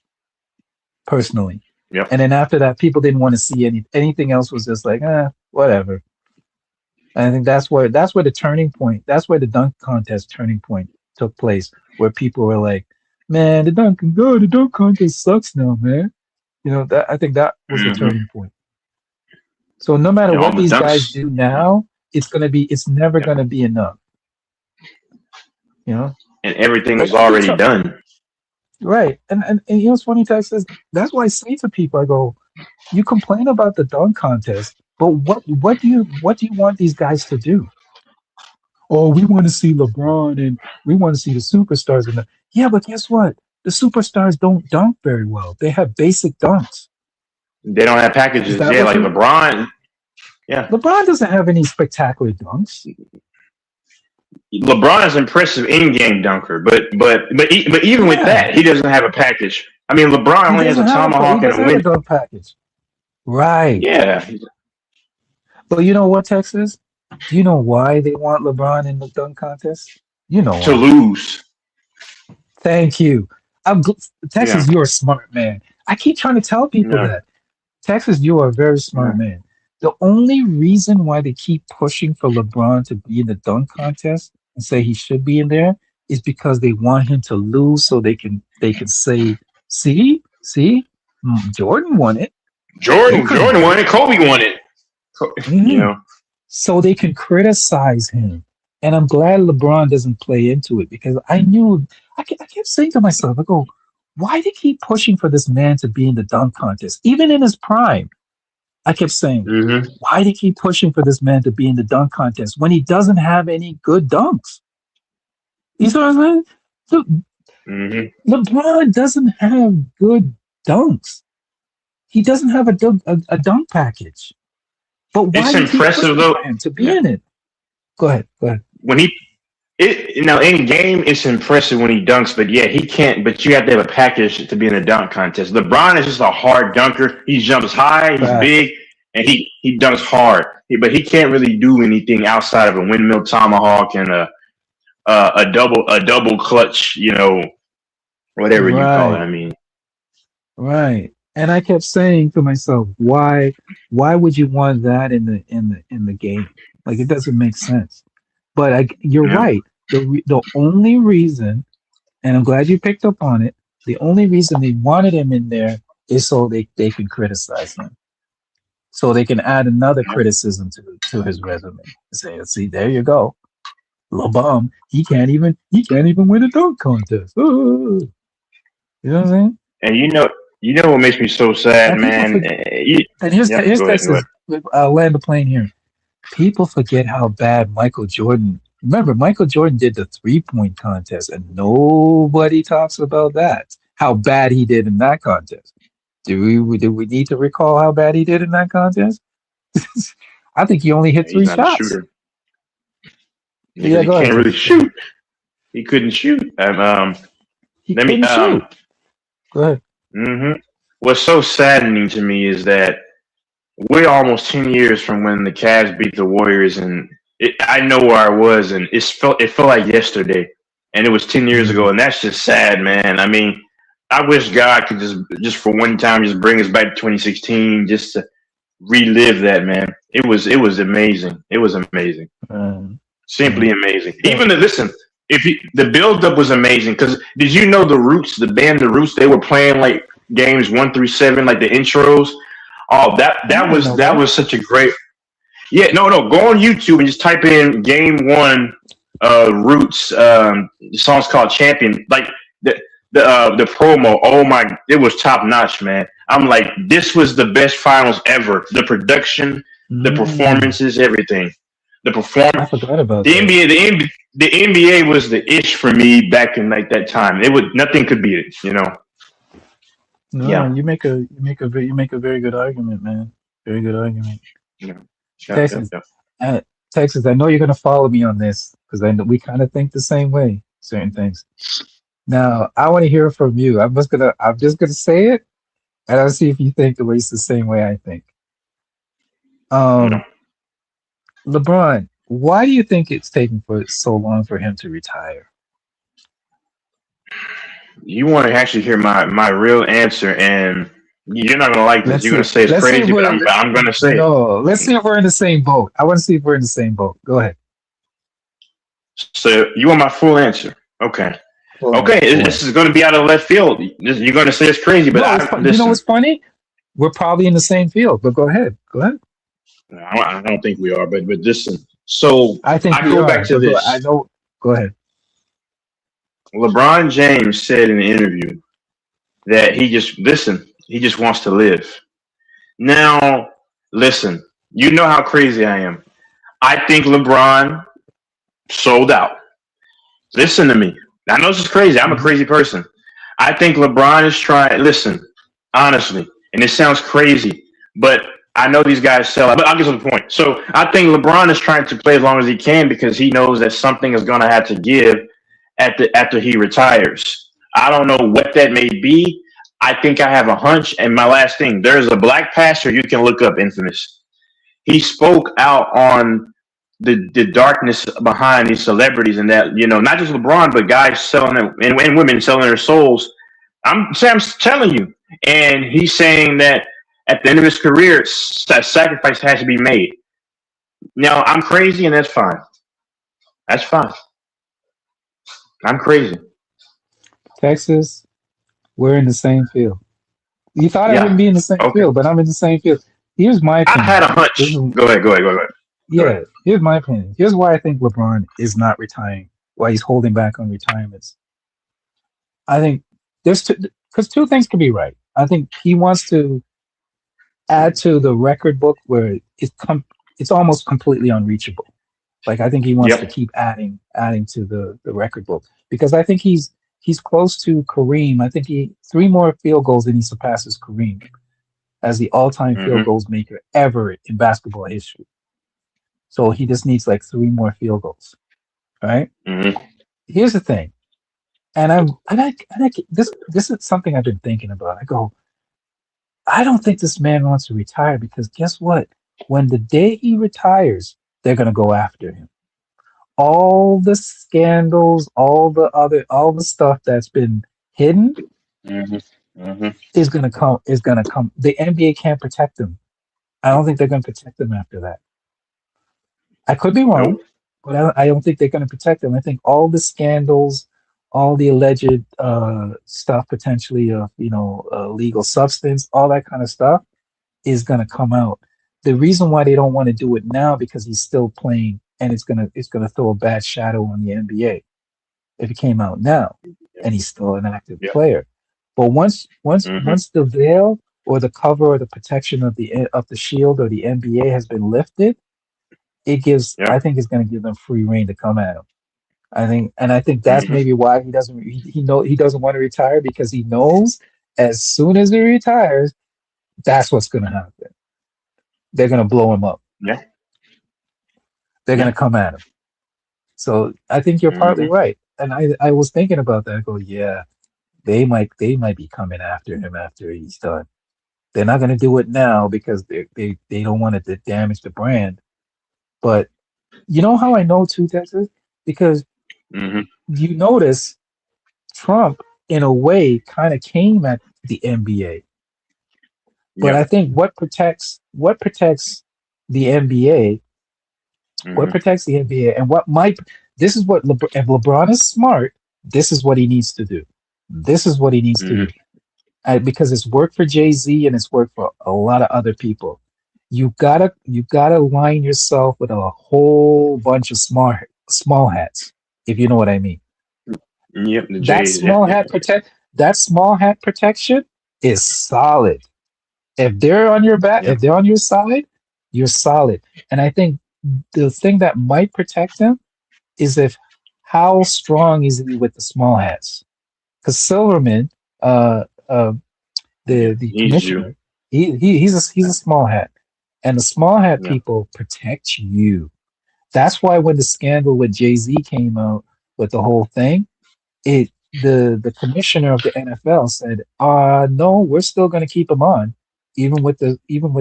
personally. Yep. And then after that, people didn't want to see anything else was just like, whatever. And I think that's where the turning point, that's where the dunk contest turning point took place, where people were like, man, the dunk contest sucks now, man. That I think that was the Mhm. turning point. So no matter All what the these guys dunks. do now, it's never Yep. gonna be enough. You know, And everything like was I keep already done. right, and what's funny, Texas? That's why I say to people, I go, you complain about the dunk contest, but what do you want these guys to do? Oh, we want to see LeBron and we want to see the superstars in the yeah, but guess what? The superstars don't dunk very well. They have basic dunks. They don't have Is packages. that Yeah, what like you? LeBron. Yeah, LeBron doesn't have any spectacular dunks. LeBron is impressive in-game dunker, but even with Yeah, that, he doesn't have a package. I mean, LeBron he only has a doesn't have he tomahawk and doesn't a have a win. dunk package. Right. Yeah, But you know what, Texas? Do you know why they want LeBron in the dunk contest? You know to why. lose. Thank you. Yeah, Texas, you're a smart man. I keep trying to tell people yeah. that. Texas, you are a very smart Yeah. man. The only reason why they keep pushing for LeBron to be in the dunk contest and say he should be in there is because they want him to lose so they can say, see, Jordan won it. They Jordan, couldn't Jordan do won it. it. Kobe won it. You Mhm. know, So they can criticize him. And I'm glad LeBron doesn't play into it because I kept saying to myself, I go, why they keep pushing for this man to be in the dunk contest, even in his prime? I kept saying, hmm why they keep pushing for this man to be in the dunk contest when he doesn't have any good dunks? You see what I'm saying? So hmm LeBron doesn't have good dunks. He doesn't have a dunk package. But why it's they keep impressive pushing though. for him to be Yeah, in it? Go ahead. Go ahead. when he in game, it's impressive when he dunks, but yeah, he can't. But you have to have a package to be in a dunk contest. LeBron is just a hard dunker. He jumps high, he's big, Facts. and he dunks hard. But he can't really do anything outside of a windmill tomahawk and a double clutch. Whatever you call it. Right. I mean, Right. And I kept saying to myself, why would you want that in the game? Like it doesn't make sense. But you're yeah, right. The only reason, and I'm glad you picked up on it, the only reason they wanted him in there is so they can criticize him. So they can add another yeah. criticism to his resume. Say, see, there you go. LeBum, he can't even win a dunk contest. You know what I'm saying? And you know what makes me so sad, And people man. forget. And here's Yep. here's Go ahead. Go Texas. ahead. I'll land the plane here. People forget how bad Michael Jordan. Remember, Michael Jordan did the 3-point contest, and nobody talks about that. How bad he did in that contest. Do we need to recall how bad he did in that contest? I think he only hit He's three not a shots. shooter because Yeah, he go ahead, can't really Texas. Go ahead. shoot. He couldn't shoot. He Let me couldn't shoot. Go ahead. hmm What's so saddening to me is that we're almost 10 years from when the Cavs beat the Warriors, and I know where I was, and it felt like yesterday, and it was 10 years ago, and that's just sad, man. I mean, I wish God could just for one time just bring us back to 2016, just to relive that, man. It was amazing. It was amazing, Um, simply mm. amazing. Yeah. Even listen, the build up was amazing because did you know the Roots, the band, the Roots, they were playing like games 1 through 7, like the intros. Oh, that I that didn't know was that that. was such a great. Yeah, no. Go on YouTube and just type in Game One, Roots. The song's called Champion. Like the promo. Oh my, it was top notch, man. I'm like, this was the best finals ever. The production, the Mm, performances, everything. The I perform. forgot about The that. NBA, the NBA was the ish for me back in like that time. It would nothing could beat it. No, Yeah. you make a very good argument, man. Very good argument. Yeah. Yeah. Yeah. Texas, Yeah. uh, Texas. I know you're gonna follow me on this because I know we kind of think the same way. Certain things. Now, I want to hear from you. I'm just gonna say it, and I'll see if you think at least the same way I think. Yeah. Um, LeBron, why do you think it's taking for so long for him to retire? You want to actually hear my real answer, and you're not gonna like this. Let's You're gonna see. say it's Let's see if crazy, but we're I'm gonna say it. no. Let's see if we're in the same boat. I want to see if we're in the same boat. Go ahead. So you want my full answer? Okay. Go ahead. Okay. Go This ahead. is gonna be out of left field. You're gonna say it's crazy, but No, I you know what's listen. funny? We're probably in the same field, but go ahead. Go ahead. I don't think we are, but listen. So I think I we go back are, to but go. I this. know. Go ahead. LeBron James said in an interview that he just wants to live. Now, listen. You know how crazy I am. I think LeBron sold out. Listen to me. I know this is crazy. I'm a Mhm. crazy person. I think LeBron is trying. Listen, honestly, and it sounds crazy, but I know these guys sell out. But I'll get to the point. So I think LeBron is trying to play as long as he can because he knows that something is going to have to give after he retires. I don't know what that may be. I think I have a hunch. And my last thing, there's a black pastor you can look up, infamous. He spoke out on the darkness behind these celebrities and that not just LeBron but guys selling them and women selling their souls. I'm telling you, and he's saying that at the end of his career, that sacrifice has to be made. Now I'm crazy, and that's fine. That's fine. I'm crazy. Texas, we're in the same field. You thought I wouldn't Yeah. be in the same Okay. field, but I'm in the same field. Here's my I had opinion. a This hunch. is Go ahead. Go ahead. Go ahead. Go ahead. yeah. Here's my opinion. Here's why I think LeBron is not retiring. Why he's holding back on retirements. I think there's two because two things can be right. I think he wants to add to the record book where it's almost completely unreachable. Like I think he wants to Yep. keep adding to the record book because I think he's close to Kareem. I think he three more field goals and he surpasses Kareem as the all-time field Mm-hmm. goals maker ever in basketball history. So he just needs like three more field goals. All right. Mm-hmm. Here's the thing, this is something I've been thinking about. I go, I don't think this man wants to retire because guess what? When the day he retires, they're gonna go after him. All the scandals, all the stuff that's been hidden Mm-hmm. Mm-hmm. is gonna come. The NBA can't protect him. I don't think they're gonna protect him after that. I could be wrong, Nope. but I don't think they're gonna protect him. I think all the scandals, all the alleged stuff potentially of legal substance, all that kind of stuff is gonna come out. The reason why they don't want to do it now because he's still playing and it's gonna throw a bad shadow on the NBA if it came out now and he's still an active Yep. player. But once once Mm-hmm. once the veil or the cover or the protection of the shield or the NBA has been lifted, I Yep. think it's gonna give them free reign to come at him. I think that's Mm-hmm. maybe why he doesn't want to retire because he knows as soon as he retires, that's what's gonna happen. They're gonna blow him up. Yeah. They're Yeah. gonna come at him. So I think you're partly Mm-hmm. right. And I was thinking about that. I go, yeah. they might be coming after him after he's done. They're not going to do it now because they don't want it to damage the brand. But you know how I know too, Texas? Because Hmm. you notice Trump, in a way, kind of came at the NBA. But I Yep. think what protects the NBA, what Hmm. protects the NBA, and what might this is what if LeBron is smart, this is what he needs to do. This is what he needs to Hmm. do. Because it's worked for Jay-Z and it's worked for a lot of other people. You gotta line yourself with a whole bunch of small hats, if you know what I mean. Yep. The That Jays. Yeah. small Yeah. hat protect that small hat protection is solid. If they're on your back, Yep. if they're on your side, you're solid. And I think the thing that might protect him is if how strong is he with the small hats? Because Silverman, uh, uh, Yeah. the He's you. commissioner, he's a small hat, and the small hat Yeah. people protect you. That's why when the scandal with Jay Z came out with the whole thing, it the commissioner of the NFL said, no, we're still going to keep him on, even with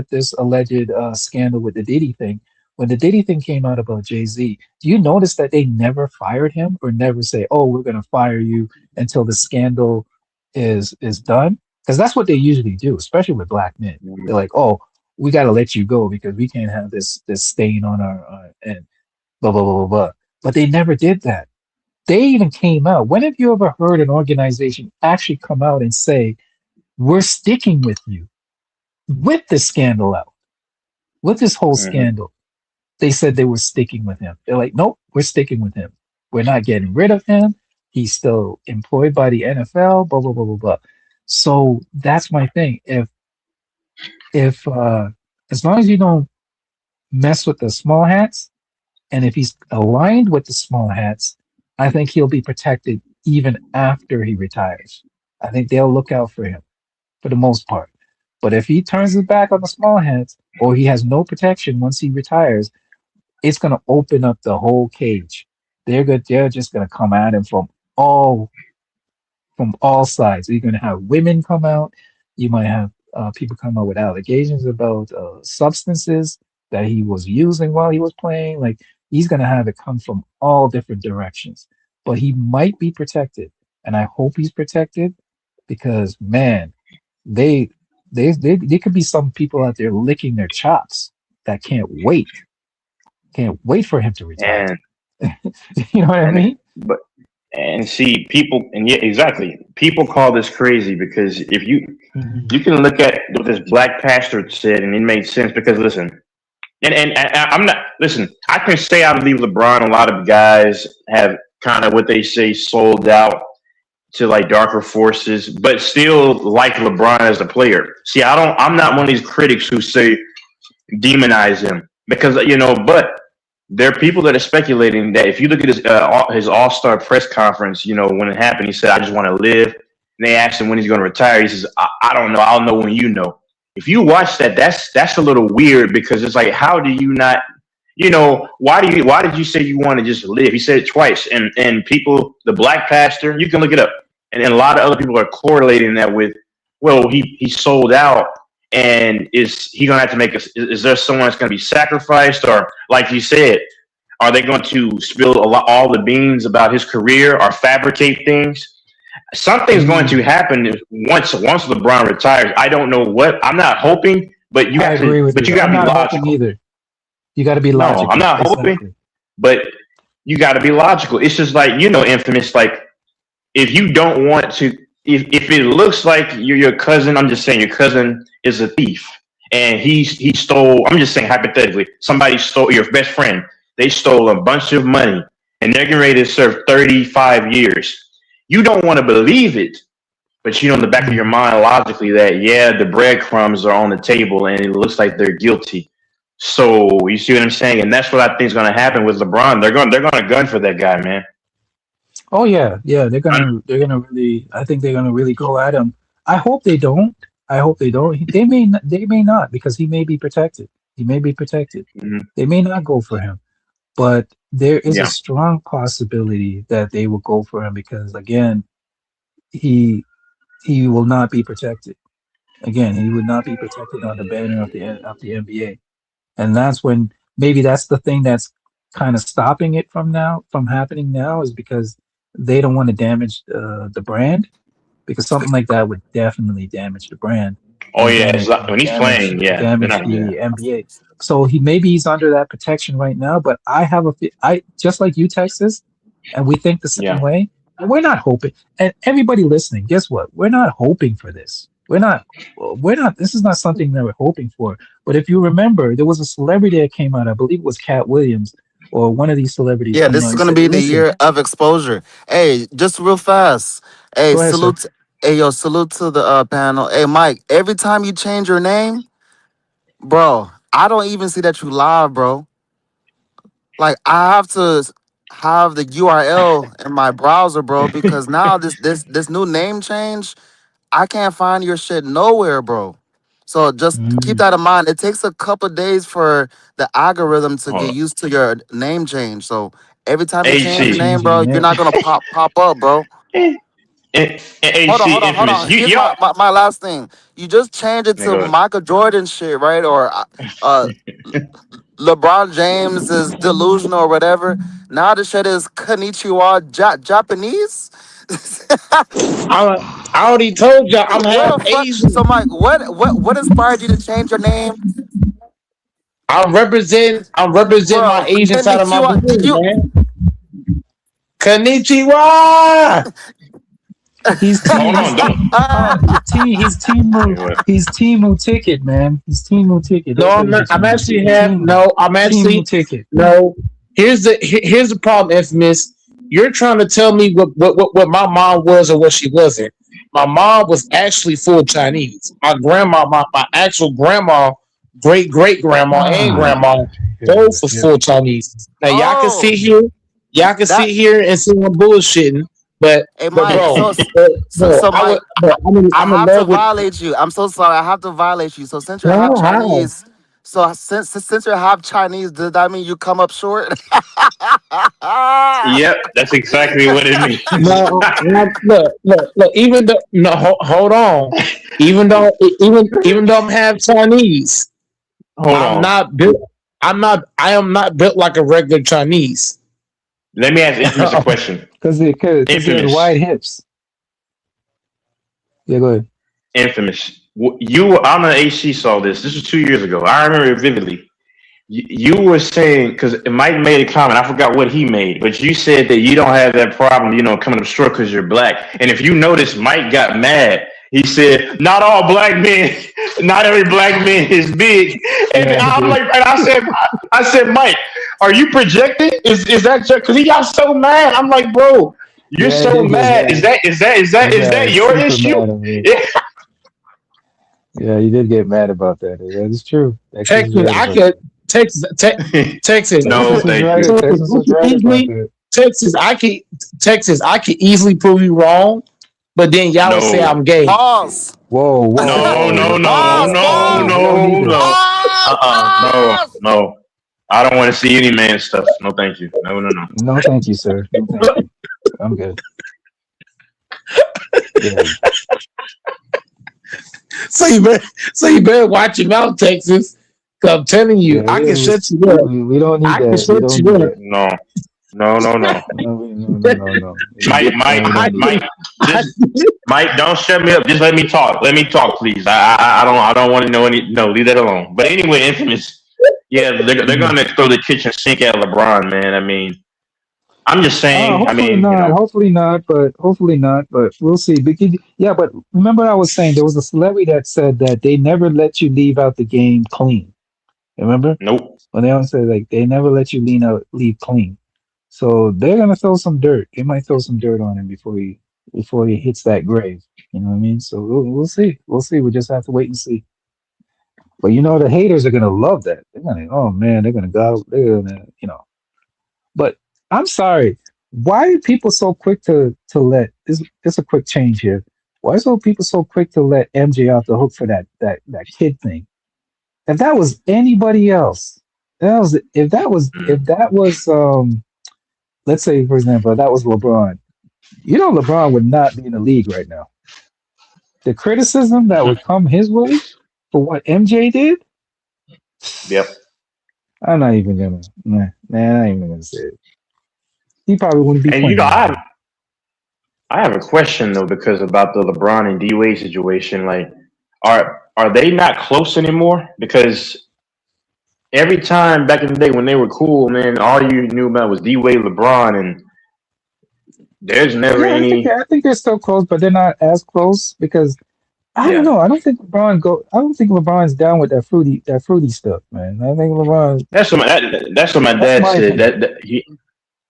this alleged scandal with the Diddy thing. When the Diddy thing came out about Jay Z, do you notice that they never fired him or never say, oh, we're going to fire you until the scandal is done? Because that's what they usually do, especially with black men. They're like, oh, we got to let you go because we can't have this stain on our and blah blah blah blah blah. But they never did that. They even came out. When have you ever heard an organization actually come out and say, we're sticking with you with this scandal out, with this whole Hmm. scandal? They said they were sticking with him. They're like, nope, we're sticking with him. We're not getting rid of him. He's still employed by the NFL, blah, blah, blah, blah, blah. So that's my thing. If as long as you don't mess with the small hats, and if he's aligned with the small hats, I think he'll be protected even after he retires. I think they'll look out for him for the most part. But if he turns his back on the small hats or he has no protection once he retires, it's going to open up the whole cage. They're good. They're just going to come at him all from all sides. You're going to have women come out. You might have people come out with allegations about substances that he was using while he was playing. Like he's going to have it come from all different directions. But he might be protected, and I hope he's protected because man, they they could be some people out there licking their chops that can't wait for him to retire. And You know what I and mean? but and see people and yeah, exactly. People call this crazy because if you can look at what this black pastor said and it made sense because listen, I'm not listen. I can say I believe LeBron. A lot of guys have kind of what they say sold out to like darker forces, but still like LeBron as a player. See, I don't. I'm not one of these critics who say demonize him because but there are people that are speculating that if you look at his All Star press conference, when it happened, he said, "I just want to live." And they asked him when he's going to retire. He says, I don't know. I'll know when you know." If you watch that, that's a little weird because it's like, how do you not? Why did you say you want to just live? He said it twice, and people, the black pastor, you can look it up, and a lot of other people are correlating that with, well, he sold out, and is he gonna have to make is there someone that's gonna be sacrificed, or like you said, are they going to spill all the beans about his career or fabricate things? Something's going to Mm, happen once LeBron retires. I don't know what. I'm not hoping, but I agree with you you. got I'm to be not hoping logical. either. You got to be No, I'm logical. not hoping, Exactly. but you got to be logical. It's just like infamous. Like if you don't want to, if it looks like your cousin, I'm just saying your cousin is a thief and he stole. I'm just saying hypothetically, somebody stole your best friend. They stole a bunch of money and they're getting ready to serve 35 years. You don't want to believe it, but in the back of your Mhm. mind, logically, that yeah, the breadcrumbs are on the table and it looks like they're guilty. So you see what I'm saying, and that's what I think is going to happen with LeBron. They're going to gun for that guy, man. Oh yeah, yeah. They're gonna really. I think they're gonna really go at him. I hope they don't. I hope they don't. They may not because he may be protected. He may be protected. Hmm. They may not go for him, but there is a Yeah. strong possibility that they will go for him because again, he he will not be protected. Again, he would not be protected on the banner of the NBA, and that's when maybe that's the thing that's kind of stopping it from happening now is because they don't want to damage the brand, because something like that would definitely damage the brand, Oh and yeah, then it's it like, can when he's playing, yeah, they're damage not. Yeah. the NBA. So maybe he's under that protection right now, but I just like you, Texas, and we think the same Yeah. way. And we're not hoping. And everybody listening, guess what? We're not hoping for this. We're not. This is not something that we're hoping for. But if you remember, there was a celebrity that came out. I believe it was Cat Williams or one of these celebrities Yeah, came this out is and gonna said, be the "Listen, year of exposure. Hey, just real fast. Hey, go ahead, sir." salute. Hey, yo, salute to the panel. Hey, Mike. Every time you change your name, bro, I don't even see that you live, bro. Like I have to have the URL in my browser, bro, because now this new name change, I can't find your shit nowhere, bro. So just keep Mm. that in mind. It takes a couple days for the algorithm to Hold get on. used to your name change. So every time you change Stop your AC. name, changing bro, your you're name. not gonna pop up, bro. And, and Hold on, AC hold on, hold infamous. on. You Here's y'all. my last thing. You just change it Yeah, to go ahead. Michael Jordan shit, right? Or LeBron James is delusional or whatever. Now the shit is Konnichiwa Japanese. I I already told y'all I'm Where half the fuck? So Asian. Mike, what inspired you to change your name, I'm represent my bro? Asian side of my Konnichiwa. Did blood, you? man. Konnichiwa. He's Hold on. Don't. He's Yeah, Timu. go ahead. He's Timu ticket, man. He's Timu ticket. No, That's what I'm he's not. a I'm Timu. actually He's half. Timu. No, I'm Timu actually ticket. no. Here's the problem, infamous. You're trying to tell me what my mom was or what she wasn't. My mom was actually full Chinese. My grandma, my actual grandma, great grandma, and Ah, grandma yeah, both was yeah. full Chinese. Now oh, y'all can that. sit here and say I'm bullshitting, but Hey, but Mike. bro, So, bro, I Mike, would, bro, I I'm in have to love with. violate you. I'm so sorry. I have to violate you. So since you're half How? Chinese, so since you're half Chinese, does that mean you come up short? Yep, that's exactly what it means. No, look. Even though, no, hold on. Even though I'm half Chinese, Hold I'm on. not built. I am not built like a regular Chinese. Let me ask infamous a question. Because he has Infamous. wide hips. Yeah, go ahead. Infamous. You, I don't know. AC saw this. This was 2 years ago. I remember it vividly. You were saying because Mike made a comment. I forgot what he made, but you said that you don't have that problem, coming up short because you're black. And if you notice, Mike got mad. He said, "Not all black men, not every black man is big." And Yeah, he I'm did. like, and I said, Mike, are you projecting? Is that because he got so mad? I'm like, bro, you're Yeah, he so did get mad. Is mad. that is that is that He is that got your super issue? mad at me. Yeah. Yeah, he did get mad about that. That is true. Texas is Texas, right I about could that. Texas, Texas, No, Texas is thank right. you. Texas, Texas is right about easily, that. Texas, I could easily prove you wrong, but then y'all would say No. I'm gay. Pause. Whoa, whoa, No, whoa, no, no, Pause. no, whoa. Pause. We don't need no, no. this. No, Pause. no. I don't want to see any man stuff. No, thank you. No, no, no. No, thank you, sir. No, thank you. I'm good. Yeah, So you better watch your mouth, Texas. Cause I'm telling you, yeah. I can shut you up. We don't need I can that. We shut don't you need up. that. No, no, no, no. No, no. Mike, Mike, I Mike, can, I just Mike, don't shut me up. Just let me talk. Let me talk, please. I don't want to know any. No, leave that alone. But anyway, infamous. Yeah, they're Mhm. gonna throw the kitchen sink at LeBron, man. I mean, I'm just saying. I Hopefully mean, not. Hopefully not. But we'll see. Yeah, but remember I was saying there was a celebrity that said that they never let you leave out the game clean. Remember? nope. When they always say like they never let you leave clean. So they're gonna throw some dirt. They might throw some dirt on him before he hits that grave. You know what I mean? So we'll see. We'll see. We just have to wait and see. But the haters are gonna love that. They're gonna, oh man, they're gonna go. They're gonna, But I'm sorry. Why are people so quick to let this? Just a quick change here. Why are so people so quick to let MJ off the hook for that kid thing? If that was anybody else, Mm. if that was let's say for example, if that was LeBron. LeBron would not be in the league right now. The criticism that would come his way for what MJ did, Yep. I'm not even gonna. Nah, I'm not even gonna say it. He probably wouldn't be And playing anymore. I have a question though, because about the LeBron and D Wade situation. Like, are they not close anymore? Because every time back in the day when they were cool, man, all you knew about was D Wade, LeBron, and there's never Yeah, any. I think they're still close, but they're not as close because I don't Yeah, know. I don't think I don't think LeBron's down with that fruity stuff, man. I think LeBron. that's what my That's dad my said. opinion.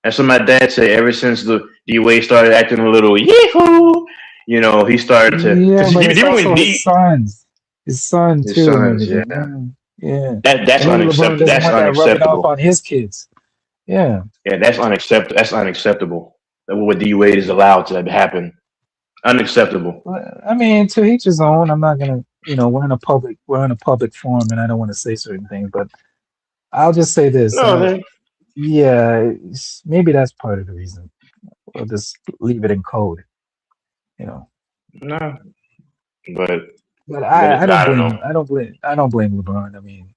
That's what my dad said. Ever since the D Wade started acting a little yee-hoo, he started to. Yeah, Because but it's even with also his son his too, and sons, yeah, everything. Yeah, yeah. that's And maybe LeBron unacceptable. doesn't That's want that rubbing off unacceptable. on his kids. Yeah. Yeah, that's unacceptable. That's unacceptable. That what D Wade is allowed to happen. Unacceptable. Well, I mean, to each his own. I'm not gonna, we're in a public forum, and I don't want to say certain things, but I'll just say this. No, they Yeah, maybe that's part of the reason. We'll just leave it in code, you know. no, but But but I don't I don't know. blame I don't blame LeBron. I mean,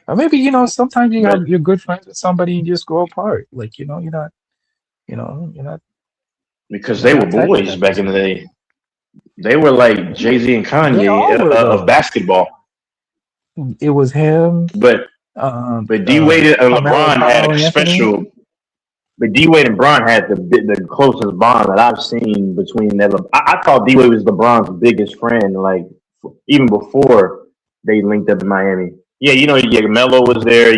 or maybe sometimes you But have you're good friends with somebody and you just grow apart. Like because you're they were not tight with boys that back in person the anymore. day, they were like Jay Z and They Kanye all were of though. basketball. It was him, But D Wade and LeBron had Carmelo a Anthony. special. But D Wade and Bron had the closest bond that I've seen between them. I thought D Wade was LeBron's biggest friend, like even before they linked up in Miami. Yeah, yeah, Melo was there.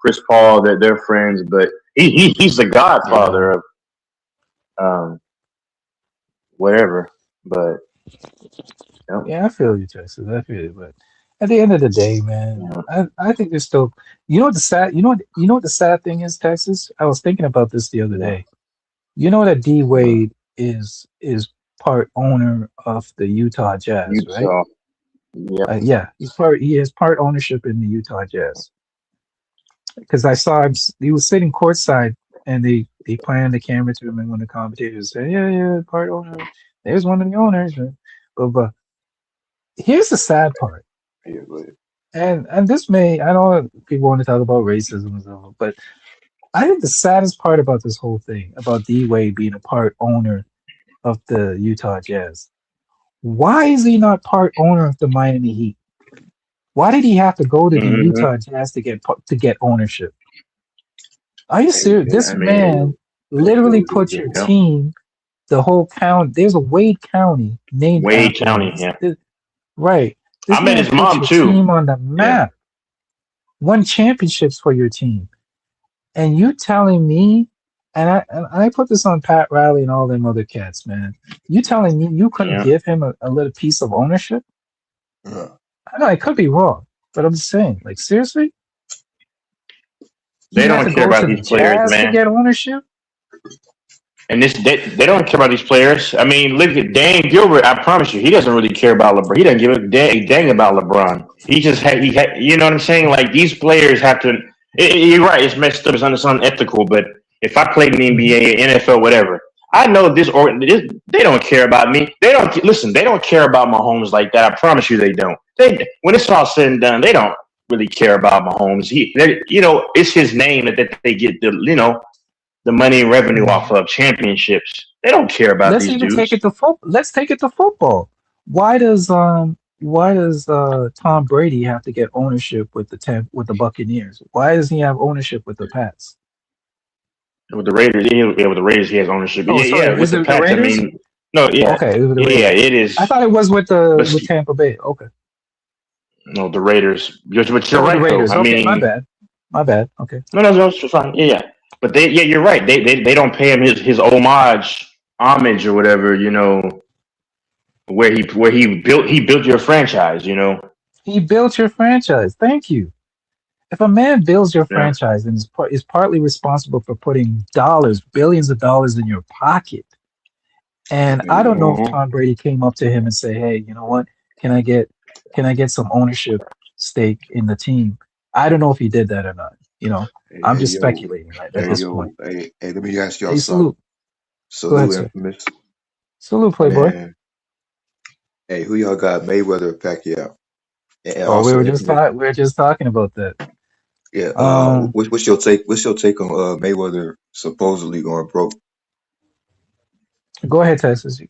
Chris Paul, they're friends, but he's the Yeah. godfather of um whatever. But Yeah, I feel you, Texas. I feel you. But at the end of the day, man, yeah, I think there's still what the sad what the sad thing is, Texas? I was thinking about this the other yeah, day. You know that D yeah. Wade is part owner of the Utah Jazz, right? Utah. Yep. Yeah, he has part ownership in the Utah Jazz. Because I saw he was sitting courtside and they planned the camera to him and when the commentators said, yeah, part owner. There's one of the owners. But here's the sad part. Yeah, but And this I know people want to talk about racism and stuff, but I think the saddest part about this whole thing, about D Wade being a part owner of the Utah Jazz, why is he not part owner of the Miami Heat? Why did he have to go to the Hmm. Utah Jazz to get ownership? Are you serious? yeah, This I mean, man literally put your yeah. team, the whole county. There's a Wade County named Wade after him. County. Yeah, Right. This I met man his put mom your too. team on the Yeah, map, won championships for your team. And you telling me, and I put this on Pat Riley and all them other cats, man. You telling me you couldn't yeah. give him a little piece of ownership? yeah. I know I could be wrong, but I'm just saying, like seriously, he They had don't to care go about to the these players, Jazz to man. get ownership. And they don't care about these players. I mean, look at Dan Gilbert. I promise you, he doesn't really care about LeBron. He doesn't give a dang about LeBron. He just you know what I'm saying? Like these players have to. You're right. It's messed up. It's unethical. But if I played in the Mhm. NBA, NFL, whatever, I know they don't care about me. They don't listen. They don't care about Mahomes like that. I promise you, they don't. When it's all said and done, they don't really care about Mahomes. It's his name that they get the money and revenue off of championships. They don't care about Let's these even take dudes. it to Let's take it to football. Why does Tom Brady have to get ownership with the Buccaneers? Why does he have ownership with the Pats? With the Raiders, with the Raiders, he has ownership. Oh, Yeah. sorry, With is the it the Pats, I Raiders? mean, no, yeah, Okay, it was the yeah, Raiders. it is. I thought it was But with Tampa Bay. Okay. no, the Raiders. But you're Oh, the right, though. Raiders. I Okay, my mean, bad. My bad. Okay. no, it's fine. Yeah. But you're right. They don't pay him his homage or whatever. Where he built your franchise. He built your franchise. Thank you. If a man builds your Yeah. franchise and is partly responsible for putting billions of dollars in your pocket, and I don't know if Mhm. Tom Brady came up to him and say, "Hey, you know what? Can I get some ownership stake in the team?" I don't know if he did that or not. I'm Hey, just yo, speculating at this point. hey, let me ask y'all Hey, something. Go ahead, Salute, sir. infamous Salute, Playboy. man. Hey, who y'all got, Mayweather or Pacquiao? And Oh, also, we were just talking about that. yeah. Um, What's your take? What's your take on Mayweather supposedly going broke? Go ahead, Texas.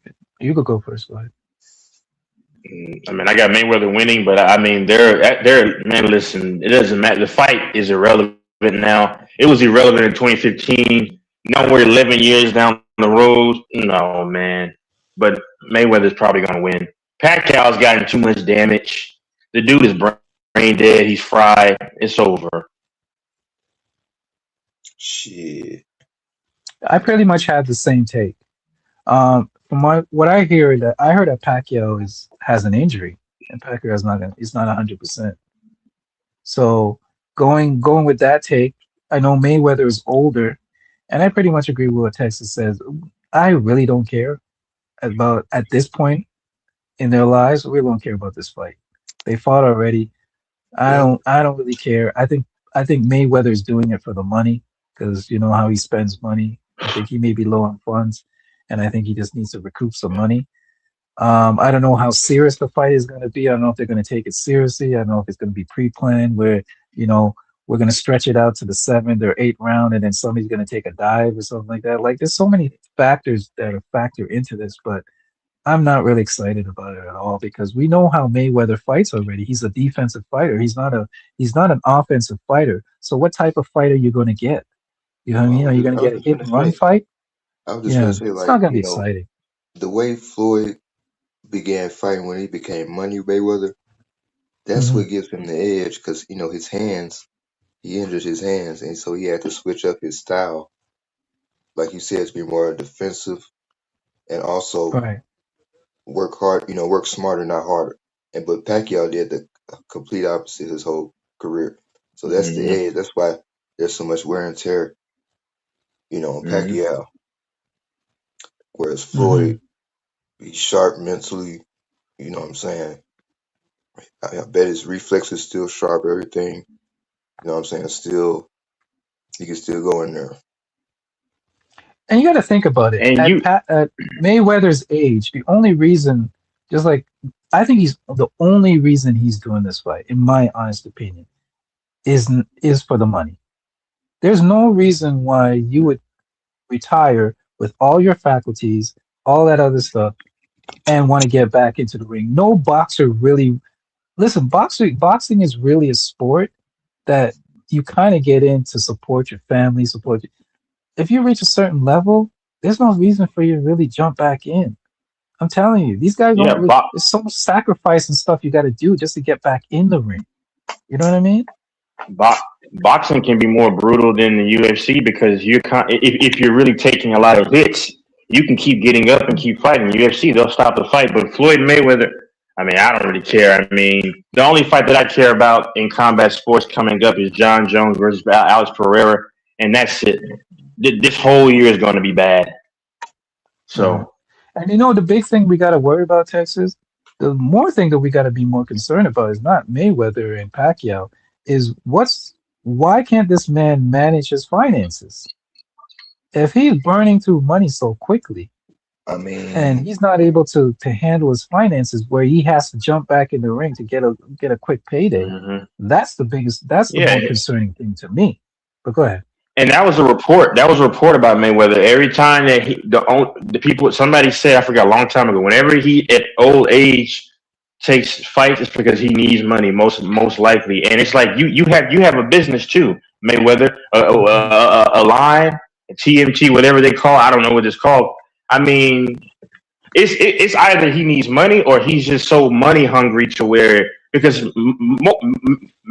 You could go first. Go ahead. I mean, I got Mayweather winning, but I mean, they're man. Listen, it doesn't matter. The fight is irrelevant now. It was irrelevant in 2015. Now we're 11 years down the road. No, man. But Mayweather's probably going to win. Pacquiao's gotten too much damage. The dude is brain dead. He's fried. It's over. Shit. I pretty much had the same take. From what I hear, that I heard that Pacquiao has an injury, and Pacquiao is not he's not 100%. So going with that take, I know Mayweather is older, and I pretty much agree with what Texas says. I really don't care about at this point in their lives. We don't care about this fight. They fought already. Yeah. I don't really care. I think Mayweather's doing it for the money because you know how he spends money. I think he may be low on funds, and I think he just needs to recoup some money. I don't know how serious the fight is going to be. I don't know if they're going to take it seriously. I don't know if it's going to be pre-planned where, you know, we're going to stretch it out to the 7th or 8th round and then somebody's going to take a dive or something like that. Like, there's so many factors that are factor into this, but I'm not really excited about it at all because we know how Mayweather fights already. He's a defensive fighter. He's not an offensive fighter. So what type of fight are you going to get? You know what I mean? Are you going to I was get a just hit gonna and run say. fight? I was just gonna Yeah, say, it's not like, going to be exciting. the way Floyd began fighting when he became Money Mayweather, that's Hmm. what gives him the edge because his hands. He injured his hands, and so he had to switch up his style, like you said, to be more defensive and also Right. work hard. Work smarter, not harder. And but Pacquiao did the complete opposite his whole career. So that's the Hmm. edge. That's why there's so much wear and tear, on Hmm. Pacquiao. Whereas Hmm. Floyd, he's sharp mentally. You know what I'm saying? I bet his reflexes still sharp. Everything. You know what I'm saying? Still, he can still go in there. And you got to think about it. And you, At Mayweather's age, the only reason, just like I think he's the only reason he's doing this fight, in my honest opinion, is for the money. There's no reason why you would retire with all your faculties, all that other stuff, and want to get back into the ring. No boxer really listen. Boxing is really a sport that you kind of get in to support your family, support. If you reach a certain level, there's no reason for you to really jump back in. I'm telling you, these guys don't yeah, really. There's so much sacrifice and stuff you got to do just to get back in the ring. You know what I mean? Bo- boxing can be more brutal than the UFC because if you're really taking a lot of hits, you can keep getting up and keep fighting. UFC, they'll stop the fight, but Floyd Mayweather, I mean, I don't really care. I mean, the only fight that I care about in combat sports coming up is John Jones versus Alex Pereira, and that's it. This whole year is going to be bad. Right. So And the big thing we got to worry about, Texas. The more thing that we got to be more concerned about is not Mayweather and Pacquiao. Is why can't this man manage his finances? If he's burning through money so quickly, I and mean, he's not able to handle his finances where he has to jump back in the ring to get a quick payday, mhm. that's the Yeah, more concerning thing to me. But go ahead. and that was a report. That was a report about Mayweather. Every time that the people, somebody said, I forgot a long time ago. Whenever he at old age takes fights, it's because he needs money, most likely. And it's like you have a business too, Mayweather, Mhm. a line, a TMT, whatever they call. I don't know what it's called. I mean, it's either he needs money or he's just so money hungry to where because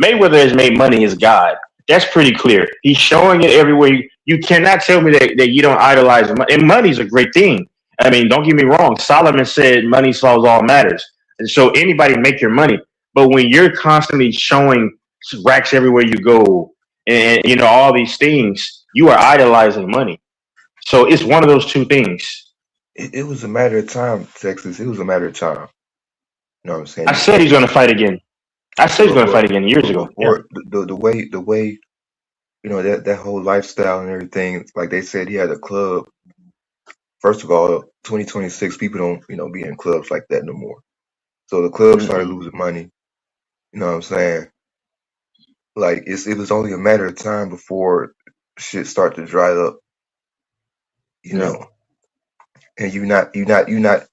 Mayweather has made money his god. That's pretty clear. He's showing it everywhere. You cannot tell me that you don't idolize money. And money's a great thing. I mean, don't get me wrong. Solomon said money solves all matters. And so anybody make your money. But when you're constantly showing racks everywhere you go and all these things, you are idolizing money. So it's one of those two things. it was a matter of time, Texas. It was a matter of time. You know what I'm saying? I said he's going to fight again. I said he's But going to but fight again years but ago. Yeah. before the way that whole lifestyle and everything, like they said, he had a club. First of all, 2026 people don't be in clubs like that no more. So the club started losing money. You know what I'm saying? Like it was only a matter of time before shit start to dry up. You Yeah. know, and you're not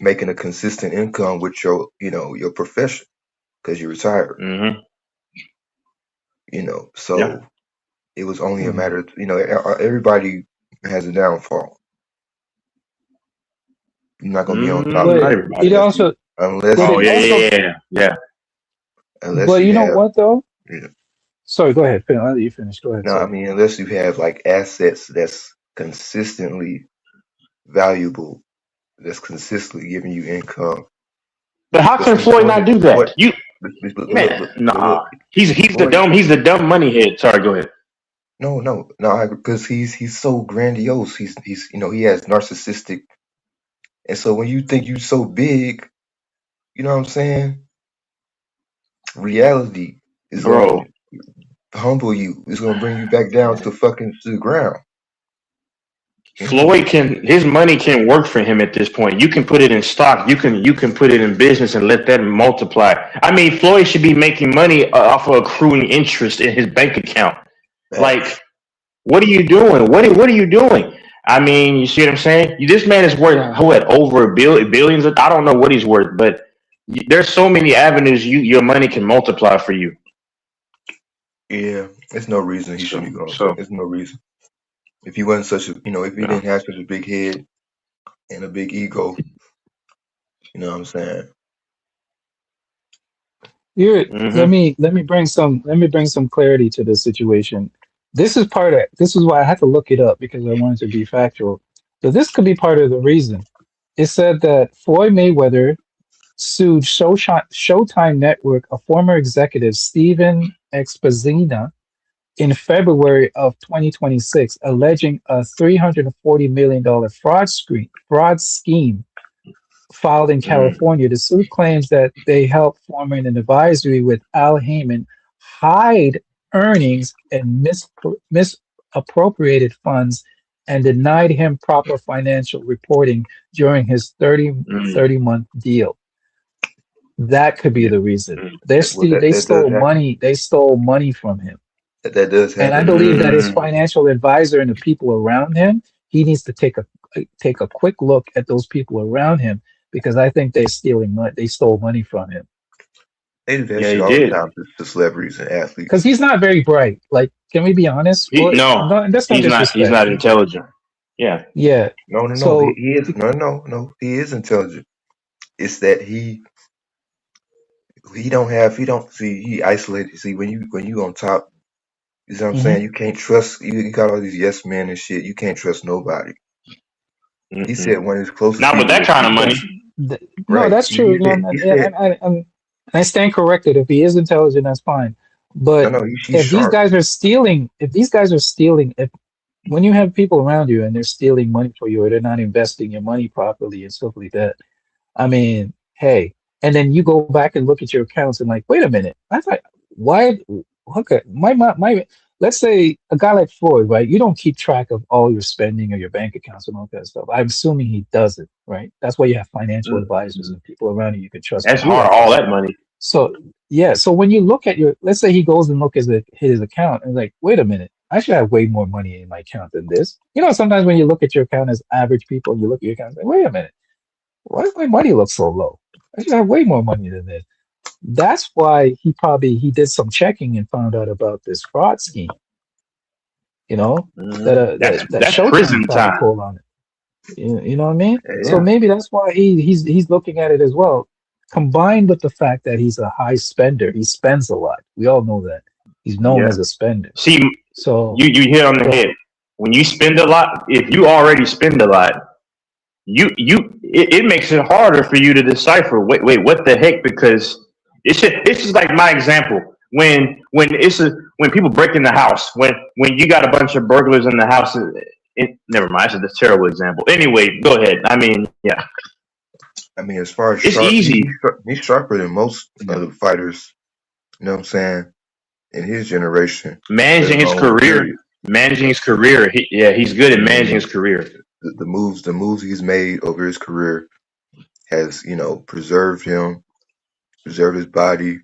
making a consistent income with your your profession because you're retired. Mm-hmm. You know, Yeah. so it was only a Hmm. matter of everybody has a downfall. You're not gonna be on top Mm, But not it everybody. also, but unless Oh it yeah, you also, yeah, yeah, yeah. unless but you you know have what though? you know, Sorry, go ahead. I'll let you finish. Go ahead, no, I sir. mean unless you have like assets that's consistently valuable, that's consistently giving you income. But how But can see, Floyd not do that? Floyd, You but look, man, but nah. look, Floyd, He's the dumb money head. Sorry, go ahead. no, because he's so grandiose. He's he has narcissistic, and so when you think you so big, you know what I'm saying? Reality is gonna Bro, humble you. It's gonna bring you back down to fucking to the ground. You know, His money can work for him at this point. You can put it in stock. You can put it in business and let that multiply. I mean, Floyd should be making money off of accruing interest in his bank account. Like, facts. what are you doing? What are you doing? I mean, you see what I'm saying? This man is worth what over billions. I don't know what he's worth, but there's so many avenues your money can multiply for you. Yeah, there's no reason he shouldn't be going. So There's no reason. If he wasn't such a, if he yeah. didn't have such a big head and a big ego, you know what I'm saying? Here, Mm-hmm. let me bring some clarity to this situation. This is why I had to look it up because I wanted to be factual. So this could be part of the reason. It said that Floyd Mayweather sued Showtime Network, a former executive, Steven Exposina, in February of 2026, alleging a $340 million fraud scheme filed in Mm, California. The suit claims that they helped form an advisory with Al Heyman hide earnings and misappropriated funds and denied him proper financial reporting during his 30 mm, month deal. That could be Yeah, the reason. mm, well, They that does stole happen. money. They stole money from him. That does And I happen. believe that his mm. financial advisor and the people around him, he needs to take a quick look at those people around him because I think they're stealing money. They stole money from him They do that Yeah, shit he all the did. time to celebrities and because athletes. he's not very bright. Like, can we be honest? Well, No, no, and that's no he's not. He's disrespect. not intelligent. Yeah. Yeah. No, no, no. So, He is no. He is intelligent. It's that he don't see he isolated. See when you on top, you know what I'm saying? mhm. You can't trust you got all these yes men and shit. You can't trust nobody. He said Mm-mm. one of his closest Not with people that was kind of money. No, right. that's true. No, He said and I stand corrected. If he is intelligent, that's fine. no, But no. He's sharp. if these guys are stealing, if when you have people around you and they're stealing money for you or they're not investing your money properly and stuff like that, I mean, hey, and then you go back and look at your accounts and like, wait a minute, I thought, why? Okay, let's say a guy like Floyd, right? You don't keep track of all your spending or your bank accounts and all that stuff. I'm assuming he does it, right? That's why you have financial advisors Mm-mm. and people around you can trust to That's do hard. that for All you. that money. So yeah, so when you look at let's say he goes and look at his account and like, wait a minute, I should have way more money in my account than this. You know, sometimes when you look at your account as average people, you look at your account and say, wait a minute, why does my money look so low? I should have way more money than this. That's why he did some checking and found out about this fraud scheme. You know Mm. that That's Showtime prison probably time. pulled on it. You know what I mean? So Yeah, Yeah. maybe that's why he's looking at it as well. Combined with the fact that he's a high spender, he spends a lot. We all know that he's known Yeah. as a spender. See, So you hit on the go head. When you spend a lot, if you already spend a lot, it makes it harder for you to decipher. Wait, what the heck? Because it's just like my example. When people break in the house, when you got a bunch of burglars in the house. Never mind. That's a terrible example. Anyway, go ahead. I mean, yeah, I mean as far as it's sharp, easy he's sharper than most of the fighters. You know what I'm saying? In his generation, let managing his alone career. period. Managing his career. He's good I at managing mean his career. the moves he's made over his career. has, preserved him, preserved his body.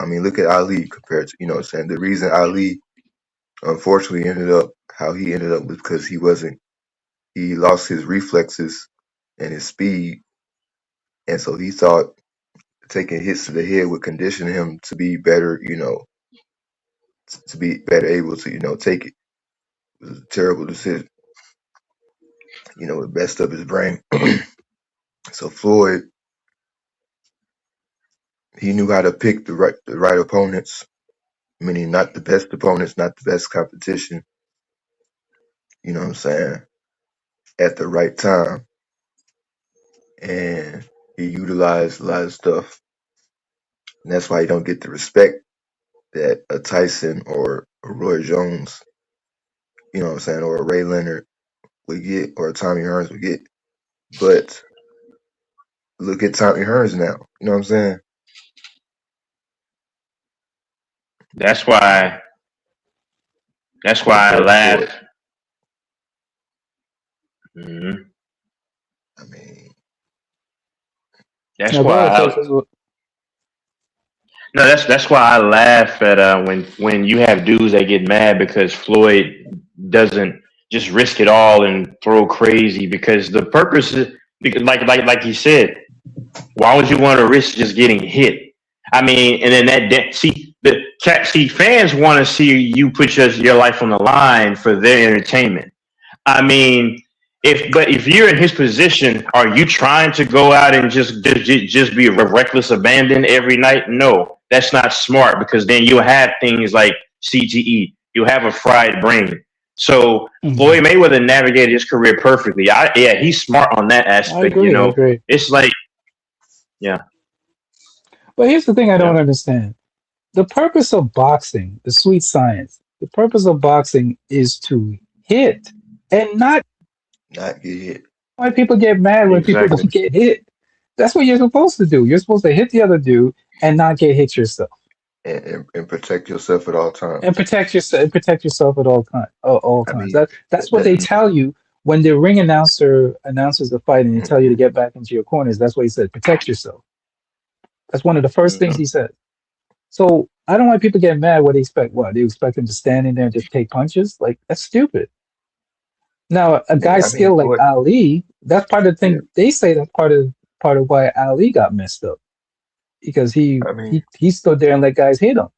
I mean, look at Ali compared to, what I'm saying. The reason Ali unfortunately ended up how he ended up was because he lost his reflexes and his speed, and so he thought taking hits to the head would condition him to be better, to be better able to, take it. It was a terrible decision. It messed up his brain. So Floyd, he knew how to pick the right opponents, meaning not the best opponents, not the best competition. You know what I'm saying? At the right time, and he utilized a lot of stuff, and that's why he don't get the respect that a Tyson or a Roy Jones, you know what I'm saying, or a Ray Leonard would get, or a Tommy Hearns would get. But look at Tommy Hearns now. You know what I'm saying? That's why. That's why I Compared to Floyd. laugh. Mhm. I mean, That's Now go why ahead, I, Texas. no, that's why I laugh at when you have dudes that get mad because Floyd doesn't just risk it all and throw crazy because the purpose is because like you said, why would you want to risk just getting hit? I mean, and then see fans want to see you put your life on the line for their entertainment. I mean, if you're in his position, are you trying to go out and just be a reckless abandon every night? No, that's not smart because then you'll have things like CTE. You'll have a fried brain. So Mhm. Floyd Mayweather navigated his career perfectly. Yeah, he's smart on that I aspect. agree. I agree. It's like yeah, But here's the thing I yeah. don't understand. The purpose of boxing, the sweet science, the purpose of boxing is to hit and not not get hit. why people get mad when people Exactly. don't get hit. That's what you're supposed to do. You're supposed to hit the other dude and not get hit yourself. And protect yourself at all And times. protect yourself at all I times. mean, That's what that, they tell you when the ring announcer announces the fight and they tell you to mhm, get back into your corners. That's what he said. Protect yourself. That's one of the first things Mhm. he said. So I don't want people getting mad. What they expect? What they expect him to stand in there and just take punches? Like that's stupid. Now a yeah, guy I mean, skilled like Floyd. Ali, that's part of the Yeah, thing. They say that's part of why Ali got messed up because he I mean, he he stood there and let guys hit him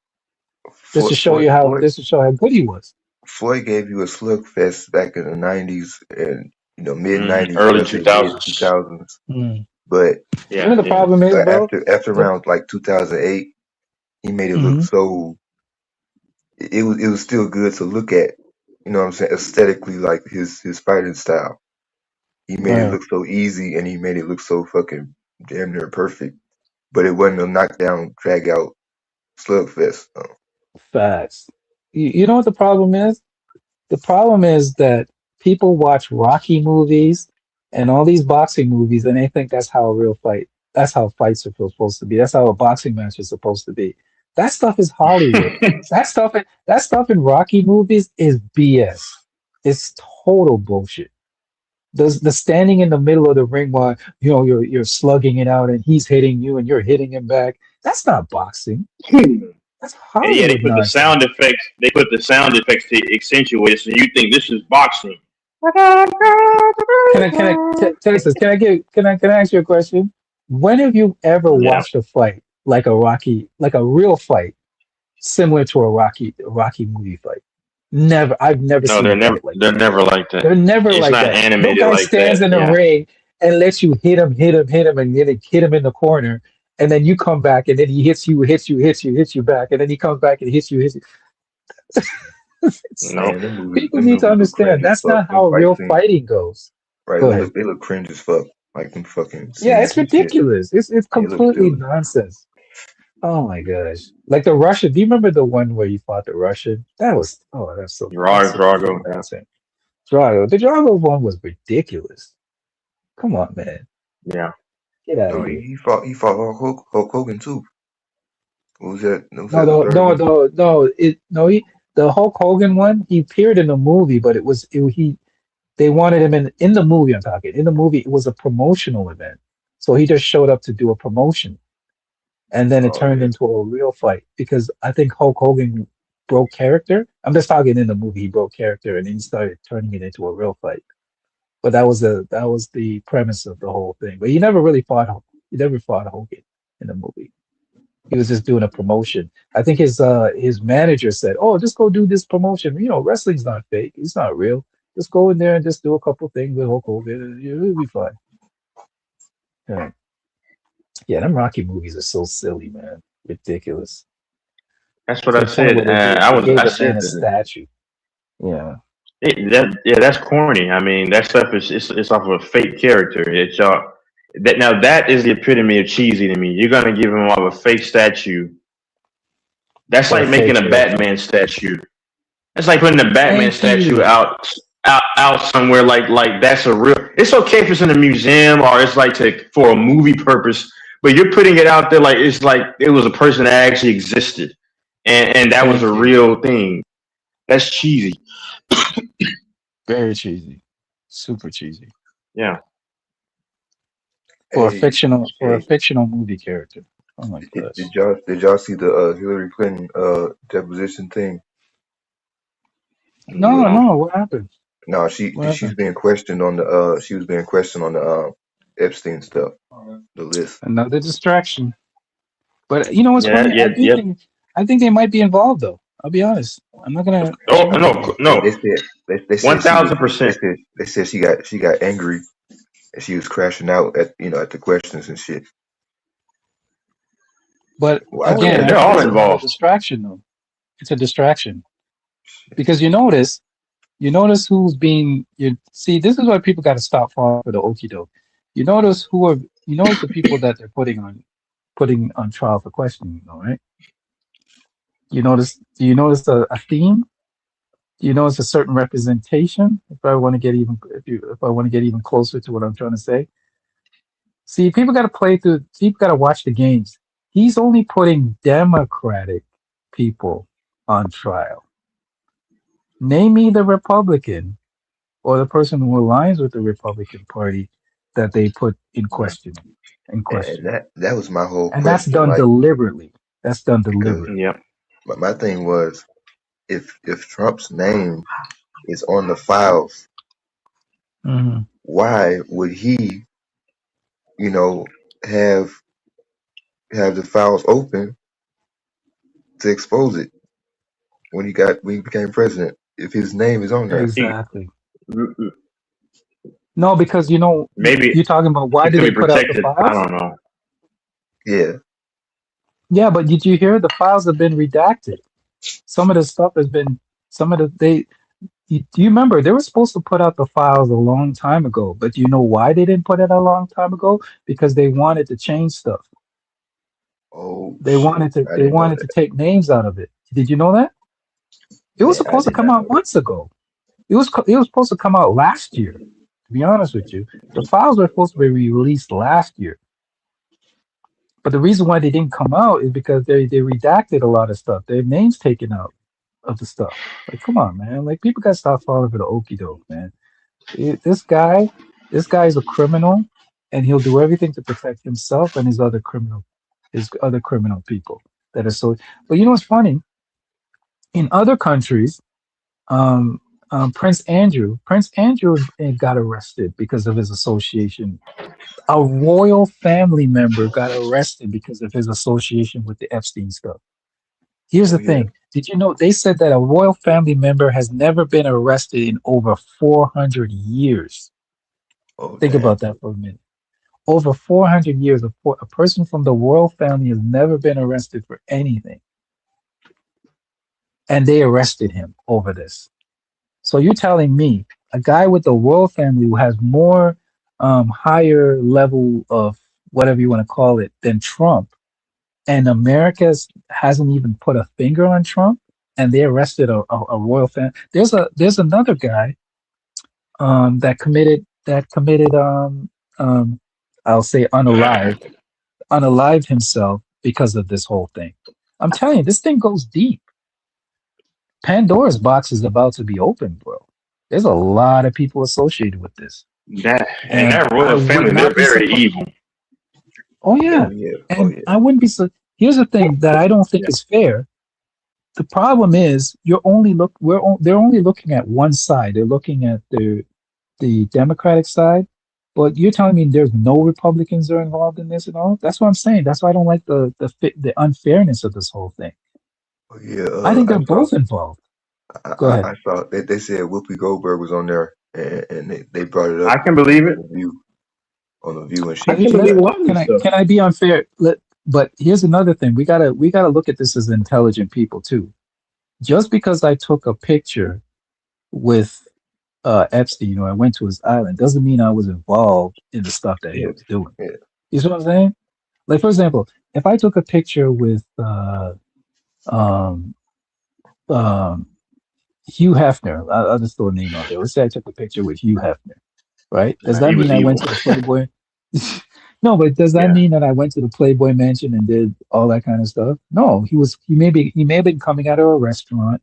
just to Floyd, show Floyd, you how Floyd, just to show how good he was. Floyd gave you a slugfest back in the '90s and mid '90s, Early let's two say mid thousands. 2000s. Mm. But You know Yeah, the yeah. problem is, bro. after The, around like 2008, he made it look mhm. so. It was still good to look at. You know what I'm saying? Aesthetically, like his fighting style. He made it Right. look so easy, and he made it look so fucking damn near perfect. But it wasn't a knockdown, drag out slugfest. Facts. You know what the problem is? The problem is that people watch Rocky movies and all these boxing movies, and they think that's how a real fight. That's how fights are supposed to be. That's how a boxing match is supposed to be. That stuff is Hollywood. That stuff in Rocky movies is BS. It's total bullshit. The standing in the middle of the ring while you're slugging it out and he's hitting you and you're hitting him back. That's not boxing. That's And yeah, they Hollywood put the nonsense. sound effects. They put the sound effects to accentuate it, so you think this is boxing. Texas, can I ask you a question? When have you ever Yeah. watched a fight like a Rocky, like a real fight, similar to a Rocky movie fight? Never. I've never No, seen they're a never. fight like They're that. never like that. They're never It's like not that. No animated guy like stands that. in the Yeah. ring and lets you hit him, and then hit him in the corner, and then you come back, and then he hits you back, and then he comes back and hits you. No. Man, People them need to movies look understand cringe as that's fuck. not Them how fight real scenes, fighting goes. right? Go ahead. They look cringe as fuck. Like them fucking Yeah, it's scenes and shit. ridiculous. It's They look completely silly. nonsense. Oh my gosh. Like the Russian. Do you remember the one where you fought the Russian? That's so Drago. Yeah. embarrassing. Drago. The Drago one was ridiculous. Come on, man. Yeah. Get out of No, here. he fought Hulk Hogan too. What was that? Was No, that the no, third no, one? no, no. The Hulk Hogan one, he appeared in the movie, but he they wanted him in the movie I'm talking. In the movie, it was a promotional event. So he just showed up to do a promotion, and then it Oh turned yeah. into a real fight because I think Hulk Hogan broke character. I'm just talking in the movie, he broke character, and then he started turning it into a real fight. But that was the premise of the whole thing. But he never really fought Hulk. He never fought Hogan in the movie. He was just doing a promotion. I think his manager said, "Oh, just go do this promotion. You know, wrestling's not fake. It's not real. Just go in there and just do a couple things with Hulk Hogan, and it'll be fine." Yeah, yeah. Them Rocky movies are so silly, man. Ridiculous That's what to I the point said. where they gave I the man said a that. statue. Yeah, Yeah, that's corny. I mean, that stuff is it's off of a fake character. It's y'all that now that is the epitome of cheesy to me. You're gonna give him all a fake statue. That's for a like fake making a character. Batman statue. That's like putting a Batman Thank statue you. out somewhere like that's a real. It's okay if it's in a museum or it's like to for a movie purpose, but you're putting it out there like it's like it was a person that actually existed, and that was a Thank you. real thing. That's cheesy. Very cheesy. Super cheesy. Yeah. Hey, For a hey, fictional movie character. Oh my gosh. did y'all see the Hillary Clinton deposition thing? No, No. no. What happened? No, What she's happened? being questioned on the she was being questioned on the Epstein stuff, the list. Another distraction. But you know what's Yeah. funny? Yeah. Yeah. I think they might be involved though. I'll be honest. Oh I'm not gonna. no, They, no, they said they one said she was thousand percent. they said she got angry and she was crashing out at at the questions and shit. But Oh again, yeah, I they're think all it's another involved. distraction though. It's a distraction because you notice who's being. You see, this is why people got to stop falling for the okie doke. You notice the people that they're putting on trial for questioning, though, right? Do you notice a theme? Do you notice a certain representation? If I want to get even closer to what I'm trying to say, see, people got to watch the games. He's only putting Democratic people on trial. Name me the Republican or the person who aligns with the Republican Party that they put in And question. that was my whole And that's question. done Like, deliberately. That's done because deliberately. Yep. my thing was, if Trump's name is on the files, Hmm. why would he, you know, have the files open to expose it when he became president? If his name is on there, Exactly. No, because Maybe you're talking about why it did could they be put out the protected. I files? don't know. yeah. Yeah, but did you hear the files have been redacted? Some of the stuff has been some of the they do you remember they were supposed to put out the files a long time ago, but you know why they didn't put it a long time ago? Because they wanted to change stuff. Oh shit, I They didn't know wanted to that. take names out of it. Did you know that? It was Man, I supposed to did come not out know that. months ago. It was supposed to come out last year. To be honest with you, the files were supposed to be released last year. But the reason why they didn't come out is because they redacted a lot of stuff. Their names taken out of the stuff. Like, come on, man. Like, people gotta stop falling for the okie doke, man. This guy is a criminal, and he'll do everything to protect himself and his other criminal people that are so. But you know what's funny? In other countries, um, Prince Andrew got arrested because of his association. A royal family member got arrested because of his association with the Epstein stuff. Here's Oh the yeah. thing. Did you know they said that a royal family member has never been arrested in over 400 years? Oh Think damn. about that for a minute. Over 400 years, a person from the royal family has never been arrested for anything. And they arrested him over this. So you're telling me a guy with the royal family who has more higher level of whatever you want to call it than Trump, and America hasn't even put a finger on Trump, and they arrested a royal family. There's another guy that committed I'll say unalived himself because of this whole thing. I'm telling you, this thing goes deep. Pandora's box is about to be opened, bro. There's a lot of people associated with this, That and and that I royal would family, they're not be very surprised. evil. Oh Oh yeah, yeah. Oh and yeah. I wouldn't be so. Here's the thing that I don't think Yeah. is fair. The problem is they're only looking at one side. They're looking at the Democratic side, but you're telling me there's no Republicans are involved in this at all? That's what I'm saying. That's why I don't like the unfairness of this whole thing. Oh yeah. I think they're both involved. Go ahead. I saw they said Whoopi Goldberg was on there, and they brought it up I can believe it. on the view and I she can believe a lot of this stuff. Can I be unfair? But here's another thing. We gotta look at this as intelligent people too. Just because I took a picture with Epstein or I went to his island doesn't mean I was involved in the stuff that he yeah was doing. yeah You see what I'm saying? Like for example, if I took a picture with um, um, Hugh Hefner, I'll just throw a name out there. Let's say I took a picture with Hugh Hefner, right? Does He that was mean I went evil. to the Playboy? No, but does that Yeah. mean that I went to the Playboy Mansion and did all that kind of stuff? No, he may have been coming out of a restaurant.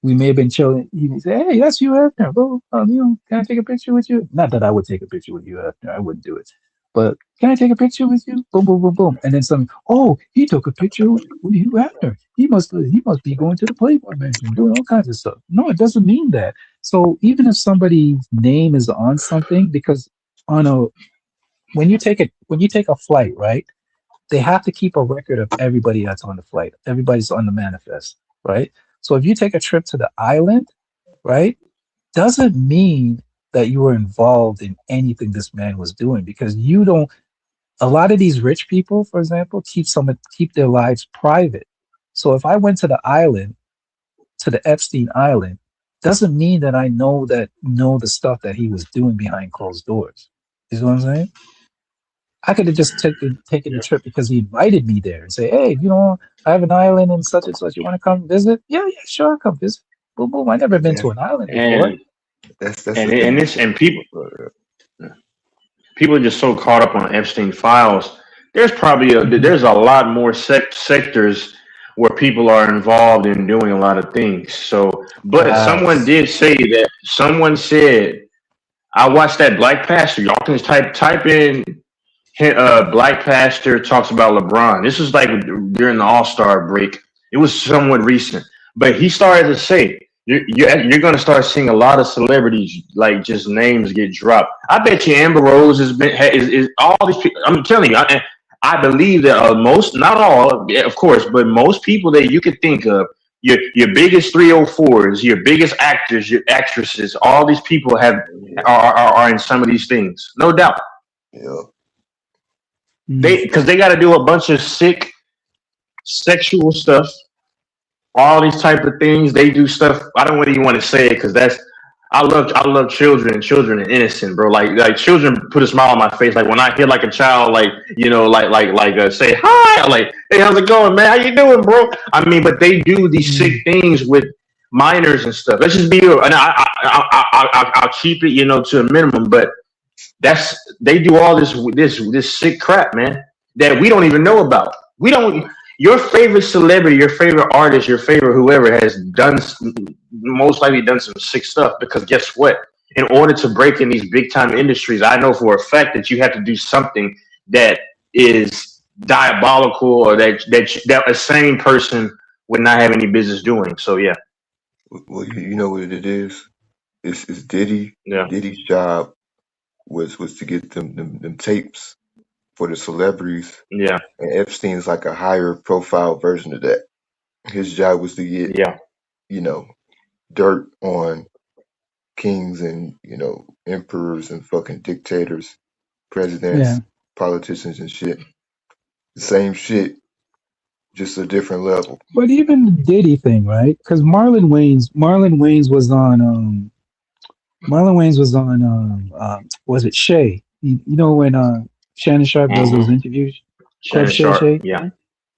We may have been chilling. He would say, "Hey, that's you, Hefner. Bro, can I take a picture with you?" Not that I would take a picture with you, Hefner. I wouldn't do it. But can I take a picture with you? Boom, boom, boom, boom. And then some. Oh, he took a picture with you, Hefner. He must be going to the Playboy Mansion, doing all kinds of stuff. No, it doesn't mean that. So even if somebody's name is on something, because on a when you take a flight, right? They have to keep a record of everybody that's on the flight. Everybody's on the manifest, right? So if you take a trip to the island, right, doesn't mean that you were involved in anything this man was doing because you don't. A lot of these rich people, for example, keep their lives private. So if I went to the island, to the Epstein Island, doesn't mean that I know the stuff that he was doing behind closed doors. You see what I'm saying? I could have just taken the Yeah. trip because he invited me there and say, hey, I have an island in such and such. You want to come visit? Yeah, yeah, sure, I'll come visit. Boom, boom. I never been yeah. to an island before. And That's and the and thing. this and people are just so caught up on Epstein files. Mhm. There's a lot more sectors where people are involved in doing a lot of things. So, but someone Facts. did say that someone said I watched that Black Pastor. Y'all can just type in Black Pastor talks about LeBron. This was like during the All Star break. It was somewhat recent, but he started to say you're going to start seeing a lot of celebrities like just names get dropped. I bet you Amber Rose is all these people. I'm telling you, I believe that most, not all, yeah, of course, but most people that you could think of. Your biggest 304s, your biggest actors, your actresses, all these people Yeah are in some of these things, no doubt. yeah Mm. Because they got to do a bunch of sick sexual stuff, all these type of things. They do stuff. I don't really want to say it because that's. I love children and children are innocent, bro. Like children put a smile on my face. Like when I hear like a child, like say hi, I'm like, hey, how's it going, man? How you doing, bro? I mean, but they do these sick Mm. things with minors and stuff. Let's just be real, and I'll keep it, to a minimum. But they do all this sick crap, man, that we don't even know about. We don't. Your favorite celebrity, your favorite artist, your favorite whoever has most likely done some sick stuff. Because guess what? In order to break in these big time industries, I know for a fact that you have to do something that is diabolical or that a sane person would not have any business doing. So yeah, well you know what it is. It's Diddy. yeah, Diddy's job was to get them tapes for the celebrities, yeah, and Epstein's like a higher profile version of that. His job was to get yeah, you know dirt on kings and emperors and fucking dictators, Yeah. presidents, politicians and shit. The same shit, just a different level. But even the Diddy thing, right? Because Marlon Wayans was on was it Shay? When Shannon Sharp does those hmm interviews, Club Shannon Shay Sharp, Shay? yeah,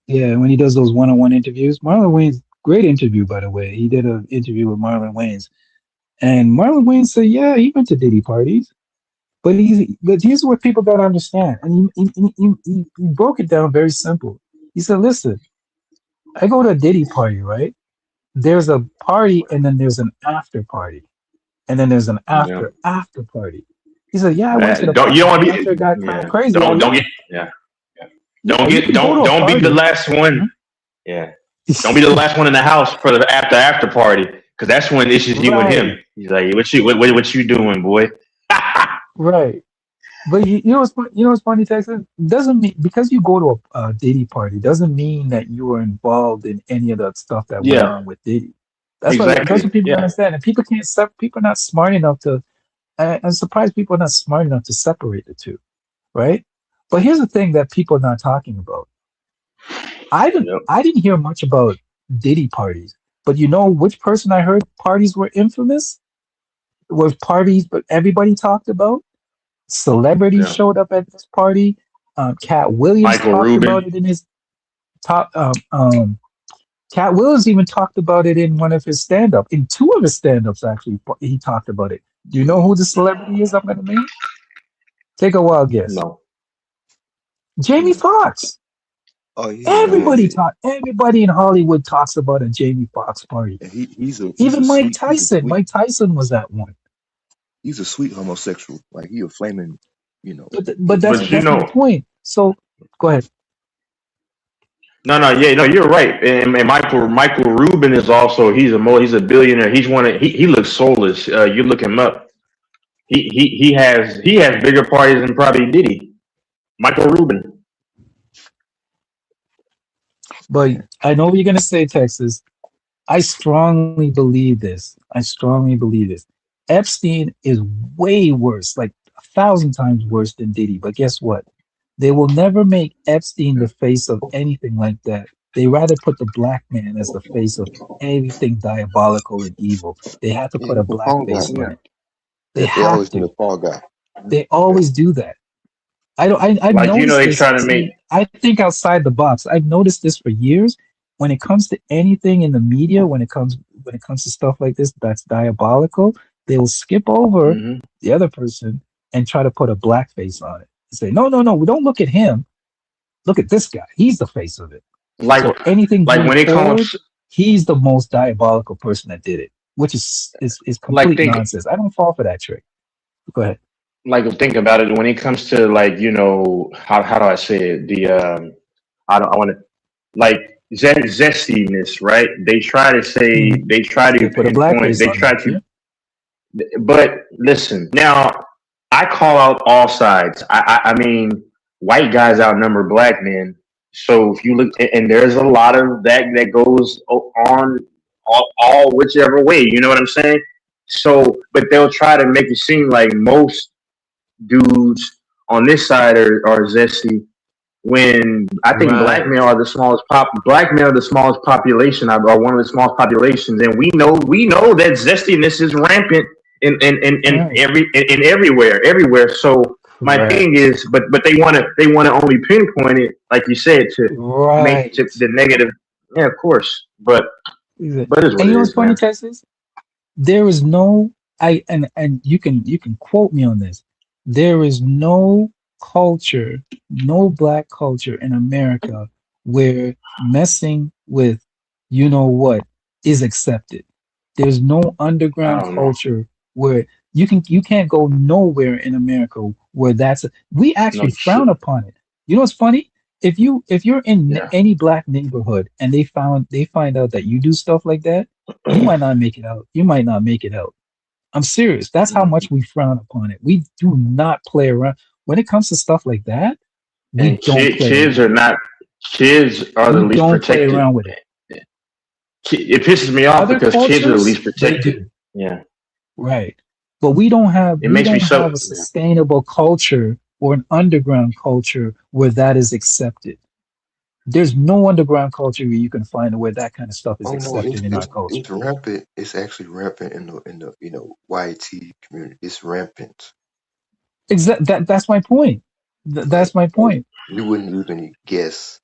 Yeah, when he does those one-on-one interviews. Marlon Wayans, great interview by the way. He did an interview with Marlon Wayans. And Marlon Wayans said, yeah, he went to Diddy parties. But here's what people gotta understand. And he broke it down very simple. He said, listen, I go to a Diddy party, right? There's a party and then there's an after party. And then there's an yeah. after party. He said, yeah, I went to the Don't you party don't want and to after be it got kind of yeah. crazy. Don't Yeah. get yeah. Don't You get can go to a don't be the party. last one. Yeah. Don't be the last one in the house for the after party, because that's when it's just you and him. Right, He's like, what you doing, boy? right. But you know what's you know what's funny, Texas? Doesn't mean because you go to a Diddy party doesn't mean that you were involved in any of the stuff that went Yeah, on with Diddy. That's exactly. what people don't Yeah, understand, and people can't. People are not smart enough to. I'm surprised people are not smart enough to separate the two, right? But here's the thing that people are not talking about. yep. I didn't hear much about Diddy parties, but you know which person I heard parties were infamous? Were parties, but everybody talked about. Celebrities Yeah. showed up at this party. Cat Williams Michael talked about Rubin. it in his top. Cat Williams even talked about it in one of his stand-up. In two of his stand-ups, actually, he talked about it. Do you know who the celebrity is? I'm gonna name. Take a wild guess. No. Jamie Foxx. Oh yeah, Everybody in Hollywood talks about a Jamie Foxx party. and he's a Even Mike sweet Tyson. Mike Tyson was at one. he's a sweet homosexual. Like he a flaming, you know, But he's But like you that's my know, point. So go ahead. no, yeah, no, you're right. And Michael Rubin is also he's a billionaire. He looks soulless. You look him up. He has bigger parties than probably Diddy. Michael Rubin. But I know what you're gonna say, Texas. I strongly believe this. I strongly believe this. Epstein is way worse, like 1,000 times worse than Diddy. But guess what? They will never make Epstein the face of anything like that. They rather put the black man as the face of everything diabolical and evil. They have to yeah, put a he's the black fall guy. face on Yeah, it. They they have always been to. the fall guy. They Yeah, always do that. I don't. I've Like noticed they this. try to make. See, I think outside the box. I've noticed this for years. When it comes to anything in the media, when it comes to stuff like this, that's diabolical. They will skip over Hmm. the other person and try to put a black face on it. And say, no, no, no. We don't look at him. Look at this guy. He's the face of it. like So anything like going when it forward, comes he's the most diabolical person that did it, which is like complete nonsense. I don't fall for that trick. Go ahead. think about it when it comes to like how do I say it I want to like zestiness, right? Mhm. They try to They put a black pinpoint, face they on try that. to, Yeah. but listen, now I call out all sides. I mean, white guys outnumber black men. So if you look, and there's a lot of that goes on all whichever way. You know what I'm saying? So, but they'll try to make it seem like most dudes on this side are zesty, when I think Right. black men are the smallest population, are one of the smallest populations, and we know that zestiness is rampant in Right. everywhere. So my thing Correct. is, but they want to only pinpoint it, like you said, to make Right. the negative. Yeah, of course, but it is And what you it know what's is, funny, man. Texas? There is no and you can quote me on this. There is no culture, no black culture in America where messing with you know what is accepted. There's no I underground don't know. culture where you can't go nowhere in America where we No actually shit. frown upon it. You know what's funny? If you're in Yeah. any black neighborhood and they find out that you do stuff like that, you might not make it out. You might not make it out. I'm serious. That's how Mhm. much we frown upon it. We do not play around. When it comes to stuff like that, we And don't play kids around are with it. not. Kids are the We least don't play protected. around with it. It pisses me off Other because kids are the cultures, least they protected. do. Yeah, Right. But we don't have it we makes me don't so. have a sustainable culture or an underground culture where that is accepted. There's no underground culture where you can find where that kind of stuff is oh no, accepted in our culture. it's rampant. It's actually rampant in the YT community. It's rampant. That's my point. Like That's my point. you wouldn't even guess.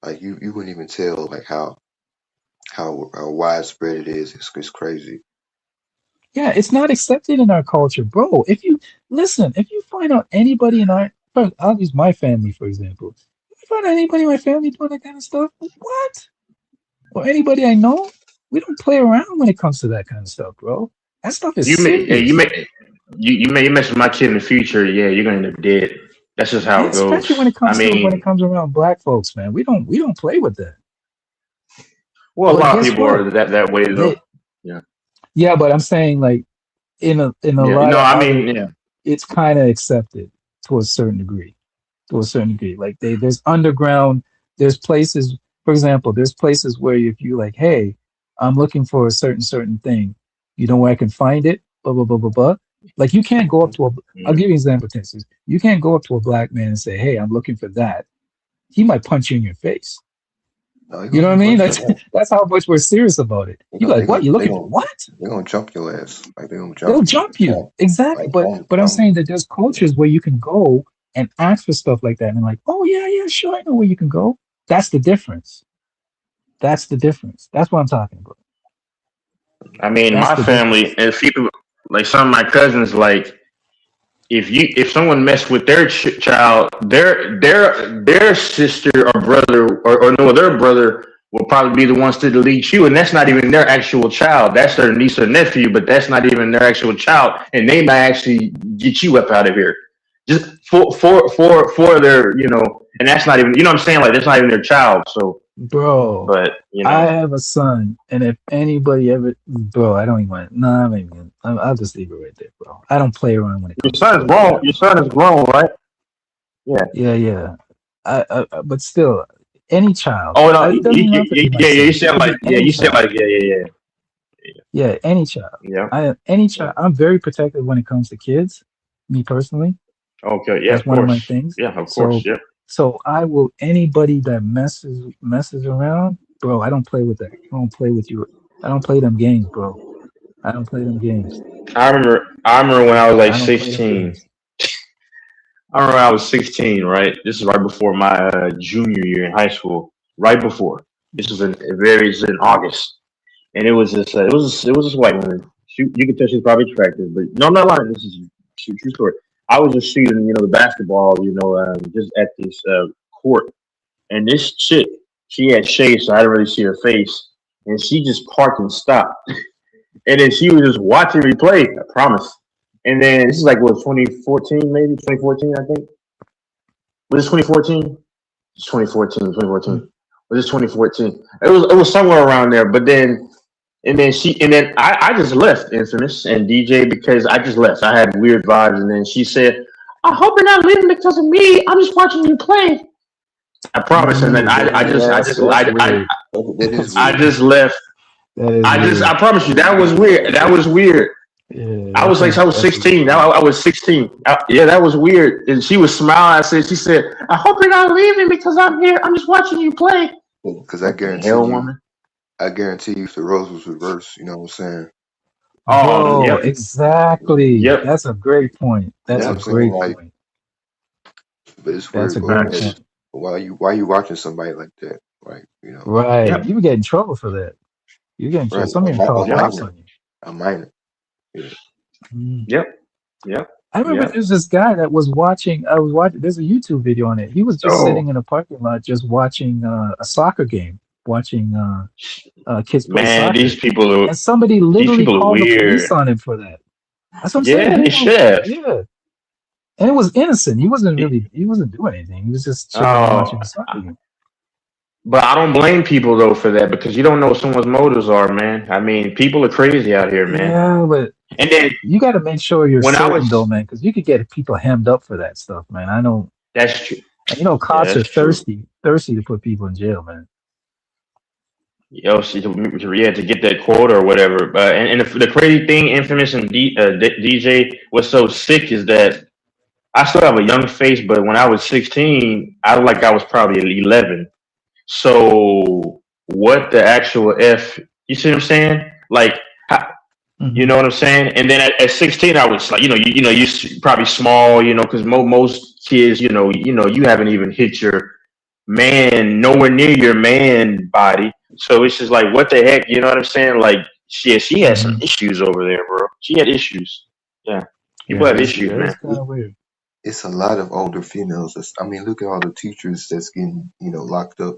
Like you wouldn't even tell like how widespread it is. It's crazy. Yeah, it's not accepted in our culture, bro. If you listen, if you find out anybody in our, first, I'll use my family for example. If you find out anybody in my family doing that kind of stuff, what? Or anybody I know, we don't play around when it comes to that kind of stuff, bro. That stuff is You may, hey, serious. you mess with my kid in the future. Yeah, you're gonna end up dead. That's just how Yeah, it especially when goes. it I comes to when it mean, comes around black folks, man. We don't play with that. well, a But lot of guess people what? are that way They though. Yeah, yeah, but I'm saying like in a yeah. lot No, of I other, mean, yeah. it's kind of accepted to a certain degree. To a certain degree. Like there's underground, there's places, for example, there's places where if you like, hey, I'm looking for a certain thing, you know where I can find it, blah blah blah blah blah. Like you can't go up to a I'll Mm. give you an example, Texas. You can't go up to a black man and say, hey, I'm looking for that. He might punch you in your face. No, they You know what gonna I mean? punch That's your ass. that's how much we're serious about it. They You be gonna they like, what? gonna You they looking for gonna what? they gonna jump your ass. Like they gonna They'll jump you. jump you. Exactly. Like But I'm saying that there's cultures where you can go and ask for stuff like that and like, oh yeah, yeah, sure, I know where you can go. That's the difference. That's the difference. That's what I'm talking about. I mean, That's my the family difference. and people like some of my cousins, like if someone messed with their child, their sister or brother or no, their brother will probably be the ones to delete you, and that's not even their actual child. That's their niece or nephew, but that's not even their actual child, and they might actually get you up out of here just for their and that's not even what I'm saying, like that's not even their child. So, Bro, but I have a son, and if anybody ever, bro, I don't even want. No, I'm not even. I'll just leave it right there, bro. I don't play around when it your comes to son is stuff like grown. that, Your bro. son is grown, right? Yeah. Yeah, yeah. But still, any child. Oh no, It doesn't even have to be my yeah, you son. It said could like be any you said child. like yeah. Yeah, any child. Yeah. Any Yeah. child. I'm very protective when it comes to kids. Me personally, Okay. Yeah. that's Of one of my course. things. Yeah. Of course. So, Yeah. so I will anybody that messes around, bro. I don't play with that. I don't play with you. I don't play them games, bro. I don't play them games. I remember when I was like I don't play them 16. games. I remember I was 16. Right. This is right before my junior year in high school. Right before. This was in August, and it was this white woman. You could tell she's probably attractive, but no, I'm not lying. This is true story. I was just shooting, the basketball, just at this court. And this chick, she had shades, so I didn't really see her face. And she just parked and stopped. And then she was just watching me play, I promise. And then this is like, what, 2014, maybe? 2014, I think? Was this 2014? It's 2014, 2014. Mm. Was this 2014? It was somewhere around there. But then, I just left Infamous and DJ because I just left. I had weird vibes. And then she said, I hope you're not leaving because of me. I'm just watching you play. I promise. And then Mm, that's weird. That is That's I weird. just weird. left. That is I weird. promise you, that was weird. That was weird. Yeah, I was like, I was that's 16. weird, Now man. I was 16. Yeah, that was weird. And she was smiling. She said, I hope you're not leaving because I'm here. I'm just watching you play. Because What the hell, woman? I guarantee you, if the roles was reversed, you know what I'm saying? Oh, Bro, yep, exactly. yep. That's a great point. You That's know a what I'm saying? great Like, point. but it's That's weird, a bro. great Facts. Because point. why you watching somebody like that? Like, Right. Yep, You would get in trouble for that. You get in trouble. right? Somebody can call the yep, cops minor, on you. a minor. Yeah. Mm. yep, yep, I remember yep. there's this guy that was watching. I was watching. There's a YouTube video on it. He was just Oh, sitting in a parking lot, just watching a soccer game, watching kids play man, soccer, and somebody these literally people are called the police weird. on him for that. That's what I'm saying. Yeah, they should have. Yeah, and it was innocent. He wasn't doing anything. He was just chilling and Oh, watching the soccer game. but I don't blame people though for that because you don't know what someone's motives are, man. I mean, people are crazy out here, man. Yeah, but And then you got to make sure you're when I certain though, was, man, because you could get people hemmed up for that stuff, man. I know, that's true. and you know, Yeah, cops are that's true. thirsty to put people in jail, man. Yo, yeah, to get that quota or whatever. And the crazy thing, Infamous and DJ, what's so sick is that I still have a young face, but when I was 16, I was probably 11. So what the actual f? You see what I'm saying? Like, you Hmm. know what I'm saying? And then at 16, I was like, probably small, because most kids, you haven't even hit your man, nowhere near your man body. So it's just like, what the heck? You know what I'm saying? Like, she had some Hmm. issues over there, bro. She had issues. Yeah, people Yeah, have It's issues, that is man. kind of weird. it's a lot of older females. I mean, look at all the teachers that's getting locked up.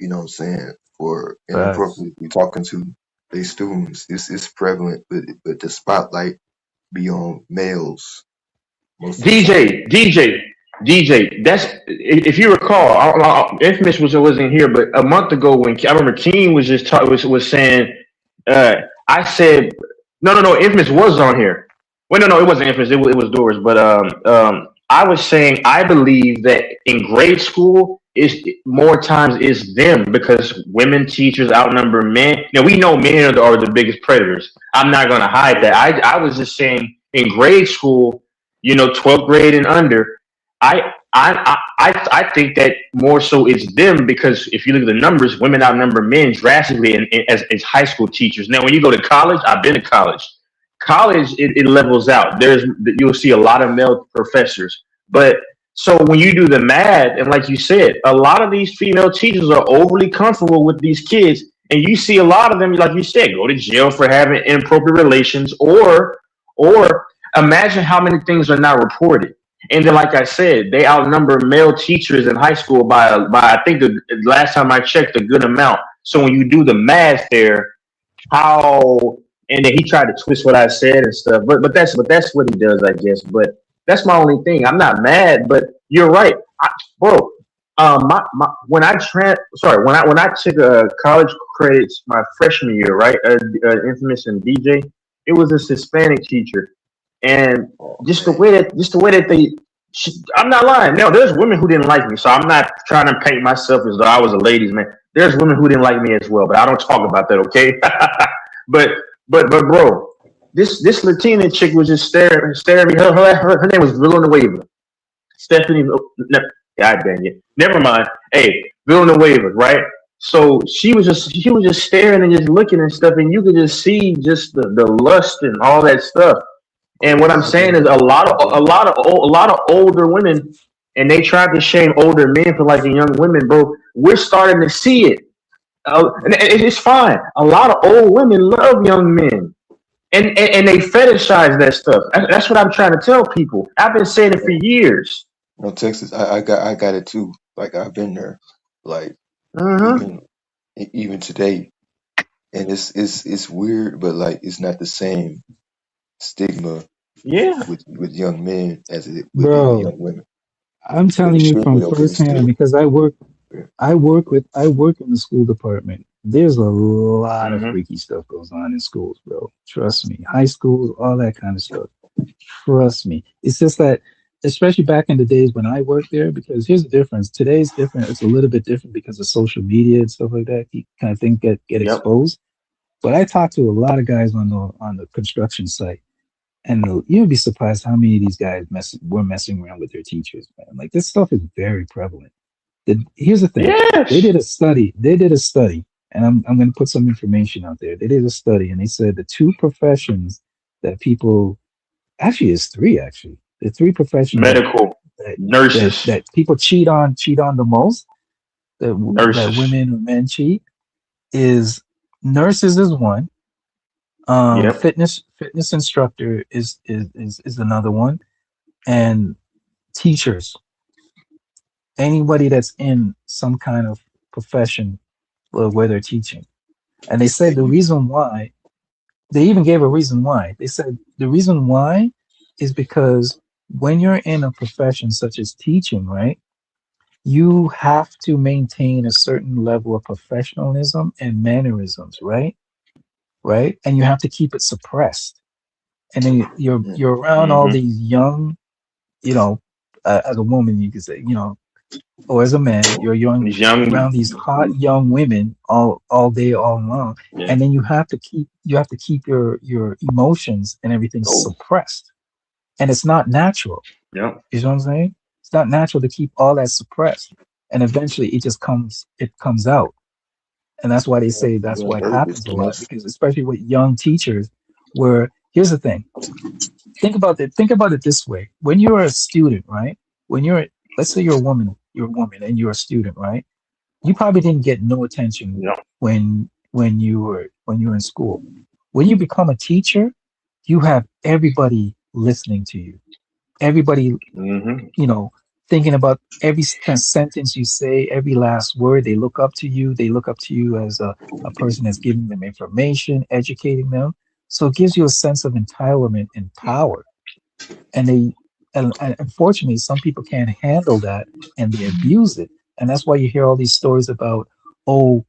You know what I'm saying, for Facts. inappropriately talking to their students. It's prevalent, but the spotlight be on males most of the time. DJ, DJ. DJ, that's if you recall, Infamous wasn't here, but a month ago when I remember King was just was saying, uh, I said, no, Infamous was on here. Well, no, it wasn't Infamous, it was Doors, but I was saying I believe that in grade school is more times is them because women teachers outnumber men. Now we know men are the biggest predators. I'm not going to hide that. I was just saying in grade school, 12th grade and under. I think that more so it's them because if you look at the numbers, women outnumber men drastically as high school teachers. Now, when you go to college, I've been to college. College it levels out. You'll see a lot of male professors, but so when you do the math and like you said, a lot of these female teachers are overly comfortable with these kids, and you see a lot of them, like you said, go to jail for having inappropriate relations, or imagine how many things are not reported. And then, like I said, they outnumber male teachers in high school by I think the last time I checked, a good amount. So when you do the math there, how and then he tried to twist what I said and stuff, but that's what he does, I guess. But that's my only thing. I'm not mad, but you're right, bro. When I took college credits my freshman year, right, Infamous and DJ, it was this Hispanic teacher, and just the way that I'm not lying. No, there's women who didn't like me, so I'm not trying to paint myself as though I was a ladies' man. There's women who didn't like me as well, but I don't talk about that, okay? but bro, this Latina chick was just staring at me. Her name was Villanueva. Stephanie. No, God dang it. Never mind. Hey, Villanueva, right? So she was just staring and just looking and stuff, and you could just see just the lust and all that stuff. And what I'm saying is a lot of older women, and they tried to shame older men for liking young women, bro. We're starting to see it, and it's fine. A lot of old women love young men, and they fetishize that stuff. That's what I'm trying to tell people. I've been saying it for years. No, Texas, I got it too. Like I've been there, like Hmm. even even today, and it's weird, but like it's not the same stigma Yeah. with young men as it would be with Bro, young women. I'm But telling it's you still, from but it's firsthand still, because yeah. I work in the school department. There's a lot of Hmm. freaky stuff goes on in schools, bro. Trust me. High schools, all that kind of stuff. Trust me. It's just that, especially back in the days when I worked there, because here's the difference. Today's different. It's a little bit different because of social media and stuff like that. You kind of think get Yep. exposed. But I talked to a lot of guys on the construction site, and you'd be surprised how many of these guys were messing around with their teachers, man. Like this stuff is very prevalent. Here's the thing. They Yes. did a study. They did a study, and I'm going to put some information out there. They did a study, and they said the two professions that people actually is three actually the three professions Medical that nurses, that people cheat on the most that nurses. women or men cheat is nurses is one. Yep. Fitness instructor is another one, and teachers, anybody that's in some kind of profession where they're teaching. And they said the Hey, reason why, they even gave a reason why. They said the reason why is because when you're in a profession such as teaching, right, you have to maintain a certain level of professionalism and mannerisms, right? Right? And you have to keep it suppressed. And then mm, you're around all Hmm. these young, you know, as a woman, you could say, or as a man, you're young These young. around these hot young women all day, all long, Yeah. and then you have to keep your emotions and everything Oh. suppressed, and it's not natural. Yep. You know what I'm saying? It's not natural to keep all that suppressed, and eventually it comes out, and that's why they yeah, say that's yeah, why it babies, happens a and lot that's because especially with young teachers, where here's the thing. Think about it this way. When you're a student, right? When you're let's say you're a woman and you're a student, right? You probably didn't get no attention Yep. when you were in school. When you become a teacher, you have everybody listening to you. Everybody, Hmm. you know, thinking about every kind of sentence you say, every last word. They look up to you. They look up to you as a person that's giving them information, educating them. So it gives you a sense of entitlement and power. And they and unfortunately, some people can't handle that and they abuse it, and that's why you hear all these stories about, oh,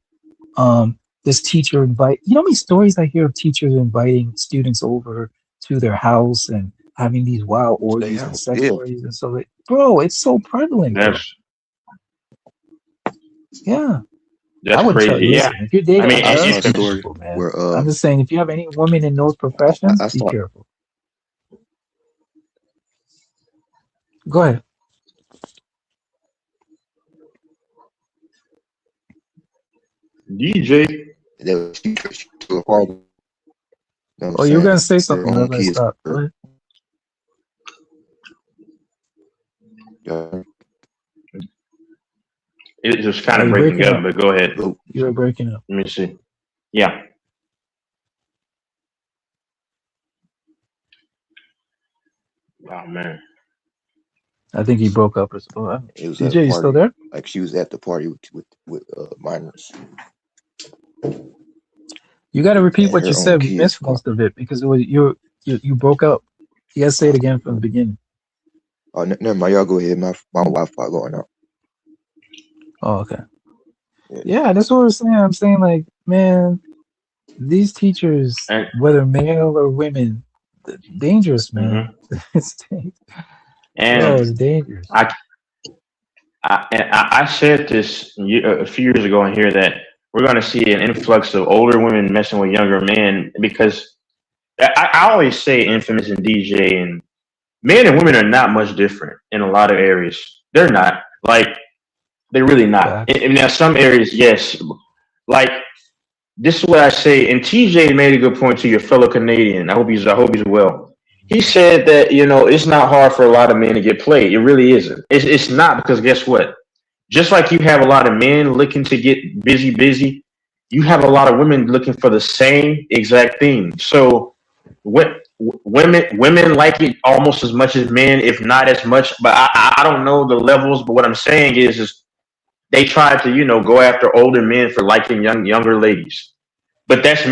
this teacher invite. You know how many stories I hear of teachers inviting students over to their house and having these wild They orgies and have, sex yeah. orgies, and so bro, it's so prevalent, bro. That's Yeah. I would tell crazy. you, Yeah, listen, if you're I dating mean, a I girl, saw a if be it's story careful, man. where I'm just saying, if you have any women in those professions, I be saw careful. Go ahead. DJ, that she threw a party. You know what I'm Oh, you were gonna saying? say Their something. I own better kids. stop. Go ahead. Yeah. it's just kind Oh, of you're breaking breaking up, up. but go ahead. But You're breaking up. Let me see. Yeah. Oh man. I think he broke up. it was at a DJ, you still party. there? Like she was at the party with minors You got to repeat and what you her own said. We kids. missed most of it because it was you broke up. You got to say it again from the beginning. Oh, never mind. Y'all go ahead. My Wi-Fi going out. Oh, okay. Yeah. Yeah, that's what we're saying. I'm saying, like, man, these teachers, And whether male or women, dangerous, man. mhm. It's dan- bro, and it's dangerous. I I said this a few years ago in here that we're going to see an influx of older women messing with younger men because I always say Infamous and DJ and men and women are not much different in a lot of areas. They're not like they're really not. Facts. Now some areas, yes, like this is what I say. And TJ made a good point to your fellow Canadian. I hope he's well. He said that it's not hard for a lot of men to get played. It really isn't. It's not because guess what? Just like you have a lot of men looking to get busy, you have a lot of women looking for the same exact thing. So, women like it almost as much as men, if not as much. But I don't know the levels. But what I'm saying is they try to go after older men for liking younger ladies. But that's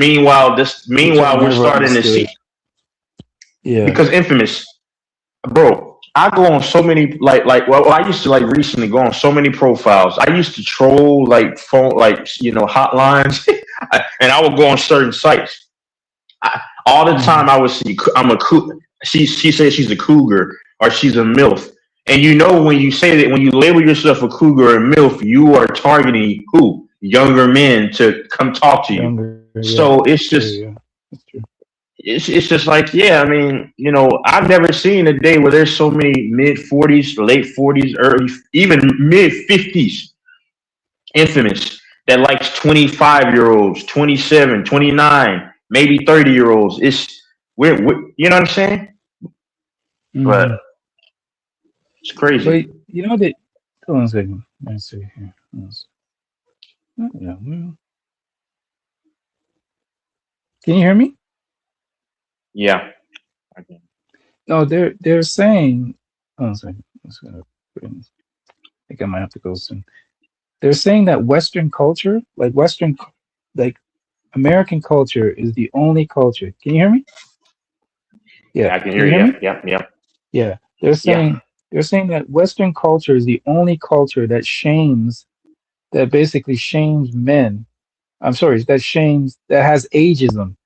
Which I meanwhile we're never starting to see understood. Yeah. because Infamous. Bro, I go on so many well, I used to like recently go on so many profiles. I used to troll like phone hotlines, and I would go on certain sites. All the Hmm. time I would see I'm a she says she's a cougar or she's a milf, and when you say that when you label yourself a cougar or a milf, you are targeting who younger men to come talk to you. Younger. Yeah. So it's True. just Yeah. That's true. it's just like, yeah, I mean, I've never seen a day where there's so many mid 40s, late 40s, early, even mid 50s infamous that likes 25-year-olds, 27, 29, maybe 30-year-olds. We're you know what I'm saying? But Hmm. it's crazy. But you know that. Hold on a second. Let's see here. Yeah. Well, can you hear me? Yeah. Okay. No, they're saying. Hold on a second. Let's go. I think I might have to go soon. They're saying that Western culture, like American culture, is the only culture. Can you hear me? Yeah. Yeah, I can Can hear you you. hear me? Yep, yep, yep. Yeah. They're Yeah. saying that Western culture is the only culture that basically shames men. I'm sorry, that has ageism.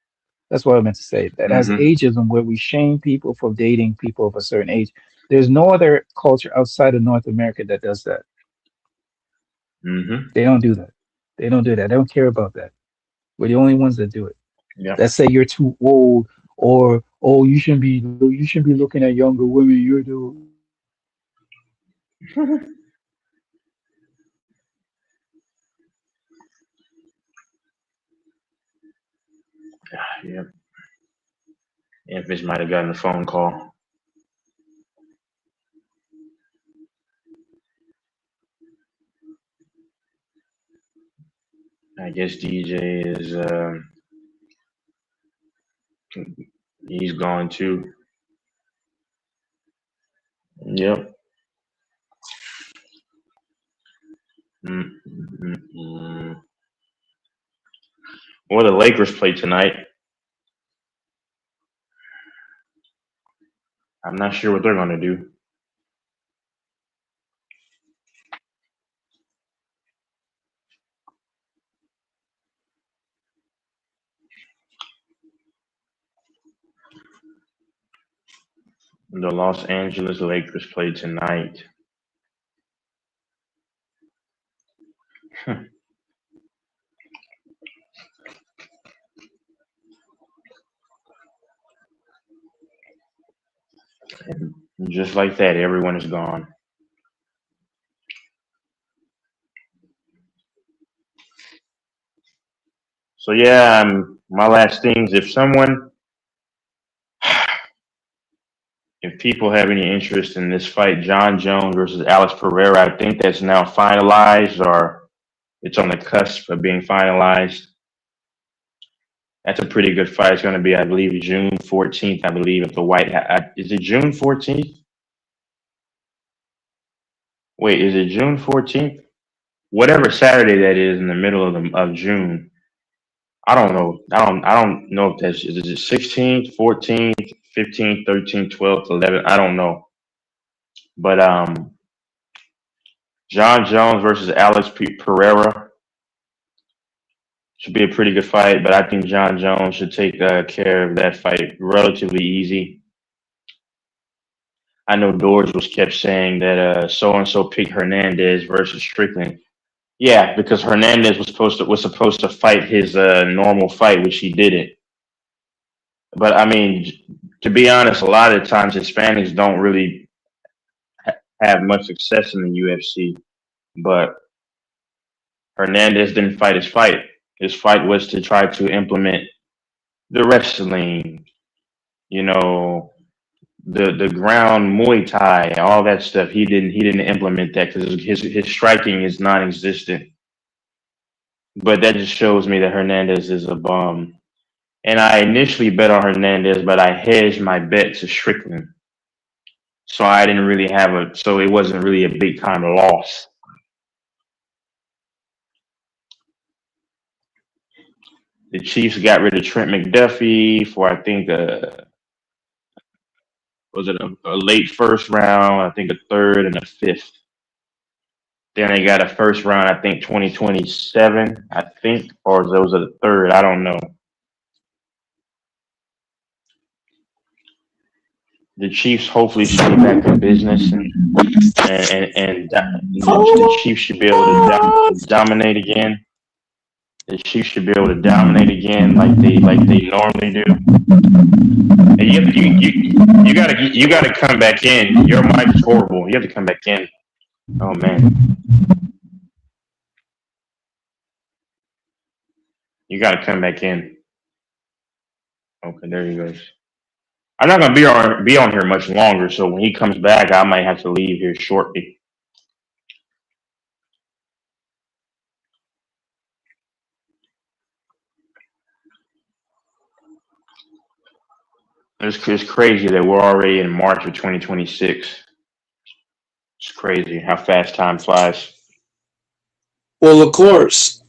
That's what I meant to say. That has Mm-hmm. ageism where we shame people for dating people of a certain age. There's no other culture outside of North America that does that. Mm-hmm. They don't do that. They don't do that. They don't care about that. We're the only ones that do it. Yep. That say you're too old, or oh, you shouldn't be looking at younger women. You're the Yep. Infamous might have gotten a phone call. I guess DJ is he's gone too. Yep. Mm-mm-mm. Well, the Lakers play tonight. I'm not sure what they're going to do. The Los Angeles Lakers play tonight. Just like that, everyone is gone. So yeah, my last things. If people have any interest in this fight, John Jones versus Alex Pereira, I think that's now finalized or it's on the cusp of being finalized. That's a pretty good fight. It's going to be, I believe, June 14th. I believe at the White House. Is it June 14th? Wait, is it June 14th? Whatever Saturday that is in the middle of June. I don't know. I don't know if that's is it 16th, 14th, 15th, 13th, 12th, 11th. I don't know. But John Jones versus Pereira should be a pretty good fight, but I think John Jones should take care of that fight relatively easy. I know Doors was kept saying that so and so picked Hernandez versus Strickland. Yeah, because Hernandez was supposed to fight his normal fight, which he didn't. But I mean, to be honest, a lot of the times Hispanics don't really have much success in the UFC. But Hernandez didn't fight his fight. His fight was to try to implement the wrestling, you know, the ground Muay Thai, all that stuff. He didn't implement that because his striking is non-existent. But that just shows me that Hernandez is a bum. And I initially bet on Hernandez, but I hedged my bet to Strickland. So I didn't really so it wasn't really a big time loss. The Chiefs got rid of Trent McDuffie for, I think, was it a late first round, I think a third and a fifth. Then they got a first round, I think 2027, I think, or those are the third. I don't know. The Chiefs hopefully should be back in business, and the Chiefs should be able to dominate again. The Chiefs should be able to dominate again like they normally do. And you gotta come back in. Your mic is horrible. You have to come back in. Oh man. You gotta come back in. Okay, there he goes. I'm not gonna be on here much longer, so when he comes back, I might have to leave here shortly. It's crazy that we're already in March of 2026. It's crazy how fast time flies. Well, of course.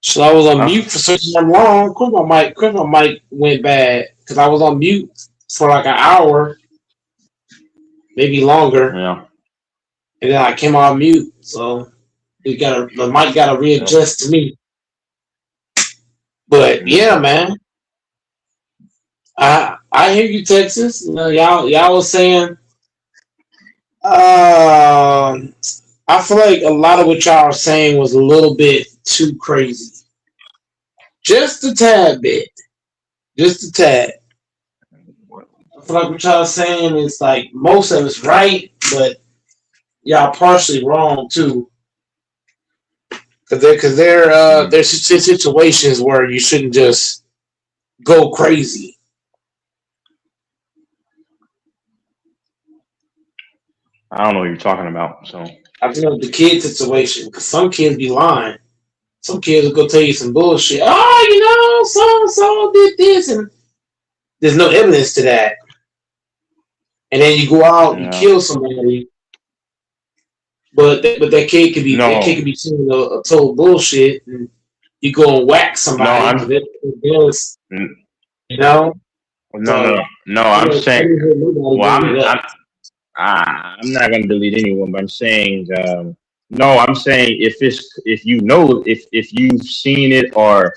So I was on mute for so long. Of course my mic went bad because I was on mute for like an hour, maybe longer. Yeah. And then I came off mute, so the mic gotta readjust to me. But yeah, man. I hear you, Texas. You know, y'all was saying I feel like a lot of what y'all are saying was a little bit too crazy. Just a tad bit. Just a tad. I feel like what y'all are saying is like most of it's right, but y'all partially wrong too. Because there's situations where you shouldn't just go crazy. I don't know what you're talking about. So I feel the kid situation, because some kids be lying. Some kids will go tell you some bullshit. Oh, so did this, and there's no evidence to that. And then you go out and kill somebody, but that kid could be saying a total bullshit, and you go and whack somebody. You know. No. I'm saying. Well, I'm not gonna delete anyone, but I'm saying no. I'm saying if you've seen it, or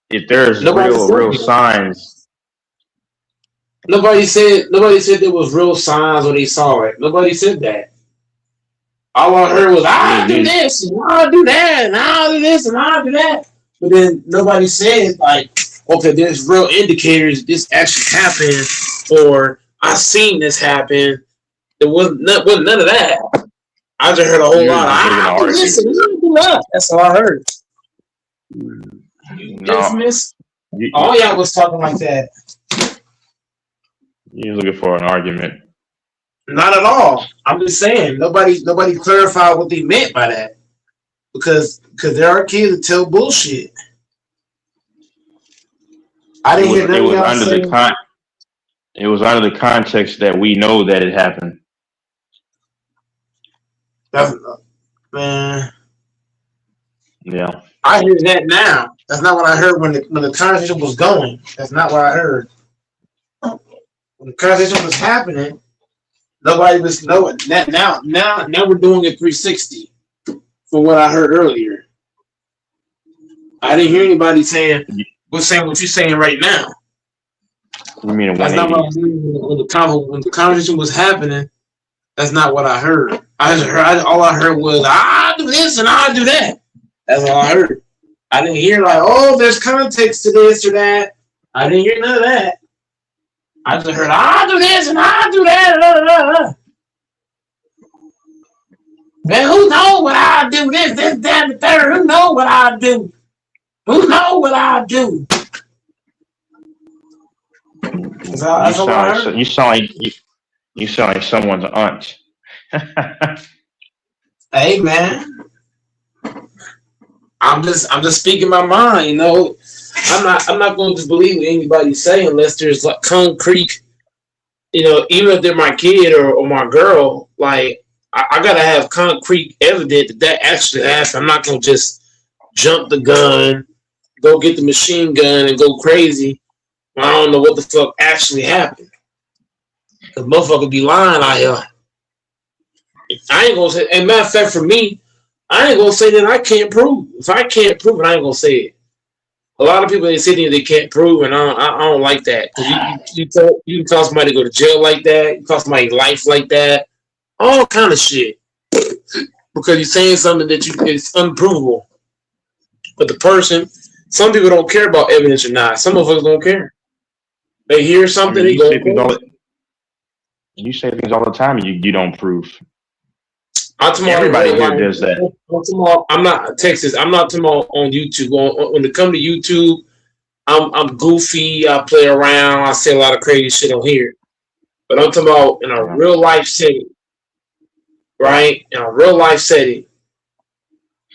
if there's real signs. Nobody said there was real signs or they saw it. Nobody said that. All I heard was I'll do this and I'll do that and I'll do this and I'll do that. But then nobody said like, okay, there's real indicators this actually happened or I seen this happen. There wasn't none of that. I just heard a whole lot of I'll do this and I'll do that. That's all I heard. You dismiss. All y'all was talking like that. You're looking for an argument. Not at all. I'm just saying nobody clarified what they meant by that because there are kids that tell bullshit. I didn't hear none of y'all say. It was under the context that we know that it happened. That's, man. Yeah. I hear that now. That's not what I heard when the conversation was going. That's not what I heard. When the conversation was happening, nobody was knowing that. Now we're doing it 360 from what I heard earlier. I didn't hear anybody saying what you're saying right now. You mean that's not what I heard when the conversation was happening. That's not what I heard. All I heard was I'll do this and I'll do that. That's all I heard. I didn't hear like, oh, there's context to this or that. I didn't hear none of that. I just heard I'll do this and I'll do that. Blah, blah, blah. Man, who knows what I'll do? This, that, and the third. Who knows what I'll do? Who knows what I'll do? You sound like someone's aunt. Hey man, I'm just speaking my mind. You know, I'm not going to believe what anybody's saying unless there's like concrete. You know, even if they're my kid or my girl, like I gotta have concrete evidence that actually happened. I'm not gonna just jump the gun, go get the machine gun, and go crazy. I don't know what the fuck actually happened. Cause motherfucker be lying out here. I ain't gonna say. And matter of fact, for me, I ain't gonna say that I can't prove. If I can't prove it, I ain't gonna say it. A lot of people they say they can't prove, and I don't like that. Cause you can cause somebody to go to jail like that. You cause somebody life like that. All kind of shit. Because you're saying something that it's unprovable. But the person, some people don't care about evidence or not. Some of us don't care. They hear something, they go. You say things all the time, and you don't prove. Everybody here does that. I'm not Texas. I'm not talking about on YouTube. When it comes to YouTube, I'm goofy. I play around. I say a lot of crazy shit on here. But I'm talking about in a real life setting, right? In a real life setting,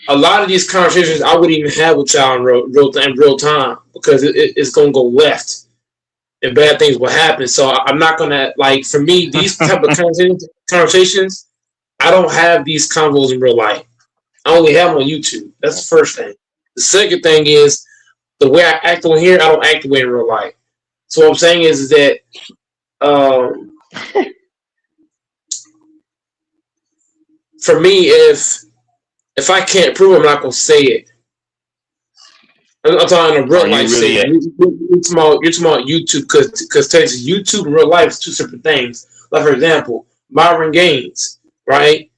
a lot of these conversations I wouldn't even have with y'all in real time because it's gonna go left and bad things will happen. So I'm not gonna like for me these type of conversations. I don't have these convos in real life. I only have them on YouTube. That's the first thing. The second thing is the way I act on here, I don't act the way in real life. So what I'm saying is that for me, if I can't prove it, I'm not gonna say it. I'm talking in a real life setting. You're talking about YouTube because Texas YouTube and real life is two separate things. Like for example, Myron Gaines. Right?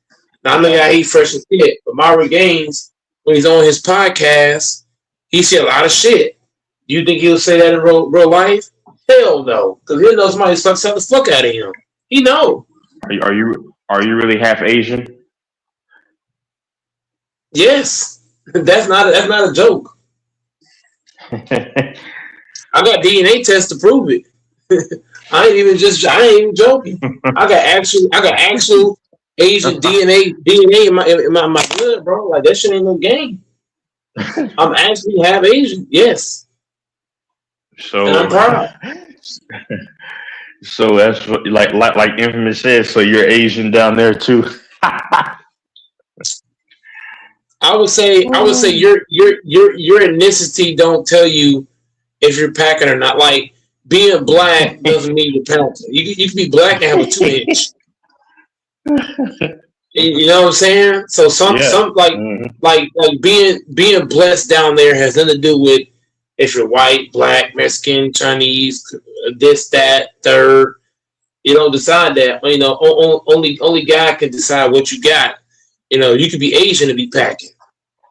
Now I know y'all hate fresh and shit, but Myron Gaines, when he's on his podcast, he said a lot of shit. Do you think he'll say that in real life? Hell no. Because he'll know somebody sucks the fuck out of him. He know. Are you really half Asian? Yes. That's not a joke. I got DNA tests to prove it. I ain't even joking. I got actual Asian DNA in my blood, bro. Like that shit ain't no game. I'm actually half Asian, yes. So and I'm proud. So that's what, like Infamous says. So you're Asian down there too. I would say your ethnicity don't tell you if you're packing or not. Like being black doesn't mean you're packing. You can be black and have a 2-inch. You know what I'm saying? So some like being blessed down there has nothing to do with if you're white, black, Mexican, Chinese, this, that, third. You don't decide that. Only God can decide what you got. You could be Asian and be packing.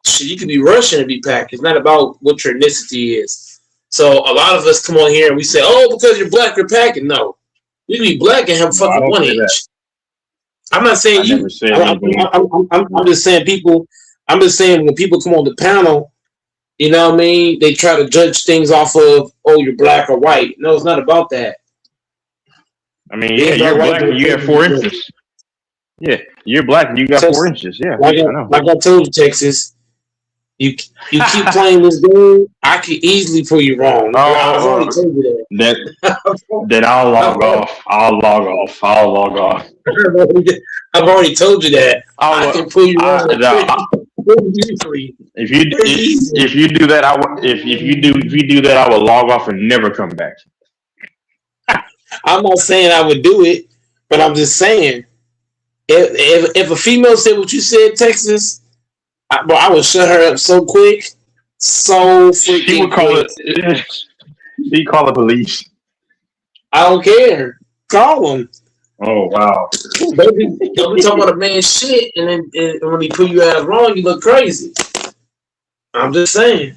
Shit, you could be Russian and be packing. It's not about what your ethnicity is. So a lot of us come on here and we say, "Oh, because you're black, you're packing." No, you can be black and have No, I fucking don't one say that. inch. I'm not saying I never you. said anything. I'm just saying people. I'm just saying when people come on the panel, you know what I mean? They try to judge things off of, oh, you're black or white. No, it's not about that. I mean, yeah, Being black, you're white, black and you have 4 inches. Yeah, you're black and you got 4 inches. Yeah, I know. like I told you, Texas, you keep playing this game, I could easily prove you wrong. I've already told you that. Then I'll log off. I'll log off. I've already told you that. I can prove you wrong. If you do that, if you do that, I will log off and never come back. I'm not saying I would do it, but I'm just saying if a female said what you said, Texas, I would shut her up so quick, so freaking She would call quick. She call the police. I don't care. Call them. Oh wow! Don't be talking about a man's shit, and then when he put you as wrong, you look crazy. I'm just saying.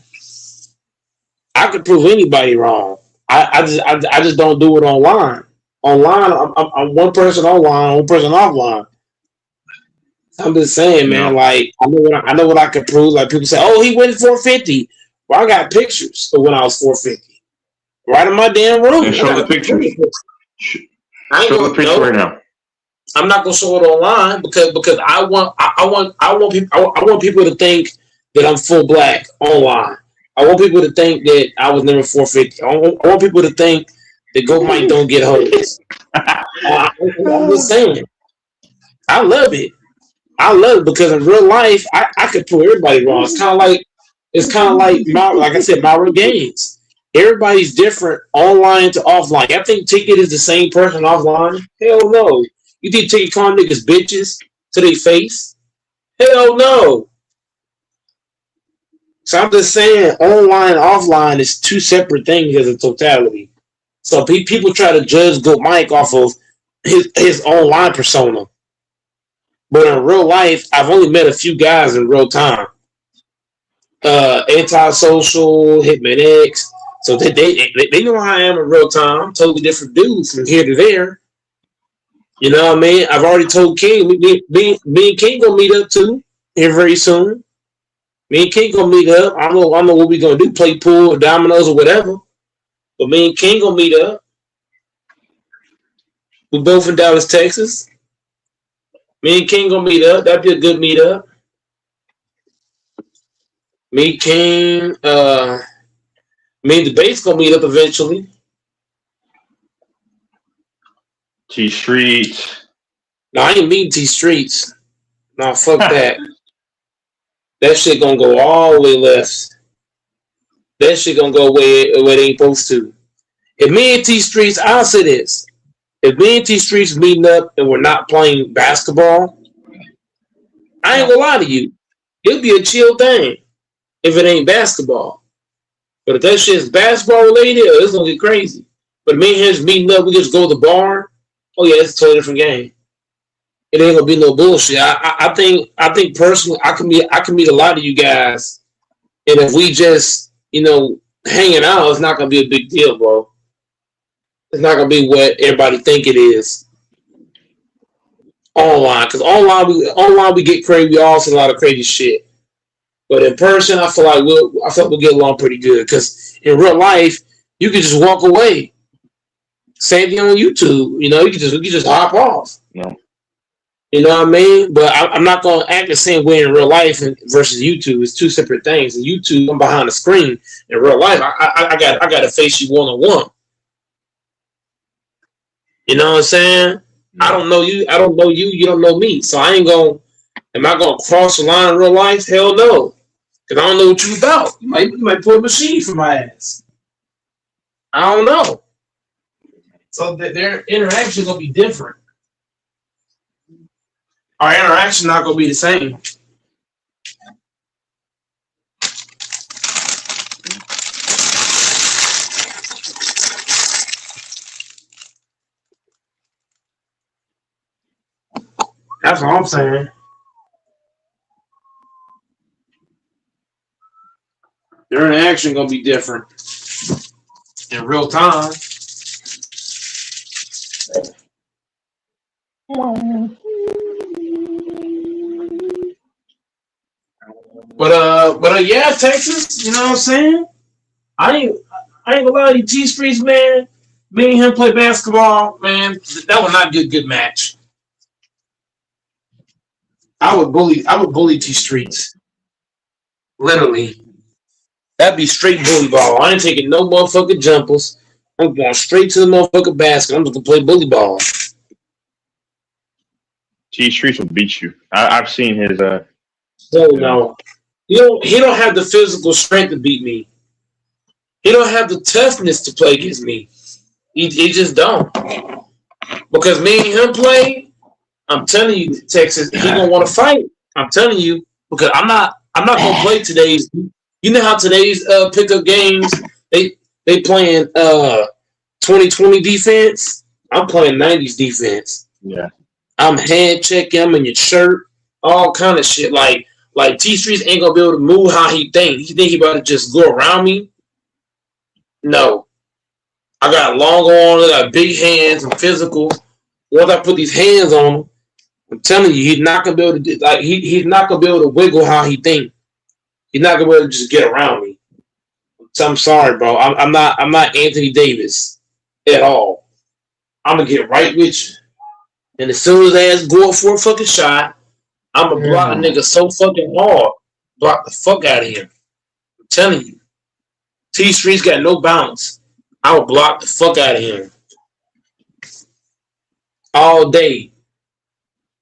I could prove anybody wrong. I just don't do it online. Online, I'm one person online, one person offline. I'm just saying, man. No. Like I know what I can prove. Like people say, "Oh, he went 450." Well, I got pictures of when I was 450, right in my damn room. And show the pictures. Show the picture right now. I'm not gonna show it online because I want people to think that I'm full black online. I want people to think that I was never 450. I want people to think that Go Mike don't get hoes. I'm just saying. I love it. I love it because in real life, I could prove everybody wrong. It's kind of like like I said, Myra Gaines. Everybody's different online to offline. I think Ticket is the same person offline. Hell no. You think Ticket calling niggas bitches to their face? Hell no. So I'm just saying, online and offline is two separate things as a totality. So people try to judge Good Mike off of his online persona. But in real life, I've only met a few guys in real time. Antisocial, Hitman X. So they know how I am in real time. Totally different dudes from here to there. You know what I mean? I've already told King. Me and King gonna meet up too here very soon. Me and King gonna meet up. I don't know what we gonna do. Play pool or dominoes or whatever. But me and King gonna meet up. We both in Dallas, Texas. Me and King gonna meet up. That'd be a good meetup. Me, King, me and the base gonna meet up eventually. T Streets. No, I ain't meeting T Streets. No, fuck that. That shit gonna go all the way left. That shit gonna go where it ain't supposed to. If me and T Streets, I'll say this. If me and T Streets meeting up and we're not playing basketball, I ain't gonna lie to you. It'll be a chill thing if it ain't basketball. But if that shit's basketball related, it's gonna get crazy. But me and him meeting up, we just go to the bar. Oh yeah, it's a totally different game. It ain't gonna be no bullshit. I think personally, I can meet a lot of you guys, and if we just hanging out, it's not gonna be a big deal, bro. It's not gonna be what everybody think it is online. Because online we get crazy. We all see a lot of crazy shit. But in person, I feel like we'll get along pretty good. Because in real life, you can just walk away. Same thing on YouTube. You can just hop off. No. You know what I mean? But I'm not gonna act the same way in real life versus YouTube. It's two separate things. In YouTube, I'm behind the screen. In real life, I got to face you one-on-one. You know what I'm saying? I don't know you. You don't know me. So I ain't gonna. Am I gonna cross the line in real life? Hell no. Because I don't know what you about. You might pull a machine for my ass. I don't know. So their interaction gonna be different. Our interaction not gonna be the same. That's all I'm saying. Their interaction gonna be different in real time. But yeah, Texas. You know what I'm saying? I ain't I ain't gonna lie to you, T Streets, man. Me and him play basketball, man. That was not a good match. I would bully T Streets. Literally. That'd be straight bully ball. I ain't taking no motherfucking jumpers. I'm going straight to the motherfucking basket. I'm just gonna play bully ball. T Streets will beat you. I've seen his. So no, he don't have the physical strength to beat me. He don't have the toughness to play against me. He just don't. Because me and him play, I'm telling you, Texas, he gonna want to fight. I'm telling you because I'm not gonna play today's. You know how today's pickup games they playing 2020 defense. I'm playing 90s defense. Yeah. I'm hand checking. I'm in your shirt, all kind of shit. Like T Streets ain't gonna be able to move how he think. He think he about to just go around me. No, I got long arms. I got big hands. I'm physical. Once I put these hands on him, I'm telling you, he's not gonna be able to he's not gonna be able to wiggle how he think. He's not gonna be able to just get around me. So I'm sorry, bro. I'm not Anthony Davis at all. I'm gonna get right with you. And as soon as they ass go up for a fucking shot, I'm gonna block a nigga so fucking hard. Block the fuck out of him. I'm telling you. T Street's got no bounce. I will block the fuck out of him. All day.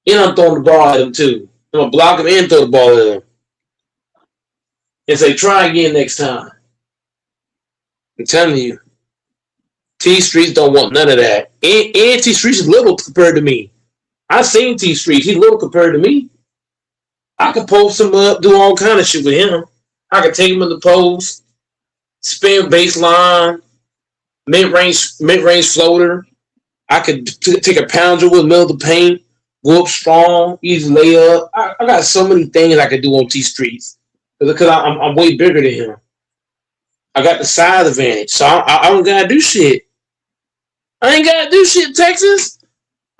And I'm throwing the ball at him too. I'm gonna block him and throw the ball at him. And say, try again next time. I'm telling you. T Streets don't want none of that. And T Streets is little compared to me. I seen T Streets. He's little compared to me. I could post him up, do all kind of shit with him. I could take him in the post, spin baseline, mid-range floater. I could take a pounder with middle of the paint, go up strong, easy layup. I got so many things I could do on T Streets because I'm way bigger than him. I got the size advantage, so I don't gotta do shit. I ain't gotta do shit, Texas.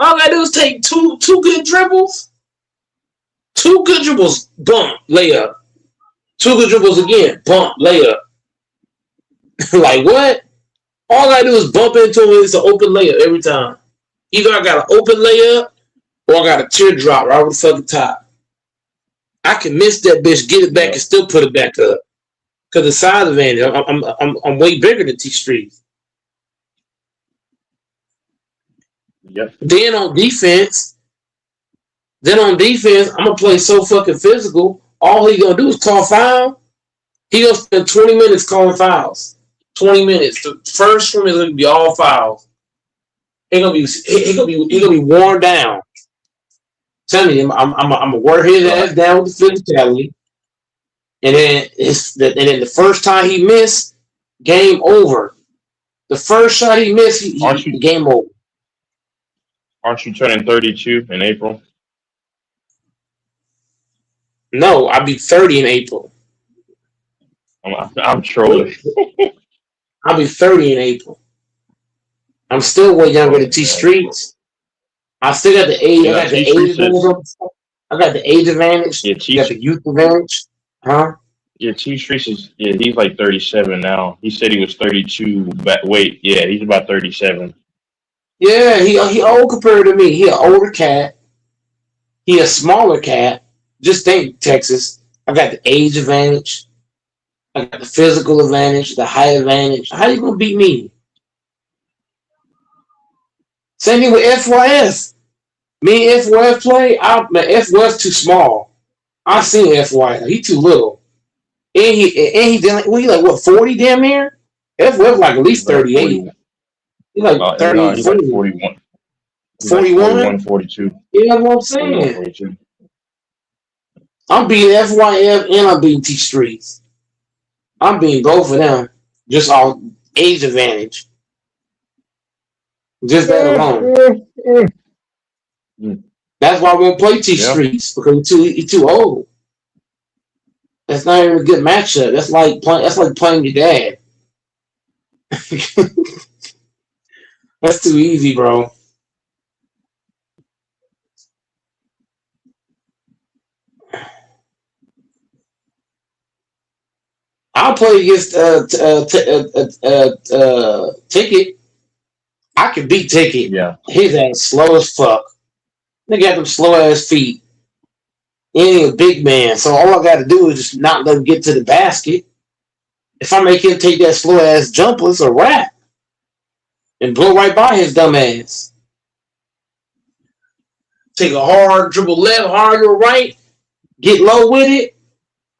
All I gotta do is take two good dribbles. 2 good dribbles, bump, layup. 2 good dribbles again, bump, layup. Like what? All I do is bump into it. It's an open layup every time. Either I got an open layup or I got a teardrop right over the fucking top. I can miss that bitch, get it back, and still put it back up. Because the size advantage, I'm way bigger than T Streets. Yep. Then on defense, I'm gonna play so fucking physical. All he gonna do is call foul. He gonna spend 20 minutes calling fouls. 20 minutes. The first one is gonna be all fouls. He gonna be worn down. Tell me, I'm gonna wear his ass down with the physicality. And then the first time he missed, game over. The first shot he missed, game over. Aren't you turning 32 in April? No, I'll be 30 in April. I'm trolling. I'll be 30 in April. I'm still way younger than T Streets. I still got the age. I got the age advantage. I got the age advantage. Yeah, you got the youth advantage. Huh? Yeah, T Streets is he's like 37 now. He said he was 32. But wait, yeah, he's about 37. Yeah, he old compared to me. He an older cat. He a smaller cat. Just think, Texas. I got the age advantage. I got the physical advantage, the height advantage. How you gonna beat me? Same thing with FYF. Me and FYF play. FYF too small. I seen FYF. He too little. And he did like what 40 damn near? FYF like at least 38. He's like 30, no, he's like 41. 41? 42. Yeah, that's what I'm saying. 42. I'm beating FYF and I'm beating T Streets. I'm beating both of them. Just all age advantage. Just that alone. That's why I won't play T Yeah. Streets because he's too old. That's not even a good matchup. That's like playing your dad. That's too easy, bro. I'll play against Ticket. I can beat Ticket. Yeah. His ass slow as fuck. They got them slow ass feet. He ain't a big man, so all I got to do is just not let him get to the basket. If I make him take that slow ass jumper, it's a wrap. And blow right by his dumb ass. Take a hard dribble left, hard to right, get low with it.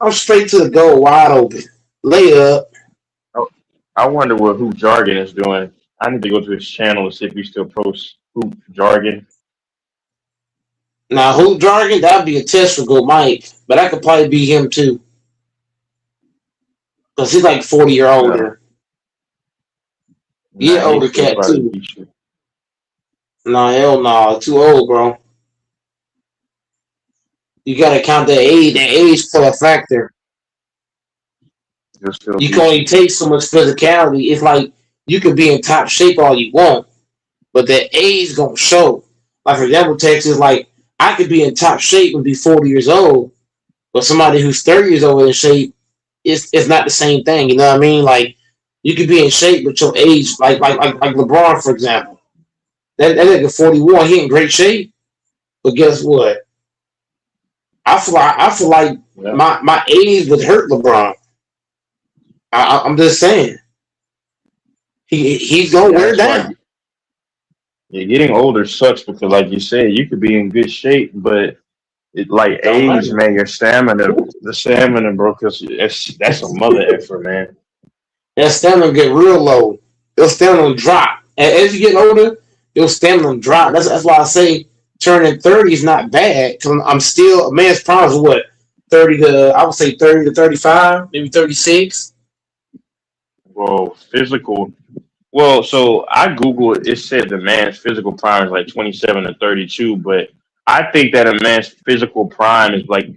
I'm straight to the goal, wide open. Lay up. Oh, I wonder what Hoop Jargon is doing. I need to go to his channel to see if he still posts Hoop Jargon. Now, Hoop Jargon, that'd be a test for Go Mike, but I could probably beat him too. Because he's like 40 or No, older. He an nah, he older still cat probably too. beat you. Nah, hell no. Too old, bro. You gotta count the age. The age play a factor. He'll still You can beat only you. take so much physicality. It's like you can be in top shape all you want, but the age gonna show. Like for example, Texas, like I could be in top shape and be 40 years old, but somebody who's 30 years old in shape, it's not the same thing. You know what I mean? Like you could be in shape, but your age, like LeBron, for example, that nigga 41, he in great shape, but guess what? I feel like Yeah. my age would hurt LeBron. I'm just saying he's gonna Yeah, wear that's why down. getting older sucks because, like you said, you could be in good shape, but it like Don't age, matter. man, the stamina, bro, because that's a mother effort, man. That stamina get real low. Your stamina drop. And as you get older, your stamina drop. That's why I say turning 30 is not bad. Cause I'm still a man's prime is what 30 to I would say 30 to 35, maybe 36. Well, physical. Well, so I googled. It said the man's physical prime is like 27 to 32, but I think that a man's physical prime is like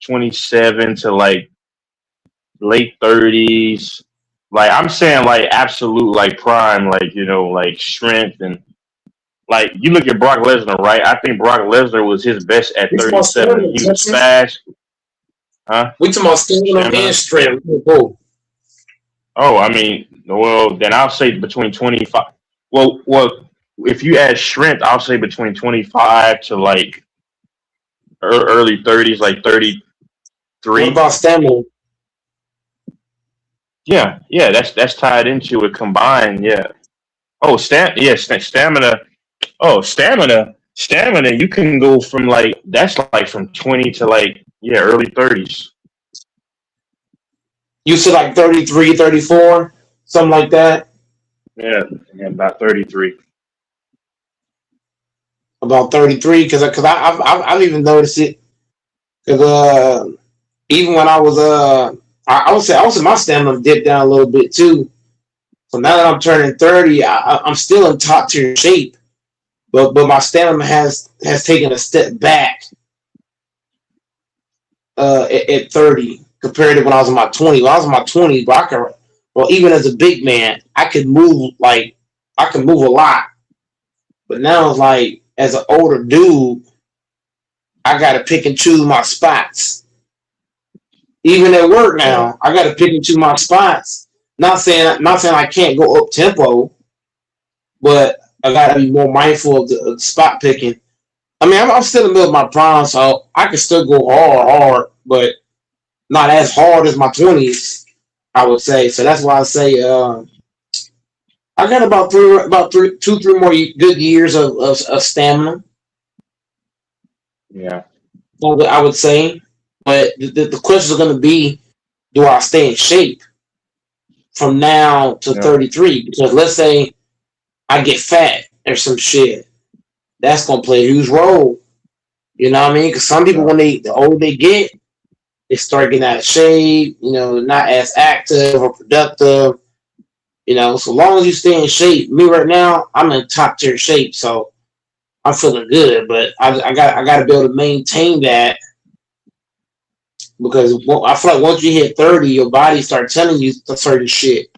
27 to like late 30s. Like I'm saying, like absolute like prime, like like strength and like you look at Brock Lesnar, right? I think Brock Lesnar was his best at We talking about 37. stamina, He was Texas. fast, huh? We talking about stamina and Stamina. strength. Both. Oh, I mean, well, then I'll say between 25. Well, if you add strength, I'll say between 25 to like early 30s, like What 33. about stamina? Yeah, that's tied into it combined. Yeah. Oh, stamina. Oh, stamina. You can go from like that's like from 20 to like early 30s. You said like 33, 34, something like that. Yeah, about 33. About 33, because I've even noticed it. Because even when I was I would say my stamina dipped down a little bit too. So now that I'm turning 30, I'm still in top tier shape, but my stamina has taken a step back at 30 compared to when I was in my 20s. When I was in my 20s, but well, even as a big man, I could move like I could move a lot. But now it's like as an older dude, I gotta pick and choose my spots. Even at work Yeah. now, I gotta pick and choose my spots. Not saying I can't go up tempo, but I gotta be more mindful of the spot picking. I mean, I'm still in the middle of my prime, so I can still go hard, but not as hard as my 20s, I would say. So that's why I say I got two, 3 more good years of stamina. Yeah. I would say, but the questions are going to be, do I stay in shape from now to Yeah. 33? Because let's say I get fat or some shit, that's going to play a huge role. You know what I mean? Because some people, Yeah. when the older they get, they start getting out of shape. Not as active or productive. So long as you stay in shape. Me right now, I'm in top tier shape. So I'm feeling good, but I got to be able to maintain that because I feel like once you hit 30, your body starts telling you certain shit.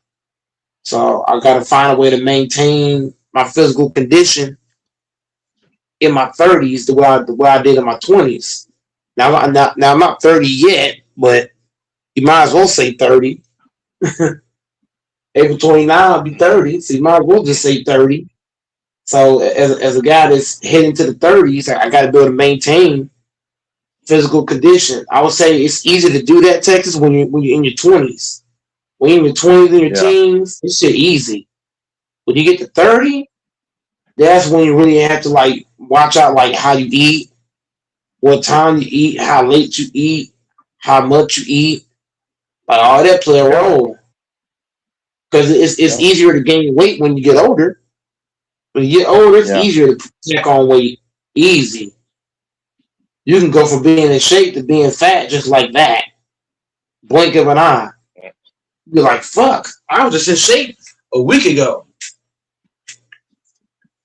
So I got to find a way to maintain my physical condition in my 30s the way I did in my 20s. Now I'm not 30 yet, but you might as well say 30. April 29, I'll be 30, so you might as well just say 30. So as a guy that's heading to the 30s, I got to be able to maintain physical condition. I would say it's easy to do that, Texas, when you're in your 20s. When you're in your 20s and your Yeah. teens, it's shit easy. When you get to 30, that's when you really have to like watch out like how you eat, what time you eat, how late you eat, how much you eat. Like all that play a role. Because it's Yeah. easier to gain weight when you get older. When you get older, it's Yeah. easier to check on weight. Easy. You can go from being in shape to being fat just like that. Blink of an eye. You're like, fuck, I was just in shape a week ago.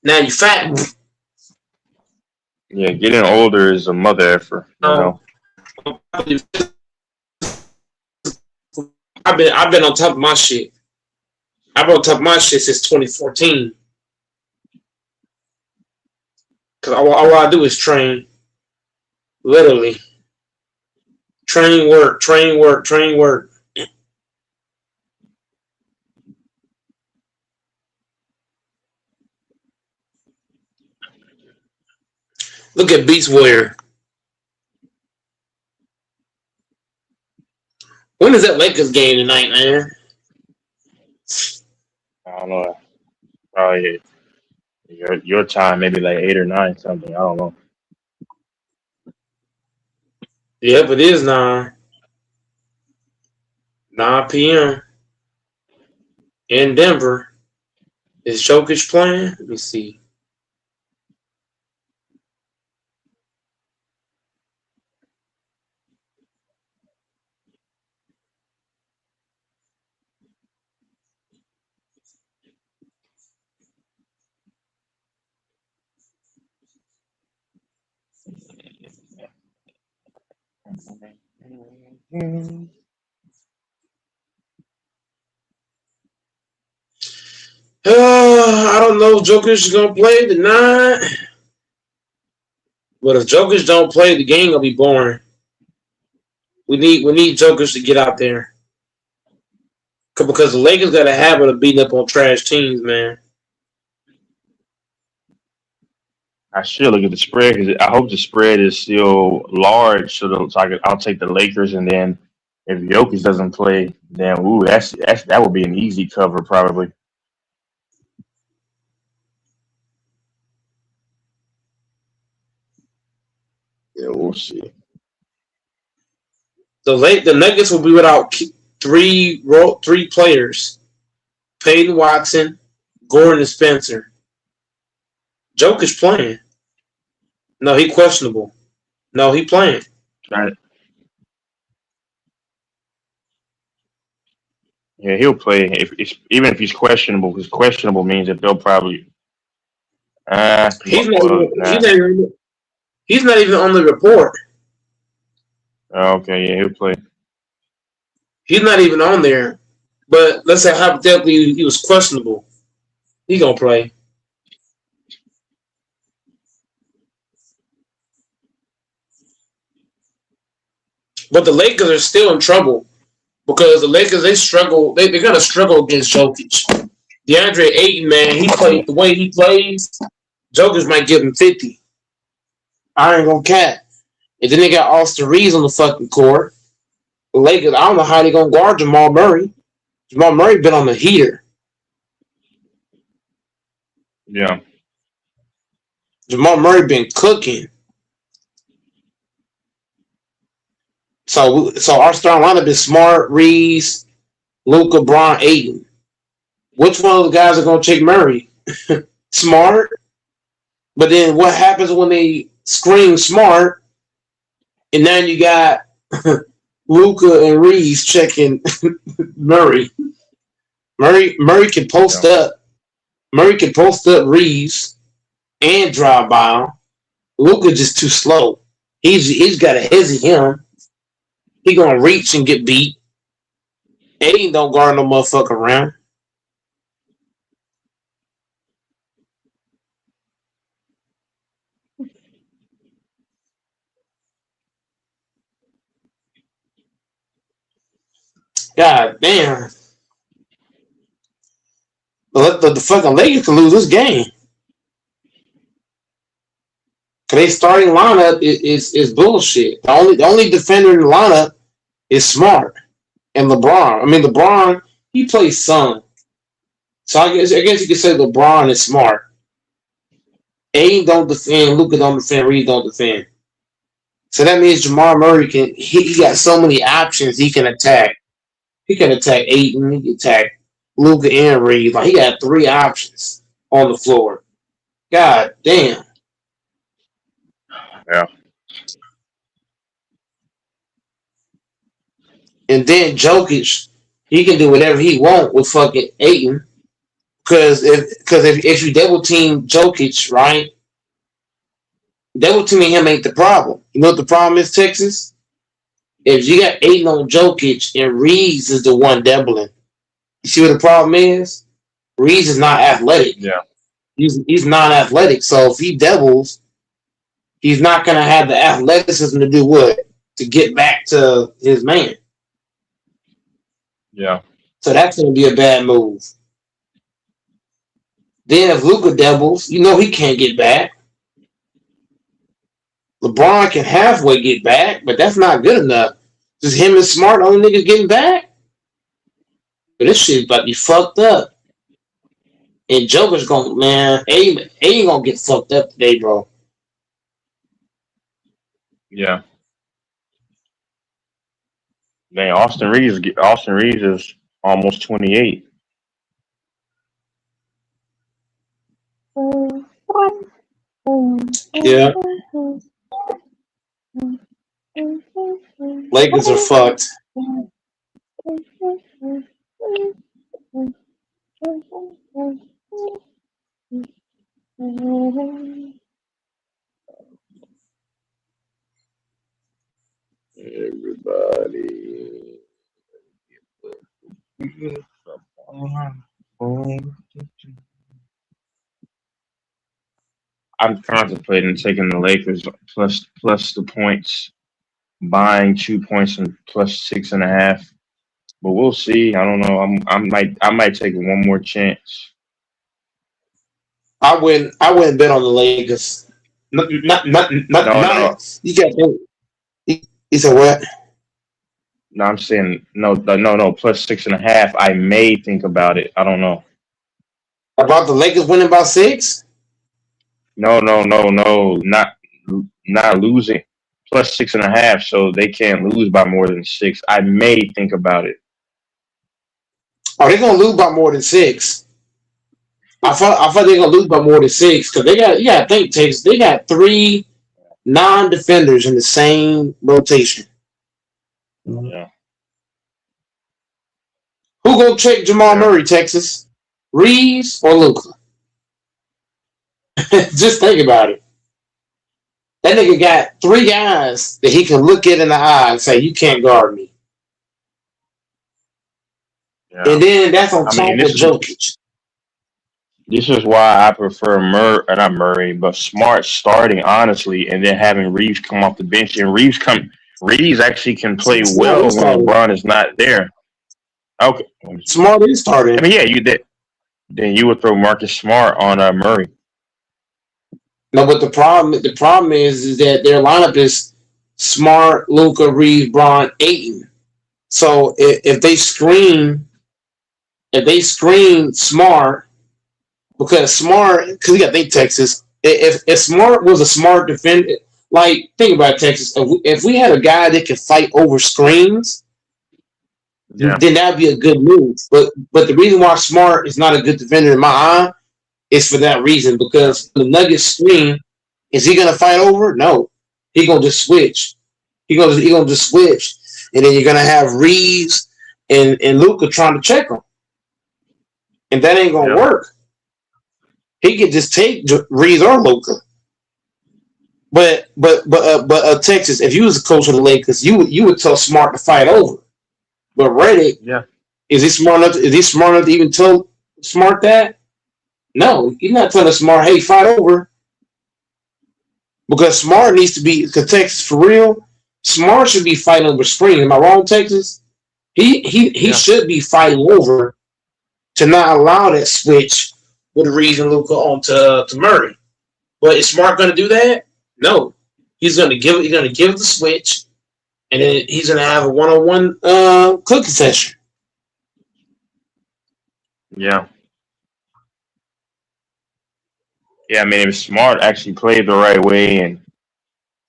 Now you're fat. Yeah, getting older is a mother effort, you know. I've been on top of my shit. I've been on top of my shit since 2014. Cause all I do is train. Literally. Train work, train work, train work. Look at Beast Warrior. When is that Lakers game tonight, man? I don't know. Probably your time, maybe like 8 or 9 something. I don't know. Yep, it is 9 p.m. in Denver. Is Jokic playing? Let me see. I don't know if Jokic is gonna play tonight. But if Jokic don't play, the game gonna be boring. We need Jokic to get out there. Because the Lakers got a habit of beating up on trash teams, man. I should look at the spread because I hope the spread is still large, I'll take the Lakers, and then if Jokic doesn't play, then that would be an easy cover probably. Yeah, we'll see. The Nuggets will be without three players: Peyton Watson, Gordon, and Spencer. Jokic playing. No, he questionable. No, he playing. Right. Yeah, he'll play even if he's questionable. Because questionable means that they'll probably. He's not Well, even, nah. he's not even on the report. Okay, yeah, he'll play. He's not even on there. But let's say hypothetically he was questionable. He gonna play. But the Lakers are still in trouble because the Lakers they struggle. They're gonna struggle against Jokic. DeAndre Ayton, man, he played the way he plays. Jokic might give him 50. I ain't gonna cap. And then they got Austin Reeves on the fucking court. The Lakers, I don't know how they gonna guard Jamal Murray. Jamal Murray been on the heater. Yeah. Jamal Murray been cooking. So our starting lineup is Smart, Reeves, Luka, Bron, Ayton. Which one of the guys are gonna take Murray? Smart. But then what happens when they screen Smart, and then you got Luka and Reeves checking Murray. Murray can post up. Murray can post up Reeves. and drive by him. Luka just too slow. He's got a hezzy him. He gonna reach and get beat. Aiden don't guard no motherfucker around. God damn. The fucking Lakers can lose this game. Cause they starting lineup is bullshit. The only defender in the lineup is Smart and LeBron. I mean LeBron, he plays some. So I guess you could say LeBron is Smart. Aiden don't defend, Luka don't defend, Reed don't defend. So that means Jamal Murray he got so many options he can attack. He can attack Aiden, he can attack Luka and Reed. Like he got three options on the floor. God damn. Yeah. And then Jokic, he can do whatever he want with fucking Aiden. Because if you double team Jokic, right? Double teaming him ain't the problem. You know what the problem is, Texas? If you got Aiden on Jokic and Reeves is the one doubling, you see what the problem is? Reeves is not athletic. Yeah. He's non-athletic. So if he doubles, he's not gonna have the athleticism to do what? To get back to his man. Yeah. So that's gonna be a bad move. Then if Luka doubles, you know he can't get back. LeBron can halfway get back, but that's not good enough. Just him and Smart, only niggas getting back. But this shit's about to be fucked up. And Joker's gonna, man, ain't gonna get fucked up today, bro. Yeah. Man, Austin Reeves is almost 28. Yeah. Lakers are fucked. Everybody. I'm contemplating taking the Lakers plus the points, buying 2 points and plus 6.5. But we'll see. I don't know. I might take one more chance. I wouldn't bet on the Lakers. Not No. you got it's a what? No, I'm saying no, plus 6.5. I may think about it. I don't know. About the Lakers winning by 6? No, not losing. Plus 6.5, so they can't lose by more than 6. I may think about it. Oh, they're gonna lose by more than 6. I thought they're gonna lose by more than 6 because you gotta think, Texas. They got 3 non-defenders in the same rotation. Yeah. Who gonna check Jamal Murray, Texas? Reeves or Luka? Just think about it. That nigga got 3 guys that he can look at in the eye and say, "You can't guard me." Yeah. And then that's on top of Jokic. This is why I prefer not Murray, but Smart starting honestly, and then having Reeves come off the bench. And Reeves actually can play well when LeBron is not there. Okay, Smart is starting. I mean, yeah, you did. Then you would throw Marcus Smart on Murray. No, but the problem is that their lineup is Smart, Luka, Reeves, Bron, Ayton. So if they screen Smart, because you got to think Texas. If Smart was a smart defender, like think about it, Texas. If we had a guy that could fight over screens, then that'd be a good move. But the reason why Smart is not a good defender in my eye is for that reason. Because the Nuggets screen, is he gonna fight over? No, he gonna just switch. He gonna just switch, and then you're gonna have Reeves and Luka trying to check him, and that ain't gonna work. He could just take Reeves or Luka. But Texas, if you was the coach of the Lakers, you would tell Smart to fight over. But Reddick, Yeah. is he smart enough? Is he smart enough to even tell Smart that? No, he's not telling Smart, hey, fight over. Because Smart needs to be, because Texas, for real, Smart should be fighting over screen. Am I wrong, Texas? He should be fighting over to not allow that switch with Reeves and Luka on to Murray. But is Smart going to do that? No. He's going to give the switch, and then he's going to have a one-on-one cooking session. Yeah. Yeah, I mean, if Smart actually played the right way, and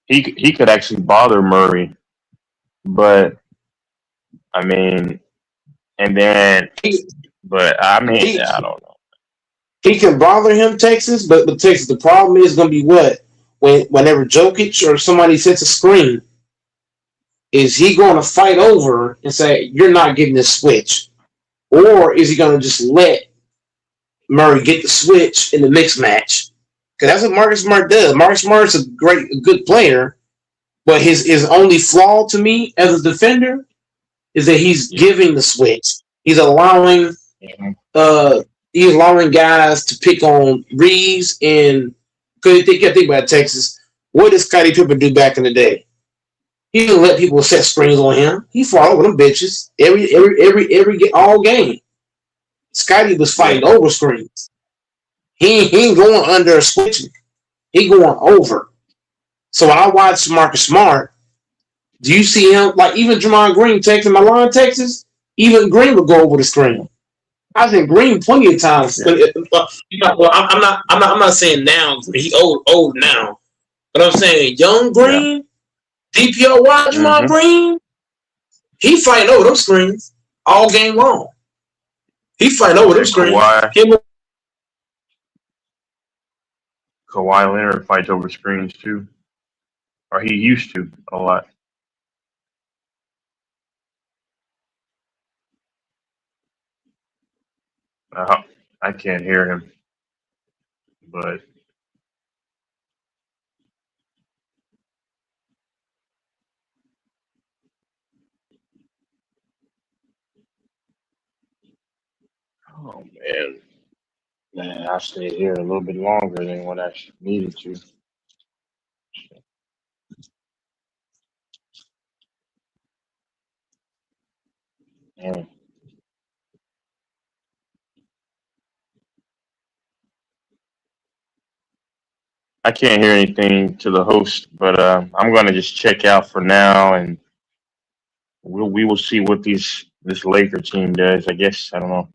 he could actually bother Murray, but I mean, and then, but I mean, I don't know. He can bother him, Texas, but Texas, the problem is going to be what? Whenever Jokic or somebody sets a screen, is he going to fight over and say, you're not getting this switch? Or is he going to just let Murray get the switch in the mixed match? Because that's what Marcus Smart does. Marcus Smart's a good player, but his only flaw to me as a defender is that he's giving the switch. He's allowing guys to pick on Reeves, and because you think about Texas, what did Scottie Pippen do back in the day? He didn't let people set screens on him. He fought over them bitches all game. Scottie was fighting over screens. He ain't going under a switch. He going over. So when I watch Marcus Smart, do you see him like even Draymond Green texting my line Texas? Even Green would go over the screen. I think Green plenty of times. I'm not saying now. He old now, but I'm saying young Green, DPOY Draymond Green, he fighting over those screens all game long. He fighting over those screens. Kawhi Leonard fights over screens too, or he used to a lot. I can't hear him, but oh man, I stayed here a little bit longer than what I needed to. Man. I can't hear anything to the host, but I'm gonna just check out for now, and we will see what this Laker team does. I guess I don't know.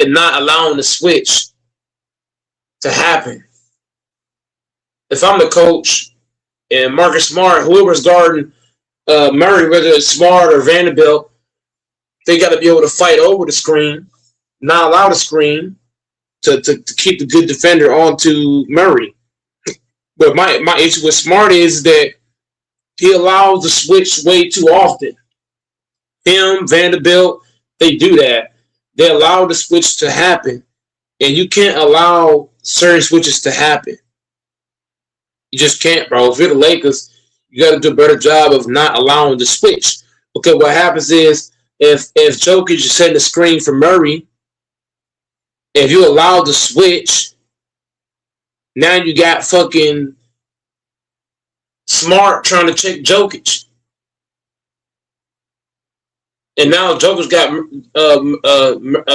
And not allowing the switch to happen. If I'm the coach and Marcus Smart, whoever's guarding Murray, whether it's Smart or Vanderbilt, they got to be able to fight over the screen, not allow the screen to keep the good defender onto Murray. But my issue with Smart is that he allows the switch way too often. Him, Vanderbilt, they do that. They allow the switch to happen, and you can't allow certain switches to happen. You just can't, bro. If you're the Lakers, you got to do a better job of not allowing the switch. Because what happens is, if Jokic is setting the screen for Murray, if you allow the switch, now you got fucking Smart trying to check Jokic. And now Jokic got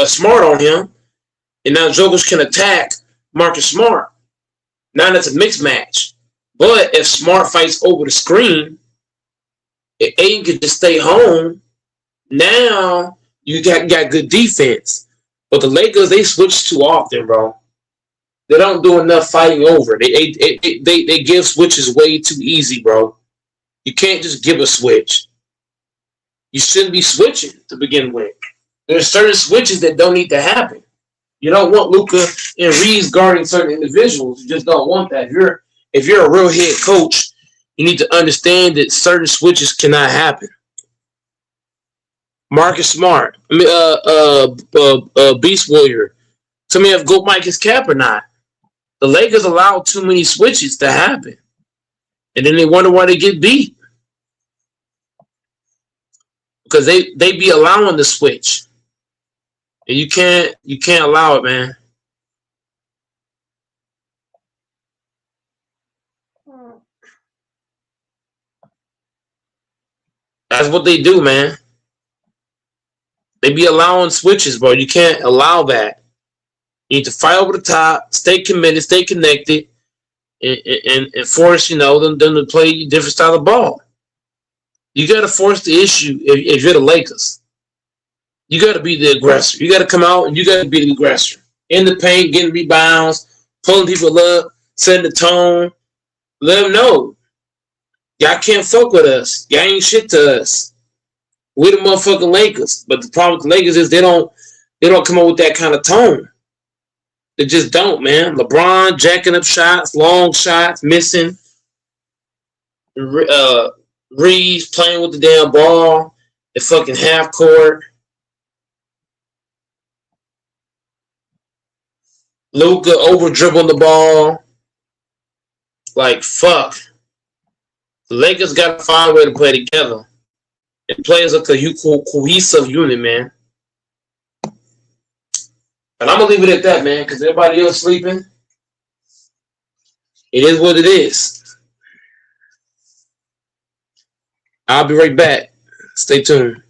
Smart on him. And now Jokic can attack Marcus Smart. Now that's a mixed match. But if Smart fights over the screen, if Aiden could just stay home, now You got good defense. But the Lakers, they switch too often, bro. They don't do enough fighting over. They give switches way too easy, bro. You can't just give a switch. You shouldn't be switching to begin with. There's certain switches that don't need to happen. You don't want Luka and Reeves guarding certain individuals. You just don't want that. If you're a real head coach, you need to understand that certain switches cannot happen. Marcus Smart, Beast Warrior. Tell me if Goat Mike is cap or not. The Lakers allow too many switches to happen, and then they wonder why they get beat because they be allowing the switch, and you can't allow it, man. That's what they do, man. They be allowing switches, bro. You can't allow that. You need to fight over the top, stay committed, stay connected, and force them to play a different style of ball. You got to force the issue if you're the Lakers. You got to be the aggressor. You got to come out and you got to be the aggressor. In the paint, getting rebounds, pulling people up, setting the tone. Let them know. Y'all can't fuck with us. Y'all ain't shit to us. We the motherfucking Lakers. But the problem with the Lakers is they don't come up with that kind of tone. They just don't, man. LeBron jacking up shots, long shots, missing. Reeves playing with the damn ball at fucking half court. Luka over dribbling the ball. Like, fuck. The Lakers got to find a way to play together and play as a cohesive unit, man. And I'm going to leave it at that, man, because everybody else sleeping. It is what it is. I'll be right back. Stay tuned.